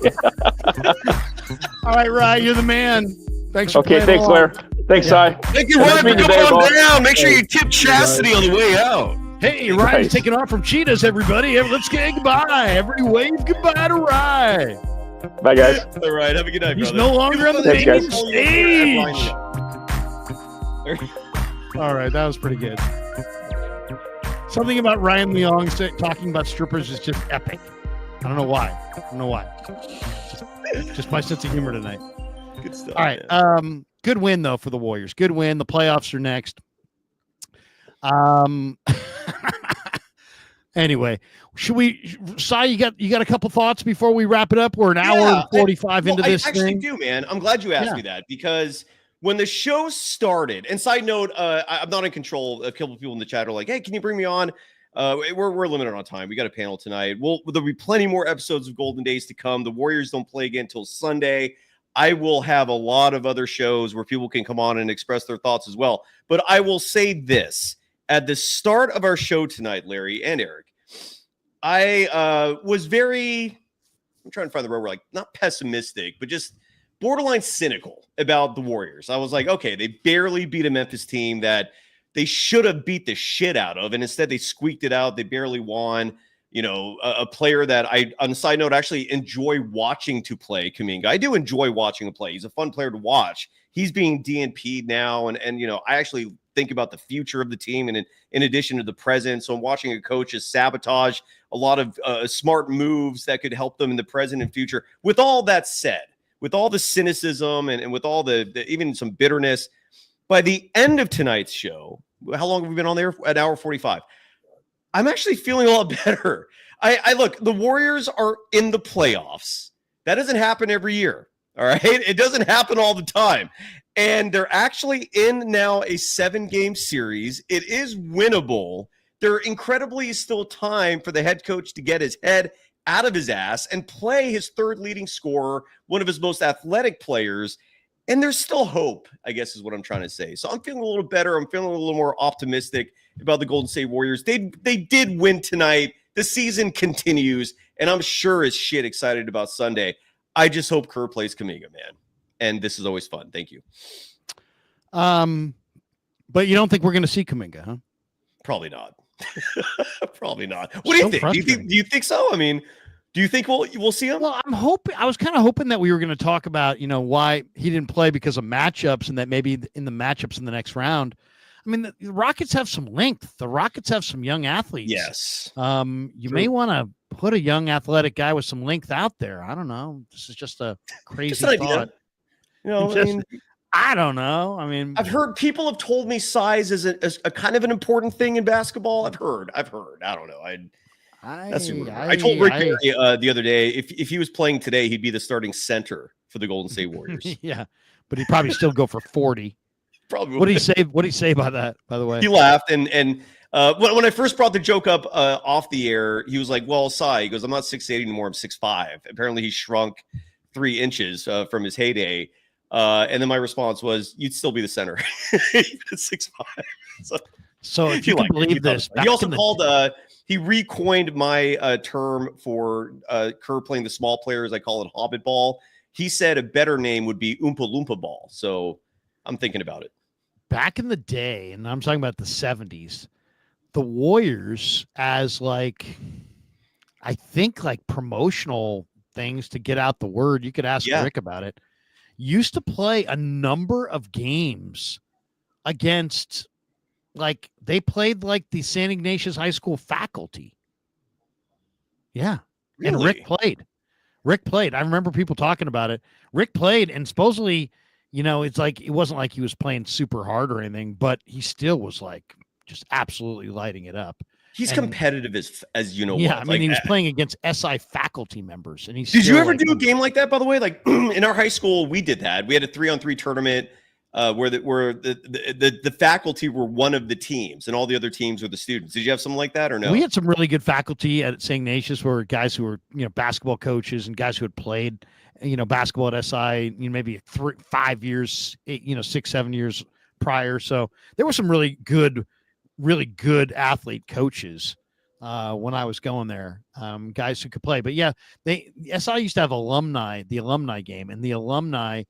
All right, Ryan, you're the man. Thanks for playing thanks, along. Blair. Thanks, Cy. Thank you, Ryan, for coming on down. Make sure you tip Chastity on the way out. Hey, Ryan's taking off from Cheetahs, everybody. Let's say goodbye. Every wave goodbye to Ryan. Bye, guys. All right, have a good night, He's brother. no longer on the Thanks, main guys. stage. All right, that was pretty good. Something about Ryan Leong talking about strippers is just epic. I don't know why. Just my sense of humor tonight. Good stuff. All right. Good win though for the Warriors. Good win. The playoffs are next. Anyway, should we? Cy, you got a couple thoughts before we wrap it up? We're an hour and 45 into this I actually thing. do, man. I'm glad you asked me that because when the show started, and side note, I'm not in control. A couple of people in the chat are like, "Hey, can you bring me on?" We're limited on time. We got a panel tonight. There'll be plenty more episodes of Golden Days to come. The Warriors don't play again until Sunday. I will have a lot of other shows where people can come on and express their thoughts as well. But I will say this at the start of our show tonight, Larry and Eric, I was I'm trying to find the word, like not pessimistic, but just borderline cynical about the Warriors. I was like, okay, they barely beat a Memphis team that they should have beat the shit out of. And instead they squeaked it out. They barely won. You know, a player that I, on a side note, actually enjoy watching to play, Kuminga. I do enjoy watching him play. He's a fun player to watch. He's being DNP'd now. And you know, I actually think about the future of the team and in addition to the present. So I'm watching a coach just sabotage a lot of smart moves that could help them in the present and future. With all that said, with all the cynicism and with all the even some bitterness, by the end of tonight's show, how long have we been on there? An hour 45. I'm actually feeling a lot better. I look, the Warriors are in the playoffs. That doesn't happen every year. All right. It doesn't happen all the time. And they're actually in now a 7-game series. It is winnable. There incredibly is still time for the head coach to get his head out of his ass and play his third leading scorer, one of his most athletic players. And there's still hope, I guess is what I'm trying to say. So I'm feeling a little better. I'm feeling a little more optimistic about the Golden State Warriors. They did win tonight. The season continues, and I'm sure as shit excited about Sunday. I just hope Kerr plays Kuminga, man. And this is always fun. Thank you. But you don't think we're going to see Kuminga, huh? Probably not. Probably not. What do you think? Do you think so? I mean, do you think we'll see him? Well, I was kind of hoping that we were going to talk about, you know, why he didn't play because of matchups and that maybe in the matchups in the next round. I mean, the Rockets have some length. The Rockets have some young athletes. Yes. You may want to put a young athletic guy with some length out there. I don't know. This is just a crazy thought. You know, I don't know. I mean, I've heard people have told me size is a kind of an important thing in basketball. I've heard. I don't know. I told Rick the other day if he was playing today, he'd be the starting center for the Golden State Warriors. Yeah, but he'd probably still go for 40. Probably. What did he say about that? By the way, he laughed and when I first brought the joke up off the air, he was like, "Well, Cy," he goes, "I'm not 6'8" anymore. I'm 6'5." Apparently, he shrunk 3 inches from his heyday. And then my response was, "You'd still be the center." 6'5". So if you can believe this, he also called. He recoined my term for Kerr playing the small players. I call it Hobbit ball. He said a better name would be Oompa Loompa ball. So I'm thinking about it. Back in the day, and I'm talking about the 70s, the Warriors as I think promotional things to get out the word. You could ask Rick about it. Used to play a number of games against, they played the San Ignatius High School faculty. Yeah. Really? And Rick played. I remember people talking about it. Rick played, and supposedly, you know, it's it wasn't like he was playing super hard or anything, but he still was just absolutely lighting it up. He's competitive as you know. Yeah, I mean, he was playing against SI faculty members, and Did you ever do a game like that? By the way, in our high school, we did that. We had a 3-on-3 tournament. where the faculty were one of the teams and all the other teams were the students. Did you have something like that or no? We had some really good faculty at St. Ignatius, where guys who were basketball coaches and guys who had played basketball at SI maybe 5 years, 6, 7 years prior. So there were some really good athlete coaches when I was going there, guys who could play. But yeah, SI used to have the alumni game, and the alumni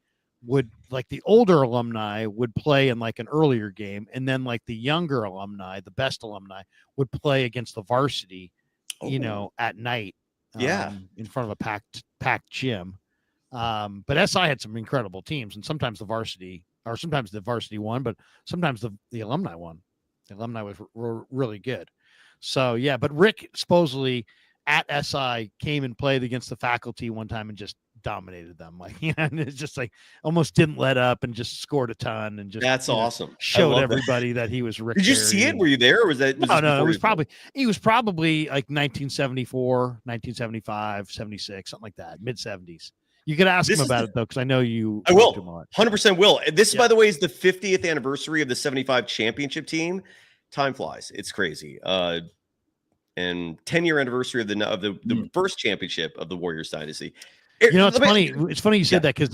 would, like, the older alumni would play in like an earlier game, and then like the younger alumni, the best alumni, would play against the varsity, at night, in front of a packed gym. But SI had some incredible teams, and sometimes the varsity won, but sometimes the alumni won. The alumni were really good. So yeah, but Rick supposedly at SI came and played against the faculty one time and just dominated them. And it's just like almost didn't let up and just scored a ton and just awesome. Showed everybody that he was Rick. Did you Perry. see it? Were you there? Or was that? No. He was probably like 1974, 1975, 76, something like that, mid 70s. You could ask him about it though, because I know you. I will. 100% will. This, by the way, is the 50th anniversary of the 75 championship team. Time flies. It's crazy. And 10-year anniversary of the first championship of the Warriors dynasty. It's funny. It's funny you said that because,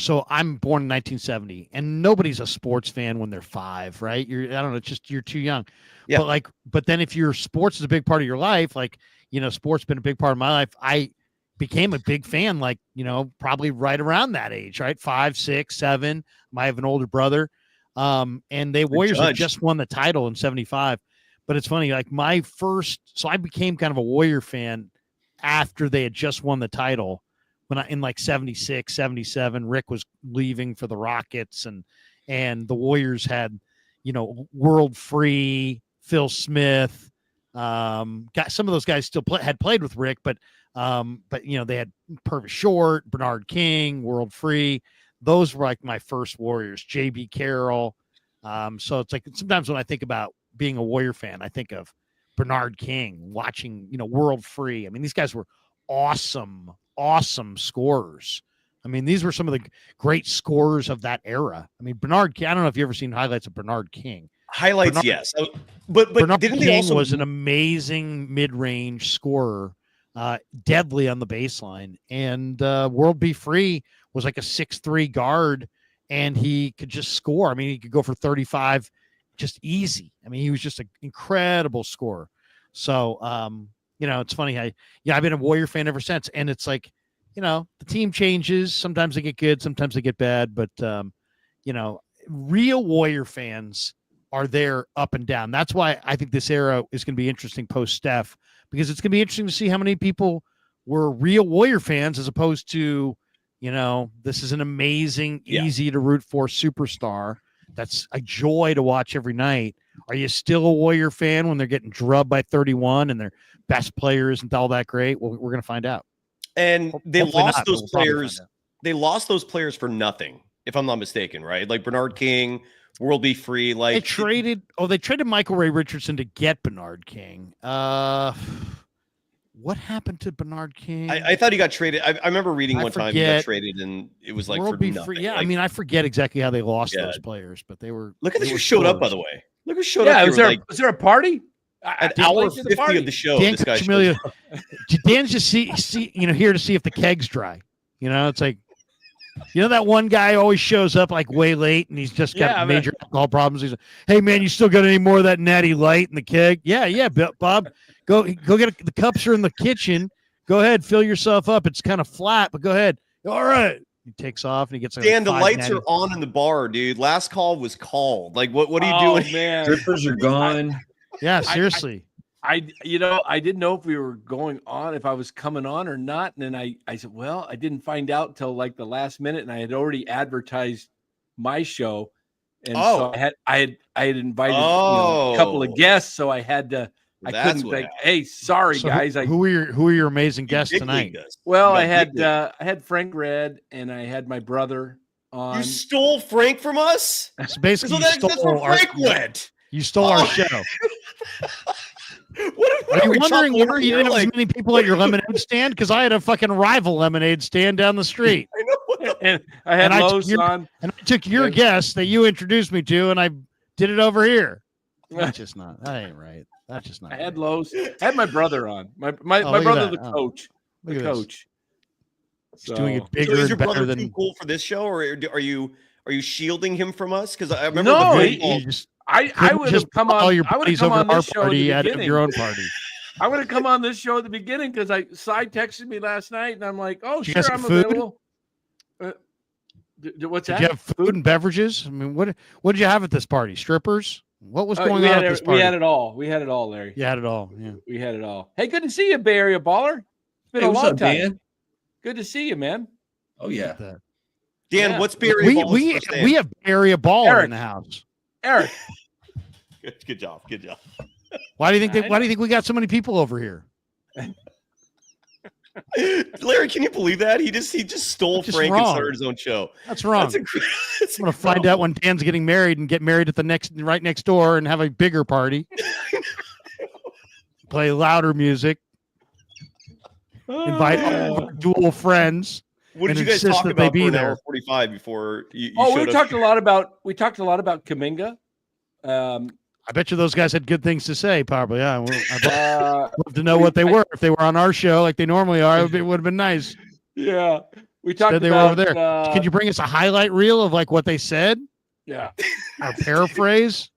so I'm born in 1970, and nobody's a sports fan when they're 5, right? I don't know, it's just you're too young. Yeah. But then if your sports is a big part of your life, sports been a big part of my life. I became a big fan, probably right around that age, right? 5, 6, 7. I have an older brother, and the Warriors had just won the title in 75. But it's funny, so I became kind of a Warrior fan after they had just won the title in 76, 77. Rick was leaving for the Rockets, and the Warriors had, World Free, Phil Smith, some of those guys still had played with Rick, but they had Purvis Short, Bernard King, World Free. Those were like my first Warriors, JB Carroll. So it's like sometimes when I think about being a Warrior fan, I think of Bernard King, watching, World Free. I mean, these guys were awesome scorers. I mean, these were some of the great scorers of that era. I mean, Bernard King, I don't know if you've ever seen highlights of Bernard King. Yes. But Bernard didn't King they also was an amazing mid-range scorer, deadly on the baseline. And World Be Free was like a 6'3" guard, and he could just score. I mean, he could go for 35 just easy. I mean, he was just an incredible scorer. So, it's funny how, I've been a Warrior fan ever since. And it's like, the team changes. Sometimes they get good, sometimes they get bad. But, real Warrior fans are there up and down. That's why I think this era is going to be interesting post Steph, because it's going to be interesting to see how many people were real Warrior fans as opposed to, this is an amazing, easy to root for superstar. That's a joy to watch every night. Are you still a Warrior fan when they're getting drubbed by 31 and their best player isn't all that great? Well, we're going to find out. And they lost those players. They lost those players for nothing, if I'm not mistaken, right? Like Bernard King, World Be Free. They traded Michael Ray Richardson to get Bernard King. What happened to Bernard King? I thought he got traded. I remember reading one time he got traded, and it was like World for nothing. Free. Yeah, I mean, I forget exactly how they lost those players, but they were. Look at who showed up, by the way. Look who showed up. Was there a party? At hour 50 of the show, Dan this guy Coccimiglio, Dan's just see here to see if the keg's dry. It's like, that one guy always shows up like way late, and he's just got major alcohol problems. He's like, "Hey man, you still got any more of that Natty Light in the keg?" Yeah, Bob. Go get the cups are in the kitchen. Go ahead, fill yourself up. It's kind of flat, but go ahead. All right. He takes off and he gets. Dan, the lights are on in the bar, dude. Last call was called. Like, what are you doing? Man, strippers are gone. Yeah, seriously. I didn't know if we were going on, if I was coming on or not. And then I said, well, I didn't find out till like the last minute, and I had already advertised my show, and so I had invited a couple of guests, so I had to. I couldn't think. Hey, sorry guys. Who are your amazing guests tonight? Well, I had Frank Red, and I had my brother on. You stole Frank from us. So basically, that's where Frank went. You stole our show. Are you wondering where you didn't have as many people at your lemonade stand? Because I had a fucking rival lemonade stand down the street. I know. And I had Lowe's on. And I took your guess that you introduced me to, and I did it over here. That's just not. That ain't right. That's just not. I had right. Lowe's. I had my brother on. My look brother, at the that. coach. Look The at this. coach. He's doing it So bigger is your and better brother than. too cool for this show, or are you shielding him from us? Because I remember No, the he baseball- just I would have come on. all your I would have buddies come over on our this show at party the at beginning. your own party. I would have come on this show at the beginning because Side texted me last night, and I'm like, "Oh, Did you sure, guys I'm have food? available." What's Did that? you have food and beverages? I mean, what did you have at this party? Strippers? What was going we on had at this party? We had it all. We had it all, Larry. You had it all. Yeah. We had it all. Hey, good to see you, Bay Area baller. It's been Hey, a what's long up, time. Dan? Good to see you, man. Oh yeah. Dan, Yeah. what's Barry? We have area baller Eric. in the house. Eric, Good job. Good job. Why do you think I why do you think we got so many people over here? Larry, can you believe that? He just stole That's just Frank wrong. and started his own show. That's wrong. That's I'm gonna find out when Dan's getting married and get married at the right next door and have a bigger party. Play louder music. Invite all of our dual friends. What did and you guys insist talk that they about be for an there. hour 45 before you we showed up? talked a lot about Kuminga. I bet you those guys had good things to say. Probably, yeah. I'd love to know we- what they were. If they were on our show like they normally are, it would have been nice. Yeah, we talked Instead, they about. were over there. Could you bring us a highlight reel of like what they said? Yeah, Or paraphrase?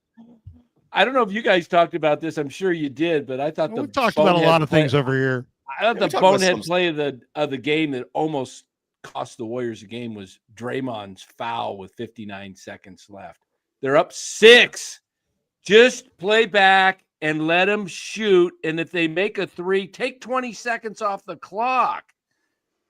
I don't know if you guys talked about this. I'm sure you did, but I thought We talked about a lot of things over here. I thought we the talked about bonehead some- play of the game that almost cost the Warriors a game was Draymond's foul with 59 seconds left. They're up 6. Just play back and let them shoot. And if they make a 3, take 20 seconds off the clock.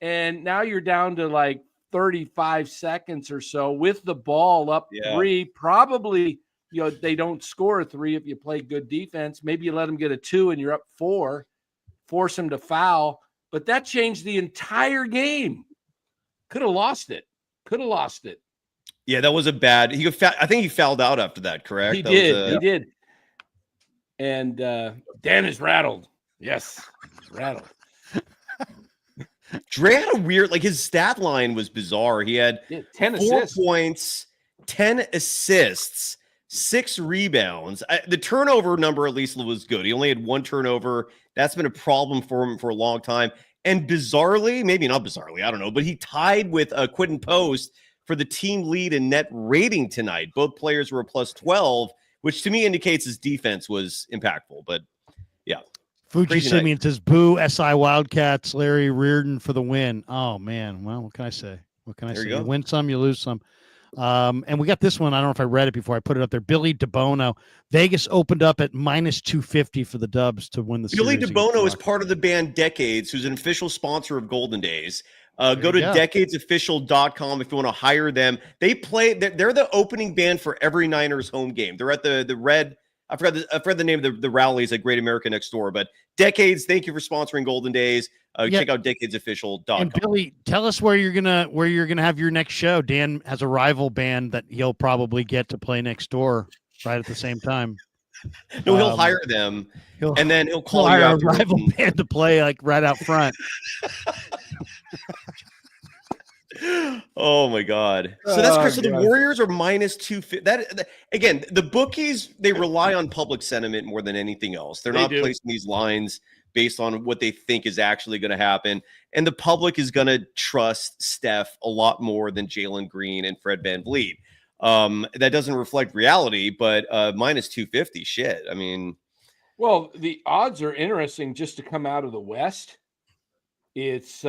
And now you're down to like 35 seconds or so with the ball up 3. Probably, they don't score a 3 if you play good defense. Maybe you let them get a 2 and you're up 4. Force them to foul. But that changed the entire game. Could have lost it. Yeah, that was a bad. I think he fouled out after that. Correct. He That did. was He did. And Dan is rattled. Yes, rattled. Dre had a weird, his stat line was bizarre. He had 10 4 assists. points, 10 assists, 6 rebounds. The turnover number at least was good. He only had 1 turnover. That's been a problem for him for a long time. And bizarrely, maybe not bizarrely, I don't know, but he tied with Quinton Post for the team lead in net rating tonight. Both players were a plus 12, which to me indicates his defense was impactful. But yeah. Fuji Crazy Simeon says, boo, SI Wildcats, Larry Reardon for the win. Oh, man. Well, what can I say? There you You go. win some, you lose some. And we got this one. I don't know if I read it before I put it up there. Billy DeBono. Vegas opened up at minus 250 for the Dubs to win the Billy series. DeBono is part of the band Decades, who's an official sponsor of Golden Days. Go to you go. decadesofficial.com if you want to hire them. They're the opening band for every Niners home game. They're at the Red. I forgot the name of the rallies at Great America Next Door. But Decades, thank you for sponsoring Golden Days. Check out decadesofficial.com. And Billy, tell us where you're gonna have your next show. Dan has a rival band that he'll probably get to play next door right at the same time. No, he'll hire them, and then he'll call hire you a afterwards rival and- band to play like right out front. Oh my God! So that's Chris. So the God. Warriors are minus 250. That again, the bookies, they rely on public sentiment more than anything else. They're They not do. placing these lines based on what they think is actually going to happen, and the public is going to trust Steph a lot more than Jalen Green and Fred VanVleet. That doesn't reflect reality, but minus 250. Shit. I mean, Well, the odds are interesting just to come out of the West. It's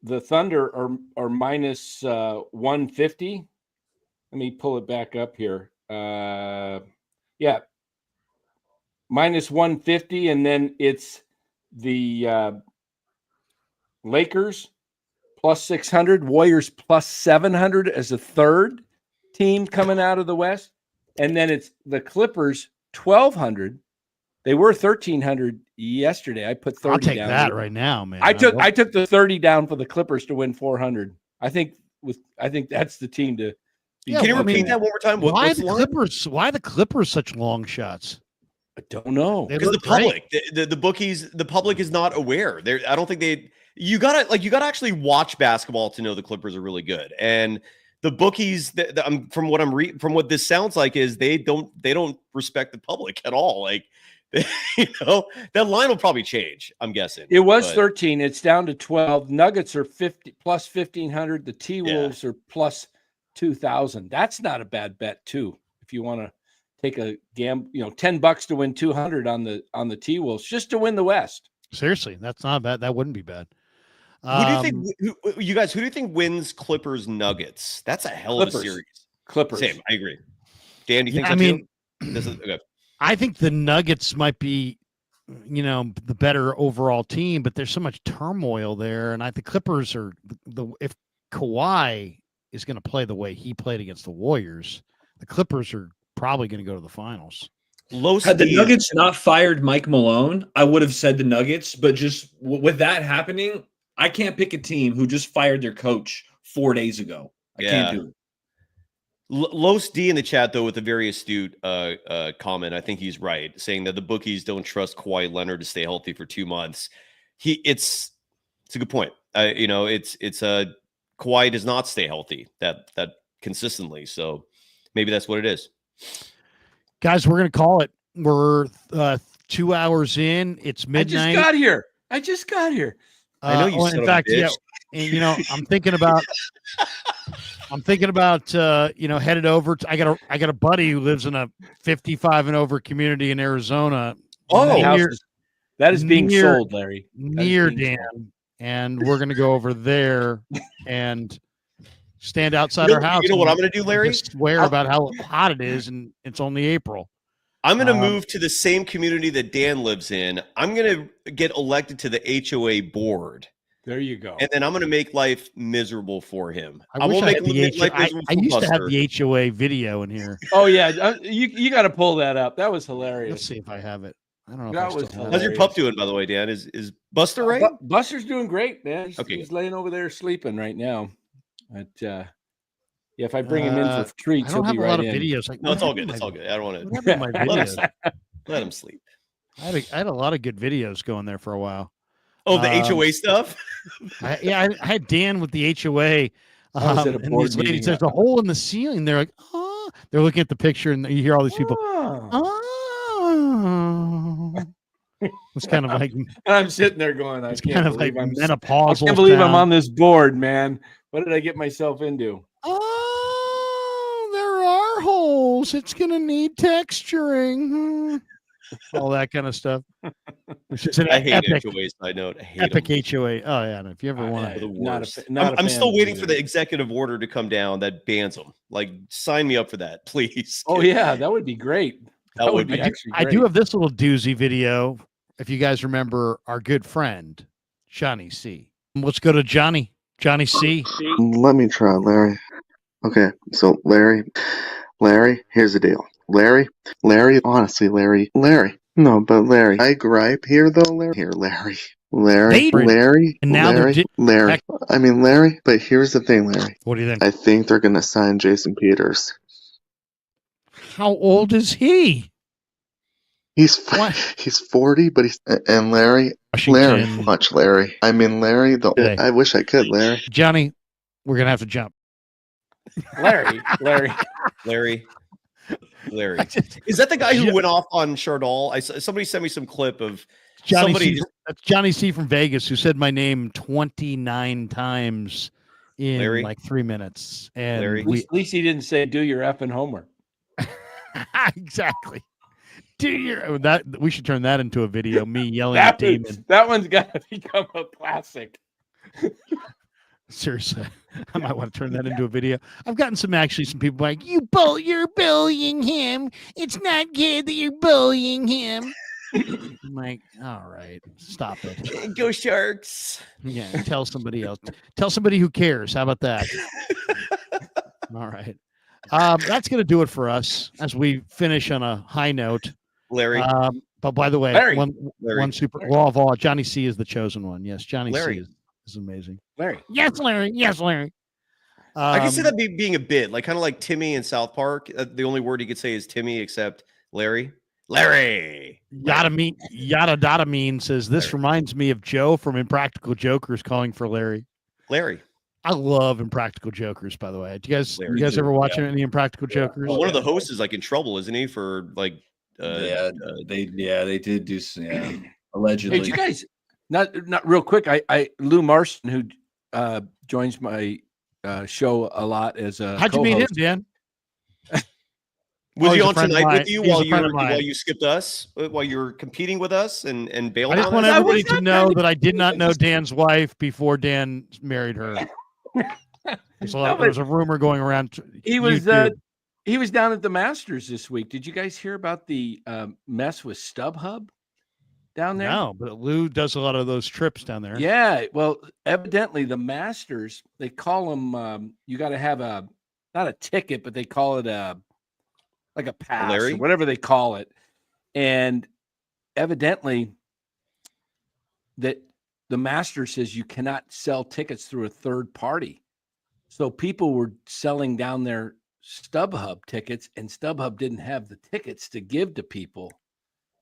the Thunder are minus 150. Let me pull it back up here. Yeah, minus 150, and then it's the Lakers plus 600, Warriors plus 700 as a third team coming out of the West, and then it's the Clippers 1,200. They were 1,300 yesterday. I put 30 I'll take down. that right now, man. I took the 30 down for the Clippers to win 400. I think that's the team to. Yeah, can you well, I repeat mean, that one more time? Why What's the line? Clippers? Why the Clippers such long shots? I don't know. They Because the look great. public, the bookies, the public is not aware. I don't think you gotta actually watch basketball to know the Clippers are really good. And the bookies, from what this sounds like, is they don't respect the public at all. Like, that line will probably change, I'm guessing. It was 13. It's down to 12. Nuggets are 50 plus 1,500. The T-Wolves are plus 2,000. That's not a bad bet too. If you want to take a gamble, $10 to win 200 on the T-Wolves just to win the West. Seriously, that's not bad. That wouldn't be bad. Who do you think? Who do you think wins Clippers Nuggets? That's a hell of a series. Clippers. Same. I agree. Dan, do you think? I so mean, too? Okay. I think the Nuggets might be, the better overall team, but there's so much turmoil there, and the Clippers are if Kawhi is going to play the way he played against the Warriors, the Clippers are probably going to go to the finals. Had the Nuggets not fired Mike Malone, I would have said the Nuggets, but just with that happening, I can't pick a team who just fired their coach 4 days ago. I can't do it. Los D in the chat, though, with a very astute comment. I think he's right, saying that the bookies don't trust Kawhi Leonard to stay healthy for 2 months. It's a good point. Kawhi does not stay healthy that consistently. So maybe that's what it is. Guys, we're going to call it. We're 2 hours in. It's midnight. I just got here. I know you. In fact, yeah. And I'm thinking about. Headed over. I got a buddy who lives in a 55 and over community in Arizona. That is being sold, Larry. Near Dan, and we're going to go over there and stand outside our house. You know what I'm going to do, Larry? Swear about how hot it is, and it's only April. I'm going to move to the same community that Dan lives in. I'm going to get elected to the HOA board. There you go. And then I'm going to make life miserable for him. I used to have the HOA video in here. Oh, yeah. You got to pull that up. That was hilarious. Let's see if I have it. I don't know. That was hilarious. How's your pup doing, by the way, Dan? Is Buster right? Buster's doing great, man. Okay. He's laying over there sleeping right now. But, if I bring him in for treats, I don't have he'll a be lot right of in. videos. No, it's all good. It's all good. I don't want to. Let him sleep. I had a lot of good videos going there for a while. Oh, the HOA stuff? I had Dan with the HOA. And these ladies, there's a hole in the ceiling. They're like, oh, they're looking at the picture, and you hear all these people. It's kind of like. And I'm sitting there going, I can't believe I'm menopausal. I can't believe I'm on this board, man. What did I get myself into? Oh, there are holes. It's going to need texturing. All that kind of stuff. I hate HOA. Side note, I hate epic them. HOA. Oh yeah, if you ever want to, I'm still waiting for the executive order to come down that bans them. Like, sign me up for that, please. Oh yeah, that would be great. That would be actually great. I do have this little doozy video. If you guys remember our good friend Johnny C. Let's go to Johnny C. Let me try, Larry. Okay, so Larry, here's the deal. Larry, honestly, Larry. No, but Larry, I gripe here though, Larry. And now Larry. I mean, Larry, but here's the thing, Larry. What do you think? I think they're going to sign Jason Peters. How old is he? He's 40, but and Larry. I mean, Larry, I wish I could, Larry. Johnny, we're going to have to jump. Larry. Is that the guy who went off on Chardal? Somebody sent me some clip of that's Johnny C from Vegas, who said my name 29 times in like 3 minutes. And at least he didn't say do your effing homework. Exactly. We should turn that into a video. Me yelling at Damon. That one's got to become a classic. Seriously, I might want to turn that into a video. I've gotten some people like, you're bullying him. It's not good that you're bullying him. I'm like, all right, stop it. Go Sharks. Yeah, tell somebody else. Tell somebody who cares. How about that? All right. That's going to do it for us as we finish on a high note. Larry. But by the way, Larry. one super law of all, Johnny C is the chosen one. Yes, Johnny C is amazing. Larry. Yes, Larry. I can see that being a bit, like kind of like Timmy in South Park. The only word he could say is Timmy, except Larry. Larry. Yada Dada Mean says this reminds me of Joe from Impractical Jokers calling for Larry. Larry. I love Impractical Jokers, by the way. Do you Larry guys too, ever watch any Impractical Jokers? One of the hosts is like in trouble, isn't he? For like, they did do allegedly. Hey, you guys, not real quick. Lou Marston, who joins my show a lot as a how'd you meet him, Dan? Was he on tonight with you while you skipped us, while you were competing with us and bailed on us? I just want everybody to know that I did not know Dan's wife before Dan married her. There's a rumor going around. He was down at the Masters this week. Did you guys hear about the mess with StubHub down there? No, but Lou does a lot of those trips down there. Yeah, well, evidently the Masters, they call them. You got to have not a ticket, but they call it like a pass or whatever they call it. And evidently that the master says you cannot sell tickets through a third party. So people were selling down their StubHub tickets, and StubHub didn't have the tickets to give to people.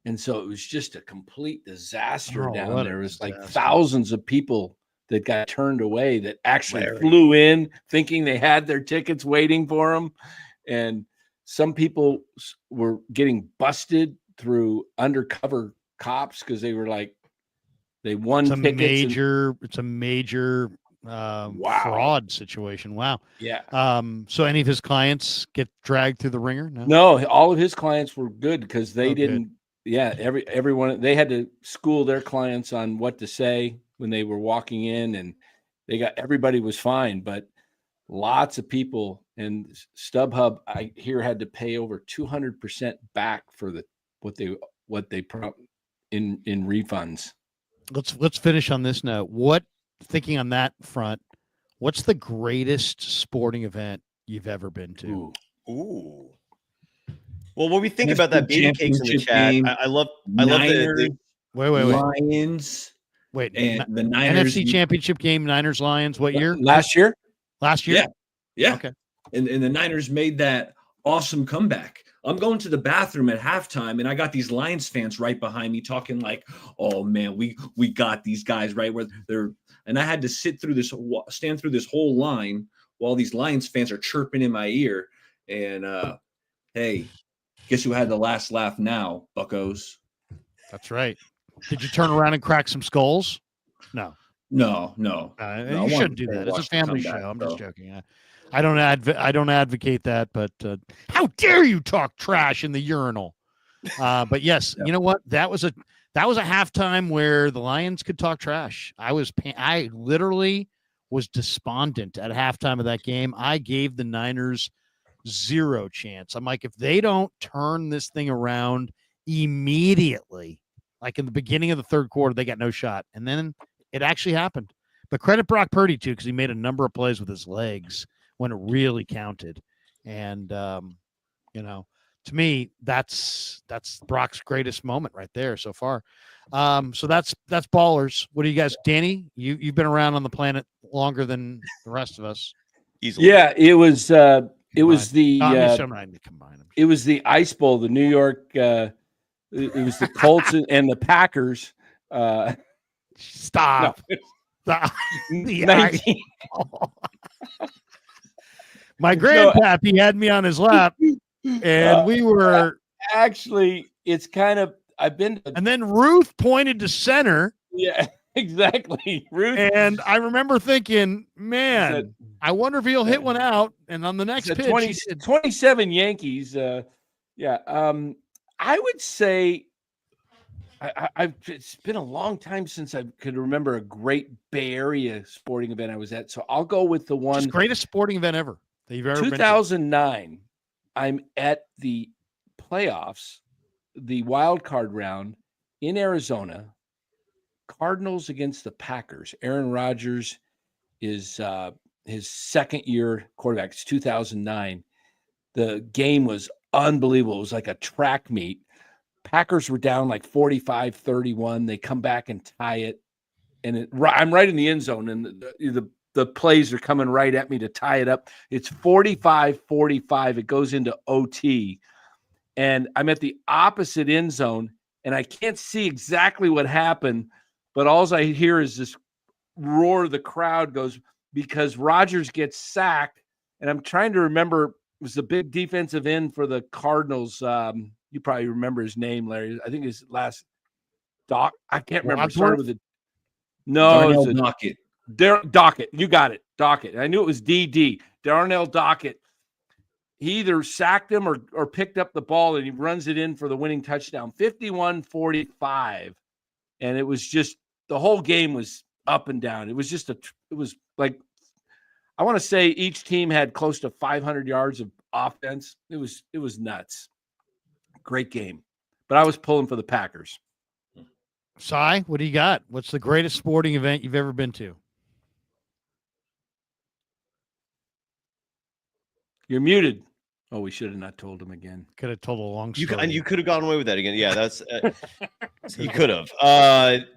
And so it was just a complete disaster down there. It was like thousands of people that got turned away that actually flew in thinking they had their tickets waiting for them. And some people were getting busted through undercover cops because they were like, they won tickets. It's a major fraud situation. Wow. Yeah. So any of his clients get dragged through the ringer? No, all of his clients were good because they didn't. Good. Yeah. Everyone, they had to school their clients on what to say when they were walking in, and everybody was fine, but lots of people. And StubHub, I hear, had to pay over 200% back for what they in refunds. Let's finish on this note. Thinking on that front, what's the greatest sporting event you've ever been to? Ooh. Well, when we think about that, baby cakes in the chat, I love the wait. Lions. Wait, and the Niners NFC Championship game, Niners Lions. What year? Last year. Yeah. Okay. And the Niners made that awesome comeback. I'm going to the bathroom at halftime, and I got these Lions fans right behind me talking like, "Oh man, we got these guys right where they're." And I had to stand through this whole line while these Lions fans are chirping in my ear. And hey, guess who had the last laugh now, Buccos? That's right. Did you turn around and crack some skulls? No. You shouldn't do that. It's a family show. I'm just joking. I don't advocate that, but how dare you talk trash in the urinal? But yes, You know what? That was a halftime where the Lions could talk trash. I literally was despondent at halftime of that game. I gave the Niners zero chance. I'm like, if they don't turn this thing around immediately, like in the beginning of the third quarter, they got no shot. And then it actually happened. But credit Brock Purdy too, because he made a number of plays with his legs when it really counted. And, to me, that's Brock's greatest moment right there so far. So that's ballers. What do you guys, Danny, you've been around on the planet longer than the rest of us. Easily. Yeah, it was the Ice Bowl, the New York, it was the Colts and the Packers. Stop. No. My grandpappy had me on his lap, and we were actually. It's kind of and then Ruth pointed to center. Yeah, exactly. Ruth, and I remember thinking, man, I wonder if he'll hit one out. And on the next pitch, 27 Yankees. I would say. It's been a long time since I could remember a great Bay Area sporting event I was at. So I'll go with the one greatest sporting event ever that you've ever 2009. I'm at the playoffs, the wild card round in Arizona, Cardinals against the Packers. Aaron Rodgers is his second year quarterback. It's 2009. The game was unbelievable. It was like a track meet. Packers were down like 45-31. They come back and tie it. And I'm right in the end zone, and the plays are coming right at me to tie it up. It's 45-45. It goes into OT. and I'm at the opposite end zone, and I can't see exactly what happened, but all I hear is this roar of the crowd goes because Rodgers gets sacked, and I'm trying to remember, it was the big defensive end for the Cardinals. You probably remember his name, Larry. I think his last Doc. I can't remember. It started with a Darnell Dockett. Dockett. You got it. Dockett. I knew it was DD. Darnell Dockett. He either sacked him or picked up the ball, and he runs it in for the winning touchdown, 51-45. And it was just, the whole game was up and down. It was just it was like, I want to say each team had close to 500 yards of offense. It was nuts. Great game. But I was pulling for the Packers. Cy, what do you got? What's the greatest sporting event you've ever been to? You're muted. Oh, we should have not told him again. Could have told a long story. And you could have gone away with that again. Yeah, that's you could have.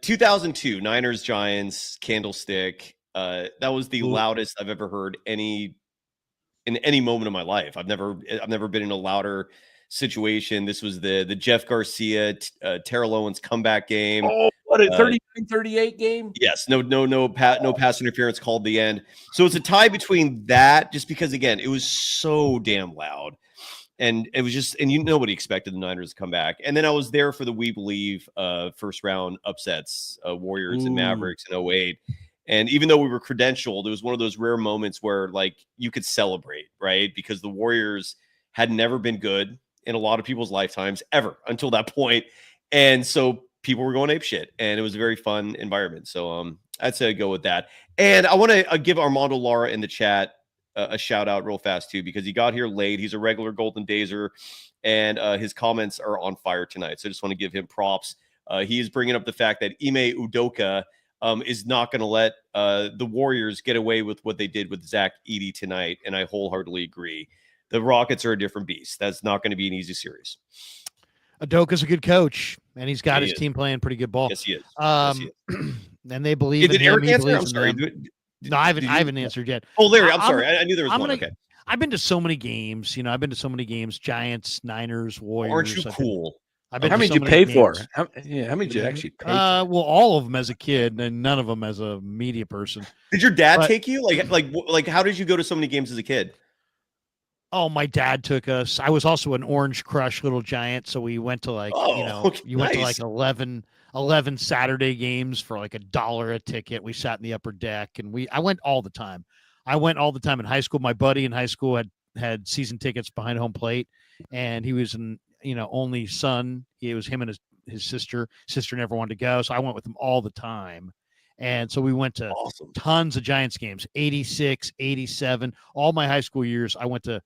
2002 Niners Giants Candlestick. That was the loudest I've ever heard in any moment of my life. I've never been in a louder situation. This was the Jeff Garcia Terrell Owens comeback game. Oh, what a 39-38 game. Yes, no pass interference called the end. So it's a tie between that, just because again it was so damn loud, and it was just, and nobody expected the Niners to come back. And then I was there for the We Believe first round upsets, Warriors and Mavericks in 08. And even though we were credentialed, it was one of those rare moments where like you could celebrate, right? Because the Warriors had never been good in a lot of people's lifetimes ever until that point. And so people were going apeshit, and it was a very fun environment. So I'd say I'd go with that. And I want to give Armando Lara in the chat a shout out real fast too, because he got here late. He's a regular Golden Dazer, and his comments are on fire tonight. So I just want to give him props. He is bringing up the fact that Ime Udoka is not going to let the Warriors get away with what they did with Zach Edey tonight, and I wholeheartedly agree. The Rockets are a different beast. That's not going to be an easy series. Udoka's a good coach, and he's got his team playing pretty good ball. Yes, he is. And they believe in him. Eric answer? I'm sorry. No, I haven't answered yet. Oh, Larry, I'm sorry. I knew there was one. Okay. I've been to so many games. I've been to so many games. Giants, Niners, Warriors. Aren't you cool? How many did you pay for? How many did you actually pay for? Well, all of them as a kid, and none of them as a media person. Did your dad take you? Like, how did you go to so many games as a kid? Oh, my dad took us. I was also an Orange Crush little Giant, so we went to went to like 11 Saturday games for like $1 a ticket. We sat in the upper deck, and I went all the time. I went all the time in high school. My buddy in high school had season tickets behind home plate, and he was an only son. It was him and his sister. Sister never wanted to go, so I went with him all the time. And so we went to tons of Giants games, 86, 87. All my high school years, I went to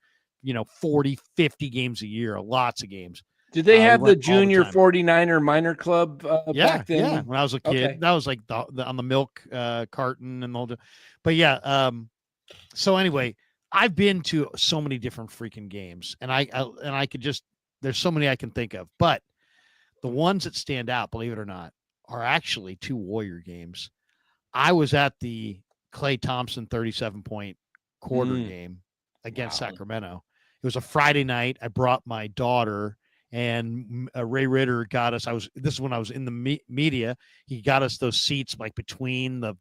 40, 50 games a year, lots of games. Did they have the junior 49er minor club back then? Yeah, when I was a kid. Okay. That was like on the milk carton and all the. But yeah, so anyway, I've been to so many different freaking games, and I could just, there's so many I can think of, but the ones that stand out, believe it or not, are actually 2 Warrior games. I was at the Klay Thompson 37-point quarter game against Sacramento. It was a Friday night. I brought my daughter, and Ray Ritter got us. This is when I was in the media. He got us those seats like between the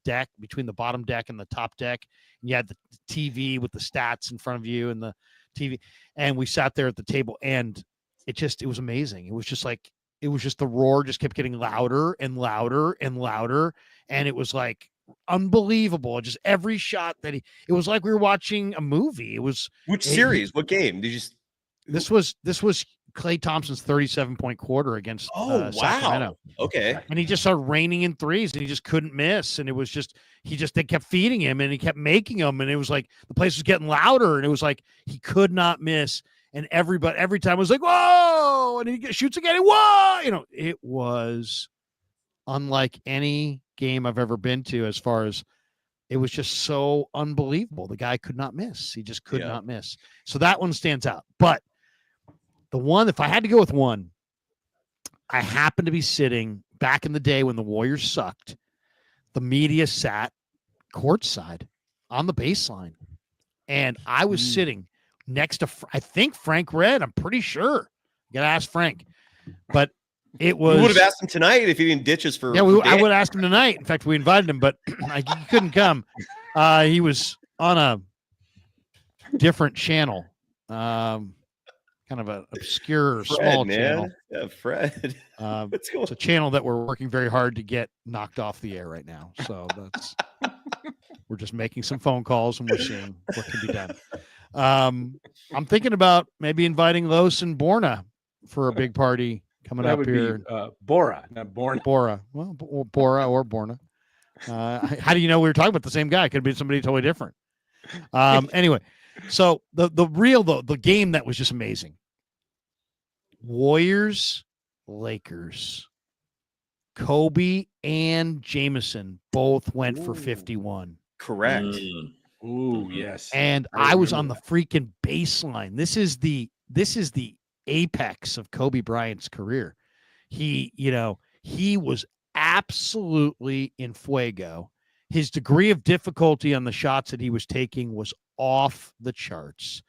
bottom deck and the top deck. And you had the TV with the stats in front of you and the TV, and we sat there at the table, and it was amazing. It was just the roar just kept getting louder and louder and louder, and it was like unbelievable. Just every shot it was like we were watching a movie. It was series? What game did you? This was Klay Thompson's 37-point quarter against Sacramento. Okay. And he just started raining in threes, and he just couldn't miss. And it was just they kept feeding him, and he kept making them, and it was like the place was getting louder, and it was like he could not miss. And every time was like, whoa, and he shoots again, whoa, it was unlike any game I've ever been to, as far as it was just so unbelievable. The guy could not miss. He just could not miss. So that one stands out. But the one, if I had to go with one, I happened to be sitting back in the day when the Warriors sucked. The media sat courtside on the baseline, and I was sitting next to, I think, Frank Red. I'm pretty sure You got to ask Frank. But it was. We would have asked him tonight if he didn't ditch us for. Yeah, for I would have asked him tonight. In fact, we invited him, but he couldn't come. He was on a different channel, kind of an obscure, small channel. Yeah, Fred. What's going It's a channel that we're working very hard to get knocked off the air right now. So we're just making some phone calls and we're seeing what can be done. I'm thinking about maybe inviting Los and Borna for a big party coming That up would here. be Bora, not Borna. Bora. Well, Bora or Borna. How do you know we were talking about the same guy? Could be somebody totally different. Anyway, so the game that was just amazing. Warriors, Lakers. Kobe and Jameson both went for 51. Correct. Ooh, yes. And I was on the freaking baseline. This is the apex of Kobe Bryant's career. He was absolutely in fuego. His degree of difficulty on the shots that he was taking was off the charts.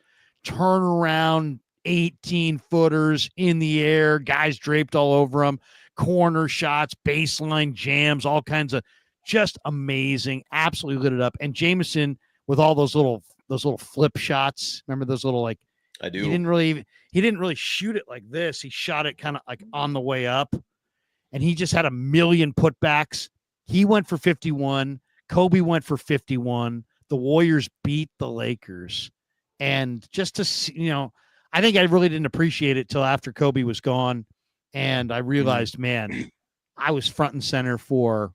Turnaround 18-footers in the air, guys draped all over him, corner shots, baseline jams, all kinds of just amazing. Absolutely lit it up. And Jameson with all those little flip shots. Remember those little like I do. He didn't really shoot it like this. He shot it kind of like on the way up. And he just had a million putbacks. He went for 51. Kobe went for 51. The Warriors beat the Lakers. And just to see, I think I really didn't appreciate it till after Kobe was gone. And I realized, man, I was front and center for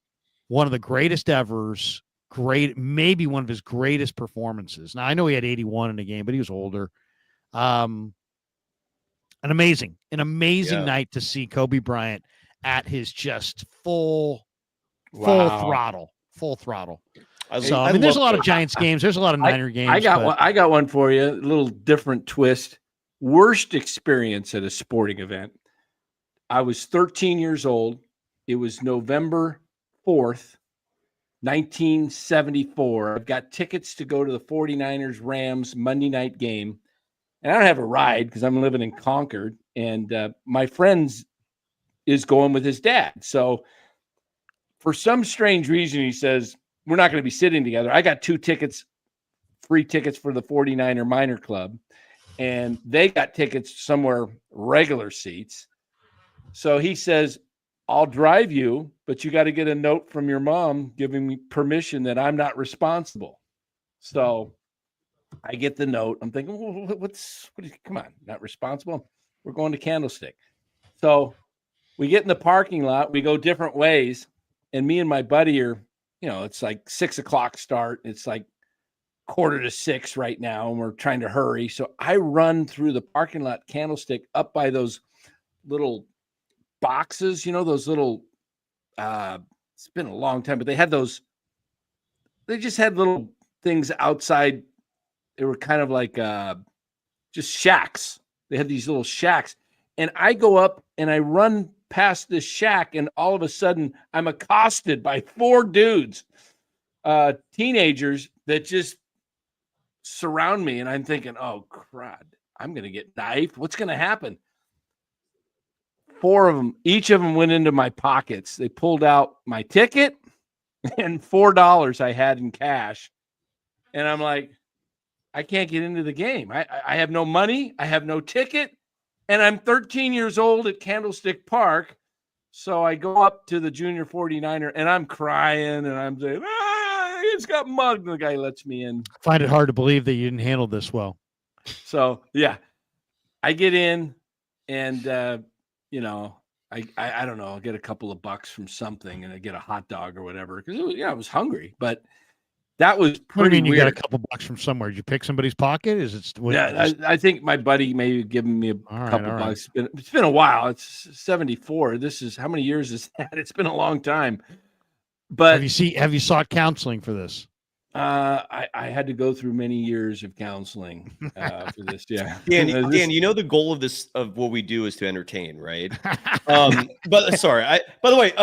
one of the greatest ever's, maybe one of his greatest performances. Now, I know he had 81 in the game, but he was older. An amazing night to see Kobe Bryant at his just full throttle. There's a lot of Giants games. There's a lot of Niner games. I got one for you. A little different twist. Worst experience at a sporting event. I was 13 years old. It was November 4th, 1974. I've got tickets to go to the 49ers Rams Monday night game. And I don't have a ride because I'm living in Concord. And my friend's is going with his dad. So for some strange reason, he says, we're not going to be sitting together. I got 2 tickets, free tickets for the 49er minor club. And they got tickets somewhere regular seats. So he says, I'll drive you, but you got to get a note from your mom giving me permission that I'm not responsible. So I get the note. I'm thinking, well, come on, not responsible. We're going to Candlestick. So we get in the parking lot. We go different ways. And me and my buddy are, it's like 6:00 start. It's like 5:45 right now. And we're trying to hurry. So I run through the parking lot Candlestick up by those little boxes, those little, it's been a long time, but they just had little things outside. They were kind of like just shacks. They had these little shacks. And I go up and I run past this shack, and all of a sudden I'm accosted by 4 dudes, teenagers that just surround me. And I'm thinking, oh, crud, I'm going to get knifed. What's going to happen? 4 of them, each of them went into my pockets. They pulled out my ticket and $4 I had in cash. And I'm like, I can't get into the game. I have no money. I have no ticket. And I'm 13 years old at Candlestick Park. So I go up to the junior 49er and I'm crying and I'm saying, he just got mugged. And the guy lets me in. Find it hard to believe that you didn't handle this well. So, yeah, I get in and, I don't know, I'll get a couple of bucks from something and I get a hot dog or whatever. Because, I was hungry. But that was pretty weird. You got a couple bucks from somewhere? Did you pick somebody's pocket? Is it? I think my buddy may have given me a couple bucks. It's been a while. It's 74. This is how many years is that? It's been a long time. But have you sought counseling for this? I had to go through many years of counseling for this. Yeah, Dan, the goal of what we do is to entertain, right? But sorry. By the way,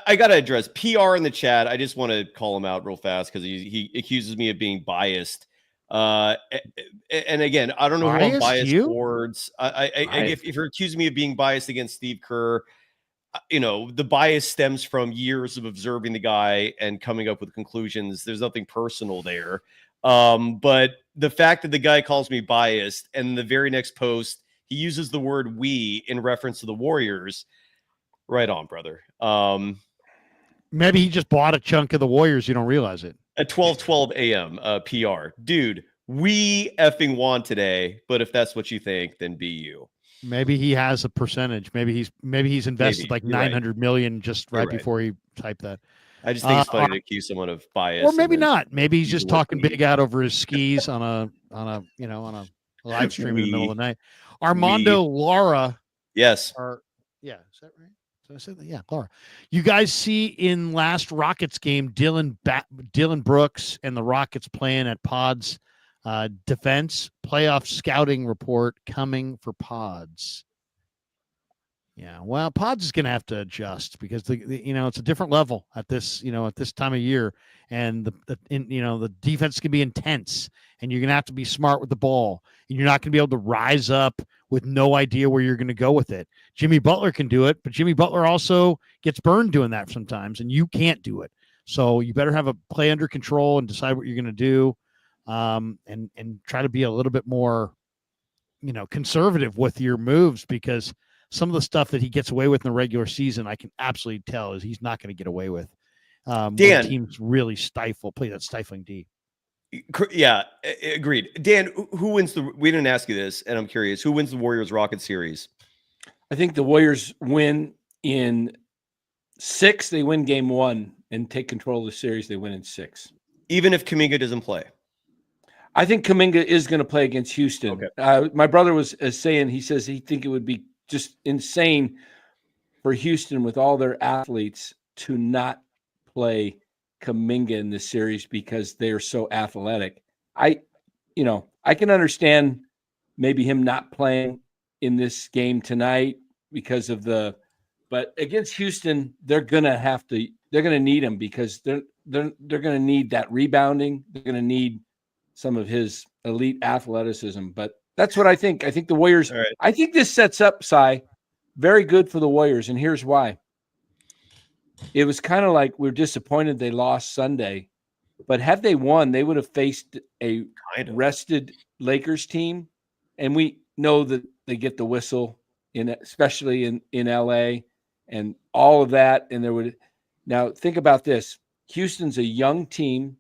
I got to address PR in the chat. I just want to call him out real fast because he accuses me of being biased. And again, I don't know who I'm Biased, biased you? towards. If you're accusing me of being biased against Steve Kerr, the bias stems from years of observing the guy and coming up with conclusions. There's nothing personal there. But the fact that the guy calls me biased, and the very next post, he uses the word "we" in reference to the Warriors. Right on, brother. Maybe he just bought a chunk of the Warriors. You don't realize it. At 12:12 a.m. PR. Dude, we effing won today. But if that's what you think, then be you. Maybe he has a percentage. Maybe he's invested like You're 900 million just right right. before he typed that. I just think it's funny to accuse someone of bias. Or maybe and then not. Maybe he's use just the word talking we. big out over his skis on a live stream in the middle of the night. Armando Lara. Yes. Yeah, is that right? So I said that. Yeah, Lara. You guys see in last Rockets game, Dylan Brooks and the Rockets playing at Pods defense playoff scouting report coming for Pods. Yeah, well, Pods is going to have to adjust because it's a different level at this time of year, and the defense can be intense, and you're going to have to be smart with the ball, and you're not going to be able to rise up with no idea where you're going to go with it. Jimmy Butler can do it, but Jimmy Butler also gets burned doing that sometimes, and you can't do it. So you better have a play under control and decide what you're going to do, and try to be a little bit more, conservative with your moves, because some of the stuff that he gets away with in the regular season, I can absolutely tell is he's not going to get away with. Dan, when teams really play that stifling D. Yeah, agreed. Dan, who wins we didn't ask you this, and I'm curious, who wins the Warriors-Rockets series? I think the Warriors win in 6. They win game 1 and take control of the series. They win in 6. Even if Kuminga doesn't play? I think Kuminga is going to play against Houston. Okay. My brother was saying, he says he think it would be just insane for Houston with all their athletes to not play Kuminga in this series because they are so athletic. I can understand maybe him not playing in this game tonight because of but against Houston, they're going to need him because they're going to need that rebounding. They're going to need some of his elite athleticism, but that's what I think. I think the Warriors, right. I think this sets up, Cy, very good for the Warriors, and here's why. It was kind of like we're disappointed they lost Sunday, but had they won, they would have faced a rested Lakers team, and we know that they get the whistle, especially in LA, and all of that, and now think about this. Houston's a young team,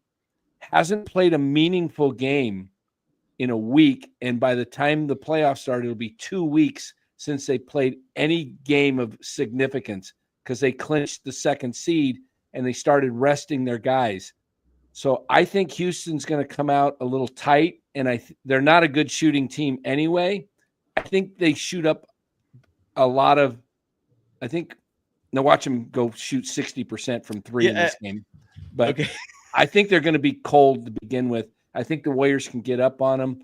hasn't played a meaningful game in a week, and by the time the playoffs start, it'll be 2 weeks since they played any game of significance because they clinched the 2nd seed and they started resting their guys. So I think Houston's going to come out a little tight, and they're not a good shooting team anyway. I think they shoot up a lot of – now watch them go shoot 60% from 3 in this game. But okay. I think they're going to be cold to begin with. I think the Warriors can get up on them,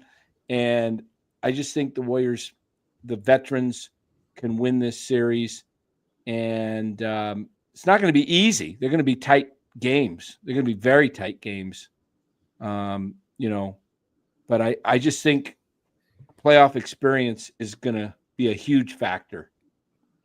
and I just think the Warriors, the veterans, can win this series. And it's not going to be easy. They're going to be tight games. They're going to be very tight games, But I just think playoff experience is going to be a huge factor.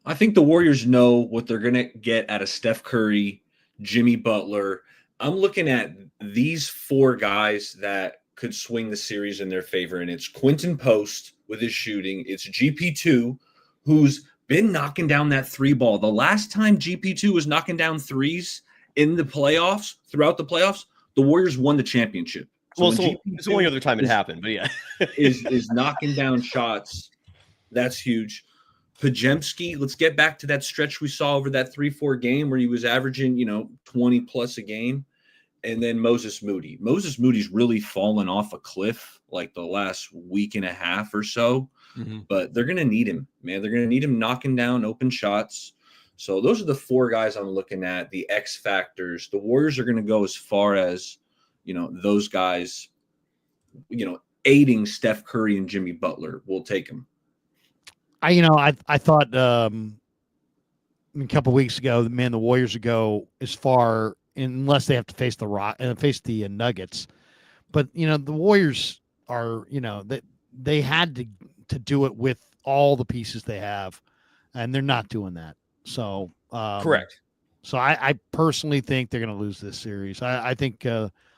I think the Warriors know what they're going to get out of Steph Curry, Jimmy Butler. I'm looking at these 4 guys that could swing the series in their favor, and it's Quinton Post with his shooting. It's GP2, who's been knocking down that 3 ball. The last time GP2 was knocking down threes in the playoffs, throughout the playoffs, the Warriors won the championship. So it's the only other time it happened, but yeah. is knocking down shots. That's huge. Podziemski, let's get back to that stretch we saw over that 3-4 game where he was averaging, 20 plus a game. And then Moses Moody. Moses Moody's really fallen off a cliff like the last week and a half or so. Mm-hmm. But they're going to need him, man. They're going to need him knocking down open shots. So those are the 4 guys I'm looking at, the X factors. The Warriors are going to go as far as, those guys, aiding Steph Curry and Jimmy Butler. We'll take them. I thought a couple of weeks ago, the Warriors would go as far unless they have to face the Nuggets. but the Warriors are, they had to do it with all the pieces they have, and they're not doing that. So Correct. So I personally think they're going to lose this series. I think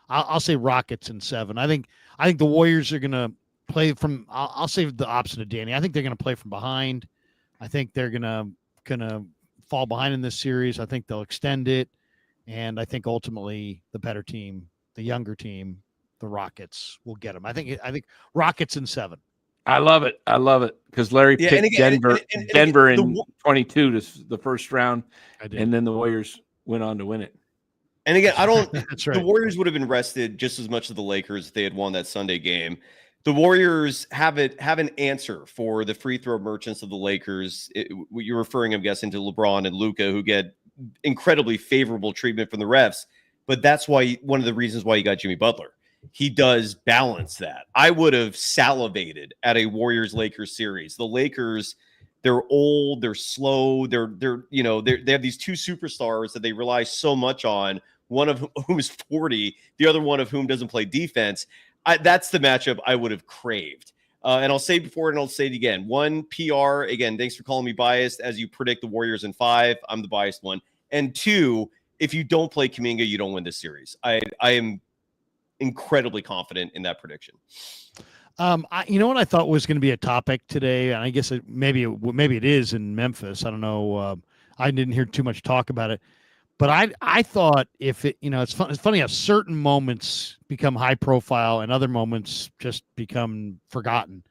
I'll say Rockets in 7. I think the Warriors are going to play from. I'll say the opposite of Danny. I think they're going to play from behind. I think they're gonna fall behind in this series. I think they'll extend it, and I think ultimately the better team, the younger team, the Rockets will get them. I think Rockets in 7. I love it because Larry picked Denver in 22 to the first round, and then the Warriors went on to win it. And again, I don't. That's right. The Warriors would have been rested just as much as the Lakers if they had won that Sunday game. The Warriors have an answer for the free throw merchants of the Lakers. You're referring, I'm guessing, to LeBron and Luka, who get incredibly favorable treatment from the refs. But that's why one of the reasons why you got Jimmy Butler. He does balance that. I would have salivated at a Warriors-Lakers series. The Lakers, they're old, they're slow, they have these two superstars that they rely so much on. One of whom is 40, the other one of whom doesn't play defense. That's the matchup I would have craved. And I'll say before and I'll say it again. 1, PR, again, thanks for calling me biased as you predict the Warriors in 5. I'm the biased one. And 2, if you don't play Kuminga, you don't win this series. I am incredibly confident in that prediction. You know what I thought was going to be a topic today, and I guess maybe it is in Memphis. I don't know. I didn't hear too much talk about it. But I thought if it, it's funny how certain moments become high profile and other moments just become forgotten.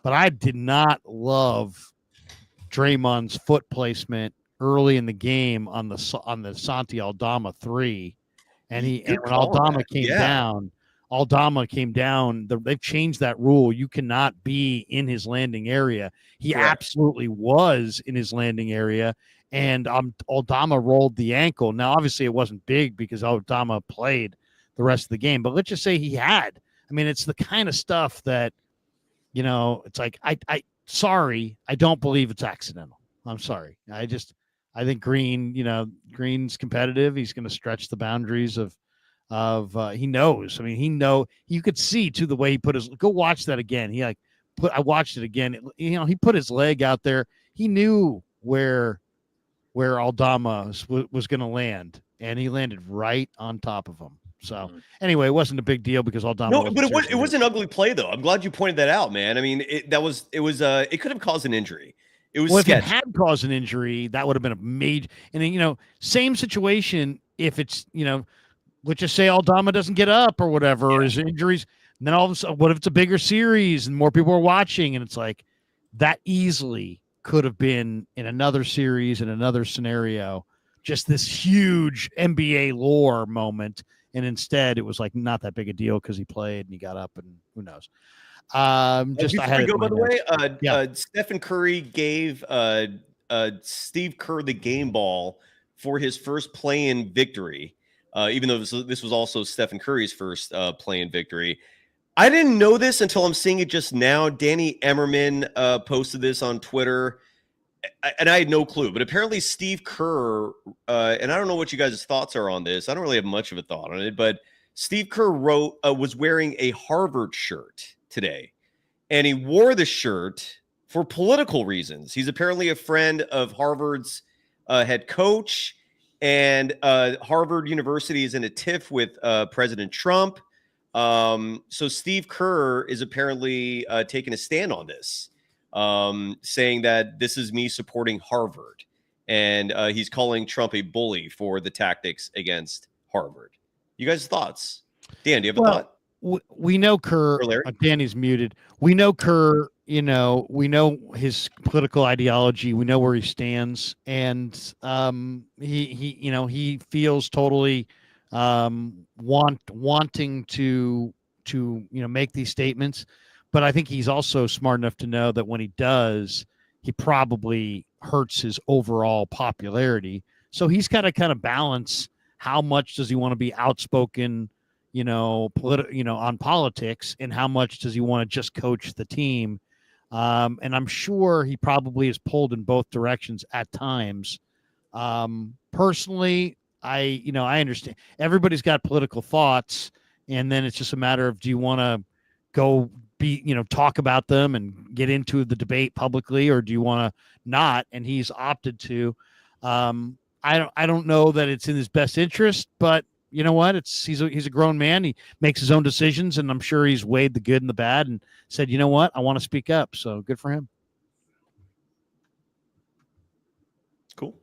But I did not love Draymond's foot placement early in the game on the Santi Aldama 3, and when Aldama came down. They've changed that rule. You cannot be in his landing area. He absolutely was in his landing area. And Aldama rolled the ankle. Now, obviously, it wasn't big because Aldama played the rest of the game. But let's just say he had. I mean, it's the kind of stuff that, it's like, sorry, I don't believe it's accidental. I'm sorry. I think Green's competitive. He's going to stretch the boundaries of he knows. I mean, you could see too the way he put go watch that again. I watched it again. He put his leg out there. He knew where Aldama was going to land, and he landed right on top of him. So anyway, it wasn't a big deal because Aldama. No, but it was an ugly play though. I'm glad you pointed that out, man. I mean, it could have caused an injury. It was if it had caused an injury, that would have been a major. And then, same situation. If it's let's just say Aldama doesn't get up or whatever, or his injuries, and then all of a sudden, what if it's a bigger series and more people are watching, and it's like that easily could have been in another series, in another scenario, just this huge NBA lore moment. And instead it was like not that big a deal because he played and he got up, and who knows. By the way, Stephen Curry gave Steve Kerr the game ball for his first play-in victory, even though this was also Stephen Curry's first play-in victory. I didn't know this until I'm seeing it just now. Danny Emmerman posted this on Twitter, and I had no clue. But apparently Steve Kerr, and I don't know what you guys' thoughts are on this. I don't really have much of a thought on it, but Steve Kerr was wearing a Harvard shirt today, and he wore the shirt for political reasons. He's apparently a friend of Harvard's head coach, and Harvard University is in a tiff with President Trump. So Steve Kerr is apparently taking a stand on this, saying that this is me supporting Harvard, and he's calling Trump a bully for the tactics against Harvard. You guys' thoughts? Dan, do you have a thought? We know Kerr. Danny's muted. We know Kerr. We know his political ideology. We know where he stands, and he feels totally wanting to make these statements. But I think he's also smart enough to know that when he does, he probably hurts his overall popularity. So he's got to kind of balance how much does he want to be outspoken, on politics, and how much does he want to just coach the team. And I'm sure he probably is pulled in both directions at times. Personally, I understand everybody's got political thoughts, And then it's just a matter of, do you want to go talk about them and get into the debate publicly, or do you want to not? And he's opted to. I don't know that it's in his best interest, but you know what? He's a grown man. He makes his own decisions, and I'm sure he's weighed the good and the bad and said, you know what? I want to speak up. So good for him. Cool.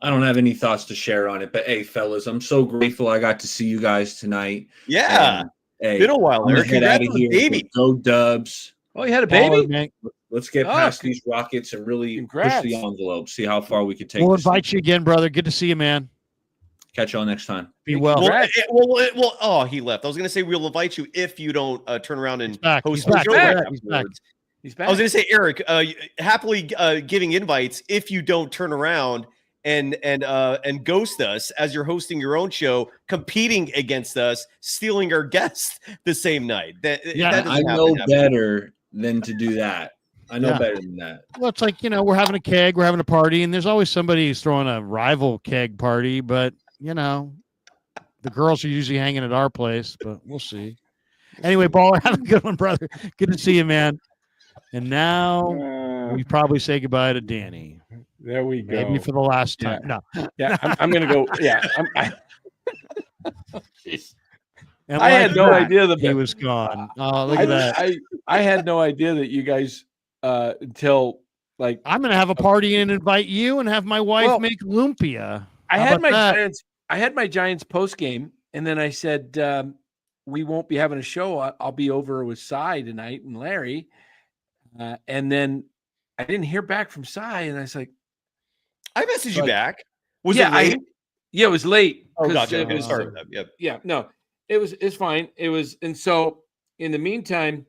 I don't have any thoughts to share on it, but hey, fellas, I'm so grateful I got to see you guys tonight. Yeah. And, hey, been a while, Larry. Get out of here. Baby. Go Dubs. Oh, you had a baby? Let's get past these Rockets and really push the envelope, see how far we could take. We'll invite you again, brother. Good to see you, man. Catch y'all next time. Be well. Well, he left. I was going to say we'll invite you if you don't turn around and host the show right afterwards. He's back. I was going to say, Eric, happily giving invites if you don't turn around and ghost us as you're hosting your own show, competing against us, stealing our guests the same night. I know better than to do that. I know better than that. Well, it's like, we're having a keg, we're having a party, and there's always somebody who's throwing a rival keg party, but the girls are usually hanging at our place, but we'll see. Anyway, Baller, have a good one, brother. Good to see you, man. And now we probably say goodbye to Danny. There we go. Maybe for the last time. Yeah. No. Yeah, I'm going to go. Yeah. And I had no idea that he was gone. Oh, look at that. I had no idea that you guys until like I'm going to have a party and invite you and have my wife make lumpia. I had my Giants post game, and then I said we won't be having a show. I'll be over with Cy tonight and Larry, and then I didn't hear back from Cy, and I was like, I messaged you back. Was it late? It was late. Oh, gotcha. Okay, sorry. Yep. Yeah, no, it's fine. It was, and so in the meantime,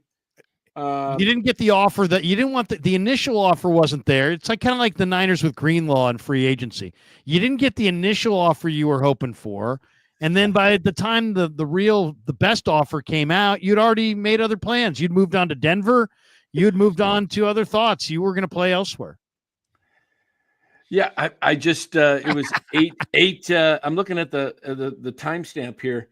you didn't get the offer that you didn't want. The initial offer wasn't there. It's like kind of like the Niners with Greenlaw and free agency. You didn't get the initial offer you were hoping for, and then by the time the best offer came out, you'd already made other plans. You'd moved on to Denver. You'd moved on to other thoughts. You were going to play elsewhere. Yeah, I just it was eight. I'm looking at the timestamp here.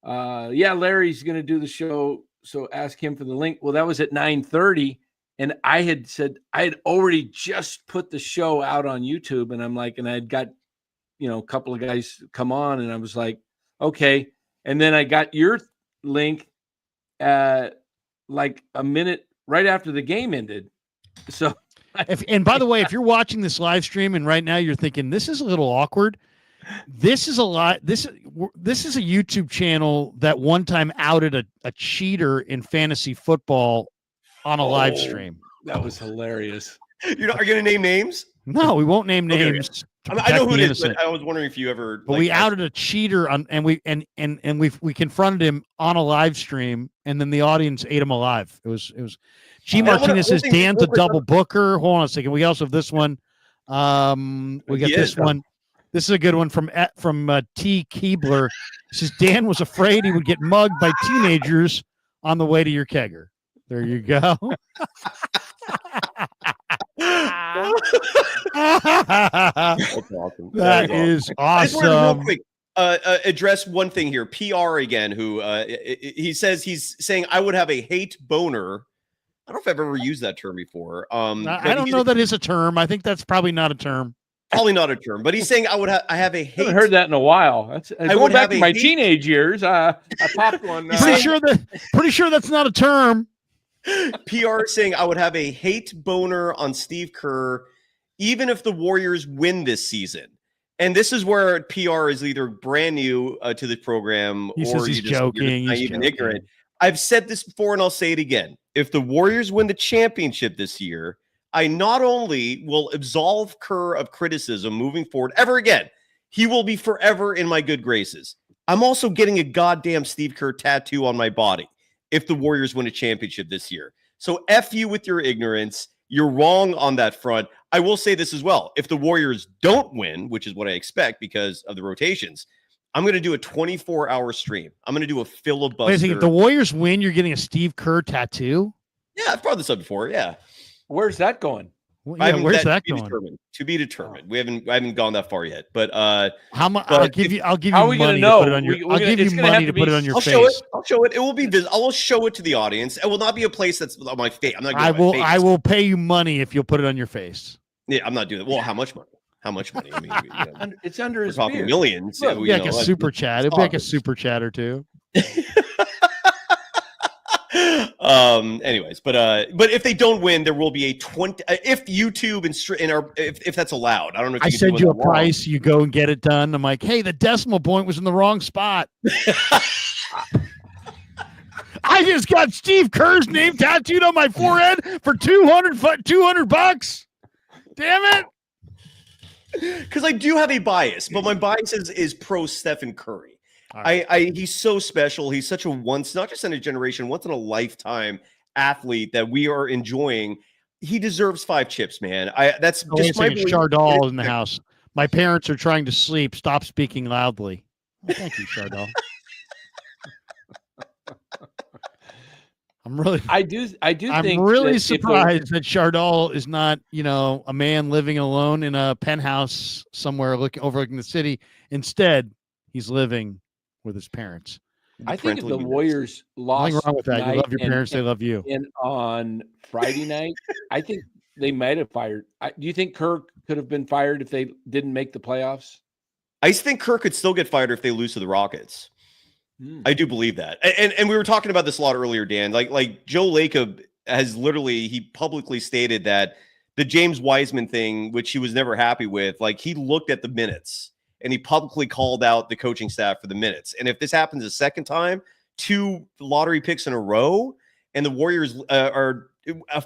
Larry's going to do the show. So ask him for the link. Well, that was at 9:30. And I had said, I had already just put the show out on YouTube. And I'm like, and I'd got, a couple of guys come on, and I was like, okay. And then I got your link like a minute right after the game ended. So, and by the way, if you're watching this live stream and right now you're thinking, this is a little awkward. This is a lot. This is a YouTube channel that one time outed a cheater in fantasy football on a live stream. That was hilarious. Are you going to name names? No, we won't name names. I know who it is, but I was wondering if you ever. But we outed a cheater and we confronted him on a live stream, and then the audience ate him alive. It was. G Martinez says Dan's a double booker. Hold on a second. We also have this one. We got this one. This is a good one from T. Keebler. He says Dan was afraid he would get mugged by teenagers on the way to your kegger. There you go. That's awesome. That is awesome. I just wanted to real quick address one thing here. PR again, who he says he's saying I would have a hate boner. I don't know if I've ever used that term before. I don't know that is a term. I think that's probably not a term. Probably not a term, but he's saying I have a hate. I haven't heard that in a while. I would back to my teenage years. I popped one. Pretty sure that's not a term. PR saying I would have a hate boner on Steve Kerr, even if the Warriors win this season. And this is where PR is either brand new to the program, he or says he's joking. You're naive and ignorant. I've said this before, and I'll say it again. If the Warriors win the championship this year, I not only will absolve Kerr of criticism moving forward ever again, he will be forever in my good graces. I'm also getting a goddamn Steve Kerr tattoo on my body if the Warriors win a championship this year. So F you with your ignorance. You're wrong on that front. I will say this as well. If the Warriors don't win, which is what I expect because of the rotations, I'm going to do a 24-hour stream. I'm going to do a filibuster. Wait a second, if the Warriors win, you're getting a Steve Kerr tattoo? Yeah, I've brought this up before. Yeah. Where's that going? Well, yeah, where's that going? To be determined. I haven't gone that far yet. But how much? I'll give you how are we money gonna to put it know? on your. We're I'll gonna- give you it's gonna money have to to put it be- on your I'll face. show it. I'll show it. It will be visible. I will show it to the audience. It will not be a place that's on my face. I'm not. I will pay you money if you'll put it on your face. Yeah, I'm not doing it. Well, how much money? How much money? I mean, It's under his we're talking beard. millions. It'll be like a super chat. It'll be like a super chat or two. Anyways, but if they don't win, there will be a 20 if YouTube if that's allowed. I don't know if I you can send do you a it wrong. price, you go and get it done. I'm like, hey, the decimal point was in the wrong spot. I just got Steve Kerr's name tattooed on my forehead for $200. Damn it. Because I do have a bias, but my bias is pro Stephen Curry. Right. He's so special. He's such a not just in a generation, once in a lifetime athlete that we are enjoying. He deserves 5 chips, man. That's just my belief. Chardal in the house. My parents are trying to sleep. Stop speaking loudly. Well, thank you, Chardal. I do I'm think really that surprised that Chardal is not, a man living alone in a penthouse somewhere overlooking the city. Instead, he's living with his parents. I think if the Warriors lost, nothing wrong with that. You love your parents; they love you. And on Friday night, I think they might have fired. Do you think Kerr could have been fired if they didn't make the playoffs? I think Kerr could still get fired if they lose to the Rockets. I do believe that. And we were talking about this a lot earlier, Dan. Like Joe Lacob has he publicly stated that the James Wiseman thing, which he was never happy with, like he looked at the minutes and he publicly called out the coaching staff for the minutes. And if this happens a second time, 2 lottery picks in a row, and the Warriors are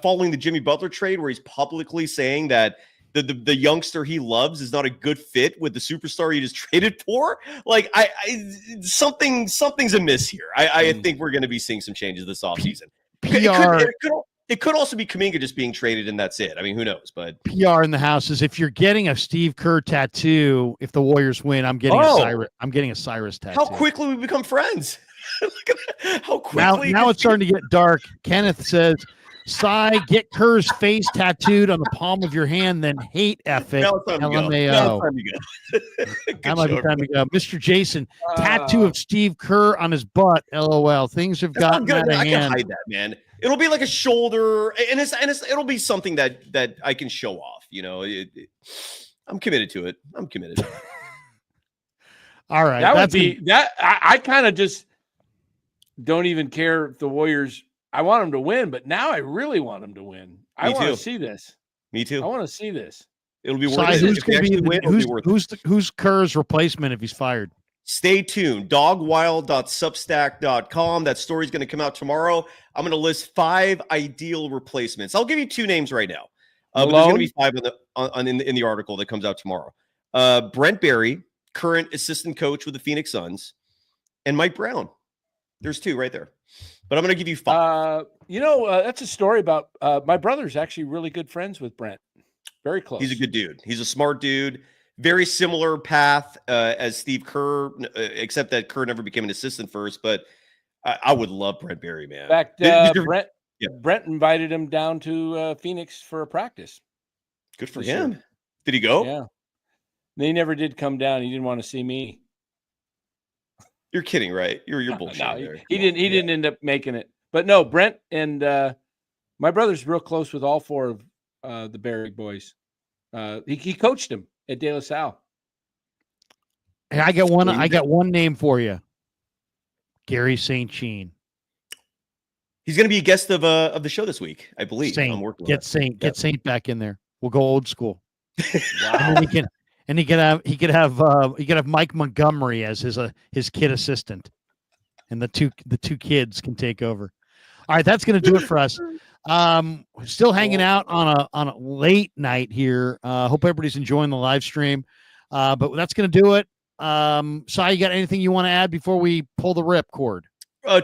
following the Jimmy Butler trade where he's publicly saying that the youngster he loves is not a good fit with the superstar he just traded for. Like something's amiss here. I think we're going to be seeing some changes this offseason. It could also be Kuminga just being traded and that's it. I mean, who knows? But PR in the house is if you're getting a Steve Kerr tattoo, if the Warriors win, I'm getting a Cyrus tattoo. How quickly we become friends. Look at that. How quickly now it's starting to get dark. Kenneth says, Cy, get Kerr's face tattooed on the palm of your hand, then hate F it. LMAO. That might be time to go. Mr. Jason, tattoo of Steve Kerr on his butt. LOL. Things have gotten out of hand. I can hide that, man. It'll be like a shoulder, and it'll be something that I can show off. I'm committed to it. I'm committed. All right, that would be that. I kind of just don't even care if the Warriors. I want them to win, but now I really want them to win. I want to see this. Me too. I want to see this. It'll be worth it. Who's Kerr's replacement if he's fired? Stay tuned. Dogwild.substack.com. That story's going to come out tomorrow. I'm going to list 5 ideal replacements. I'll give you 2 names right now. But there's going to be 5 in the article that comes out tomorrow. Brent Barry, current assistant coach with the Phoenix Suns, and Mike Brown. There's 2 right there. But I'm going to give you 5. That's a story about my brother's actually really good friends with Brent. Very close. He's a good dude. He's a smart dude. Very similar path as Steve Kerr, except that Kerr never became an assistant first. But I would love Brent Barry, man. In fact, Brent invited him down to Phoenix for a practice. Good for him. Year. Did he go? Yeah. He never did come down. He didn't want to see me. You're kidding, right? You're bullshit. No, he didn't end up making it. But no, Brent and my brother's real close with all 4 of the Barry boys. He coached him at De La Salle. Hey, I got one name for you. Gary St. Jean. He's going to be a guest of the show this week, I believe. Saint. I'm working get Saint back in there. We'll go old school. Wow. And he could have Mike Montgomery as his kid assistant, and the two kids can take over. All right, that's going to do it for us. Still hanging out on a late night here. Hope everybody's enjoying the live stream. But that's going to do it. Sai, you got anything you want to add before we pull the rip cord?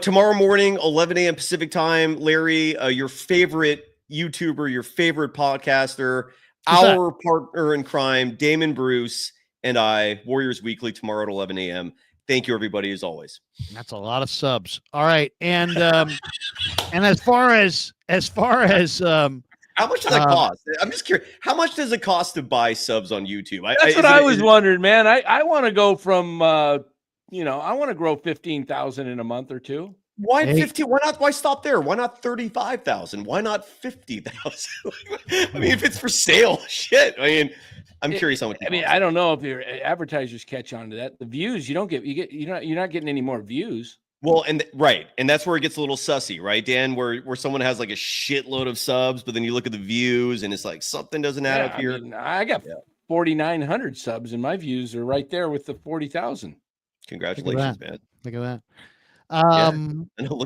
Tomorrow morning, 11 a.m. Pacific time. Larry, your favorite YouTuber, your favorite podcaster. Our partner in crime, Damon Bruce, and I, Warriors Weekly tomorrow at 11 a.m. Thank you, everybody, as always. That's a lot of subs. All right, and as far as How much does that cost? I'm just curious. How much does it cost to buy subs on YouTube? That's what I was wondering, man. I want to go from, I want to grow 15,000 in a month or two. Why 50? Why not? Why stop there? Why not 35,000? Why not 50,000? I mean, if it's for sale, shit. I mean, I'm curious how much. I don't know if your advertisers catch on to that. The views you're not getting any more views. Well, and that's where it gets a little sussy, right, Dan? Where someone has like a shitload of subs, but then you look at the views and it's like something doesn't add up here. I got 4,900 subs, and my views are right there with the 40,000. Congratulations, man! Look at that. All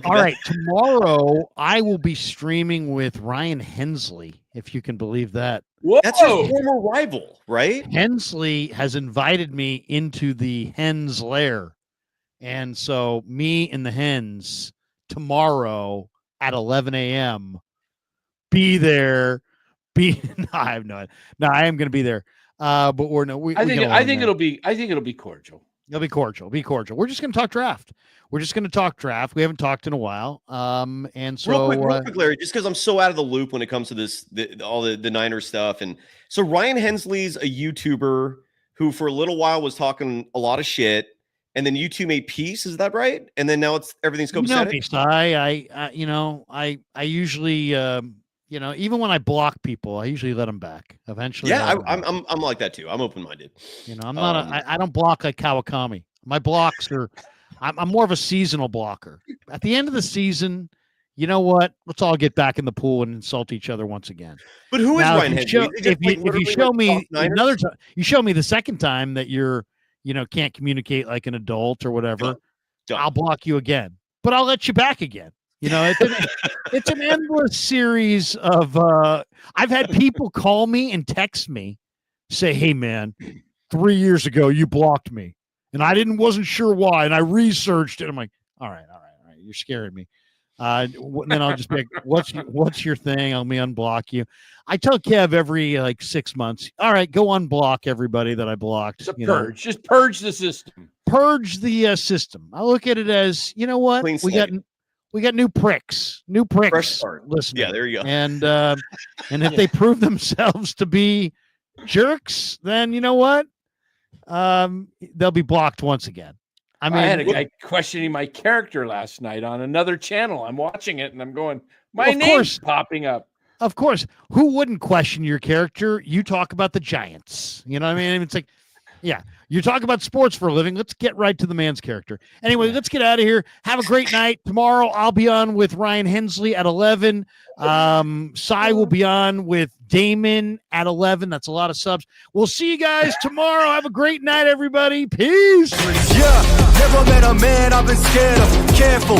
right, tomorrow I will be streaming with Ryan Hensley, if you can believe that. Whoa! That's your former rival, right? Hensley has invited me into the Hens lair. And so me and the Hens tomorrow at 11 a.m. be there. No, I have no idea. No, I am going to be there. But we're no. I think it'll be cordial. It'll be cordial. We're just going to talk draft. We haven't talked in a while. And so real quick, Larry, just because I'm so out of the loop when it comes to this, all the Niners stuff. And so Ryan Hensley's a YouTuber who for a little while was talking a lot of shit. And then you two made peace, is that right? And then now everything's copacetic. I usually, even when I block people, I usually let them back. Eventually, yeah, I'm like that too. I'm open-minded. I'm not. I don't block like Kawakami. My blocks are. I'm more of a seasonal blocker. At the end of the season, you know what? Let's all get back in the pool and insult each other once again. But who is Ryan Hensley? If you show me another time, you show me the second time that you're. Can't communicate like an adult or whatever, I'll block you again, but I'll let you back again. It's an endless series of, I've had people call me and text me, say, hey man, 3 years ago, you blocked me and I wasn't sure why. And I researched it. I'm like, all right. You're scaring me. Then I'll just be like, what's your thing? Let me unblock you. I tell Kev every 6 months, all right, go unblock everybody that I blocked. It's a purge. Just purge the system. Purge the system. I look at it as, you know what? We got new pricks. Listen. Yeah, there you go. And if they prove themselves to be jerks, then you know what? They'll be blocked once again. I had a guy questioning my character last night on another channel. I'm watching it and I'm going, my name's popping up. Of course. Who wouldn't question your character? You talk about the Giants. You know what I mean? It's like, yeah, you're talking about sports for a living. Let's get right to the man's character. Anyway, let's get out of here. Have a great night. Tomorrow I'll be on with Ryan Hensley at 11. Cy will be on with Damon at 11. That's a lot of subs. We'll see you guys tomorrow. Have a great night, everybody. Peace. Yeah, never met a man I've been scared of. Careful.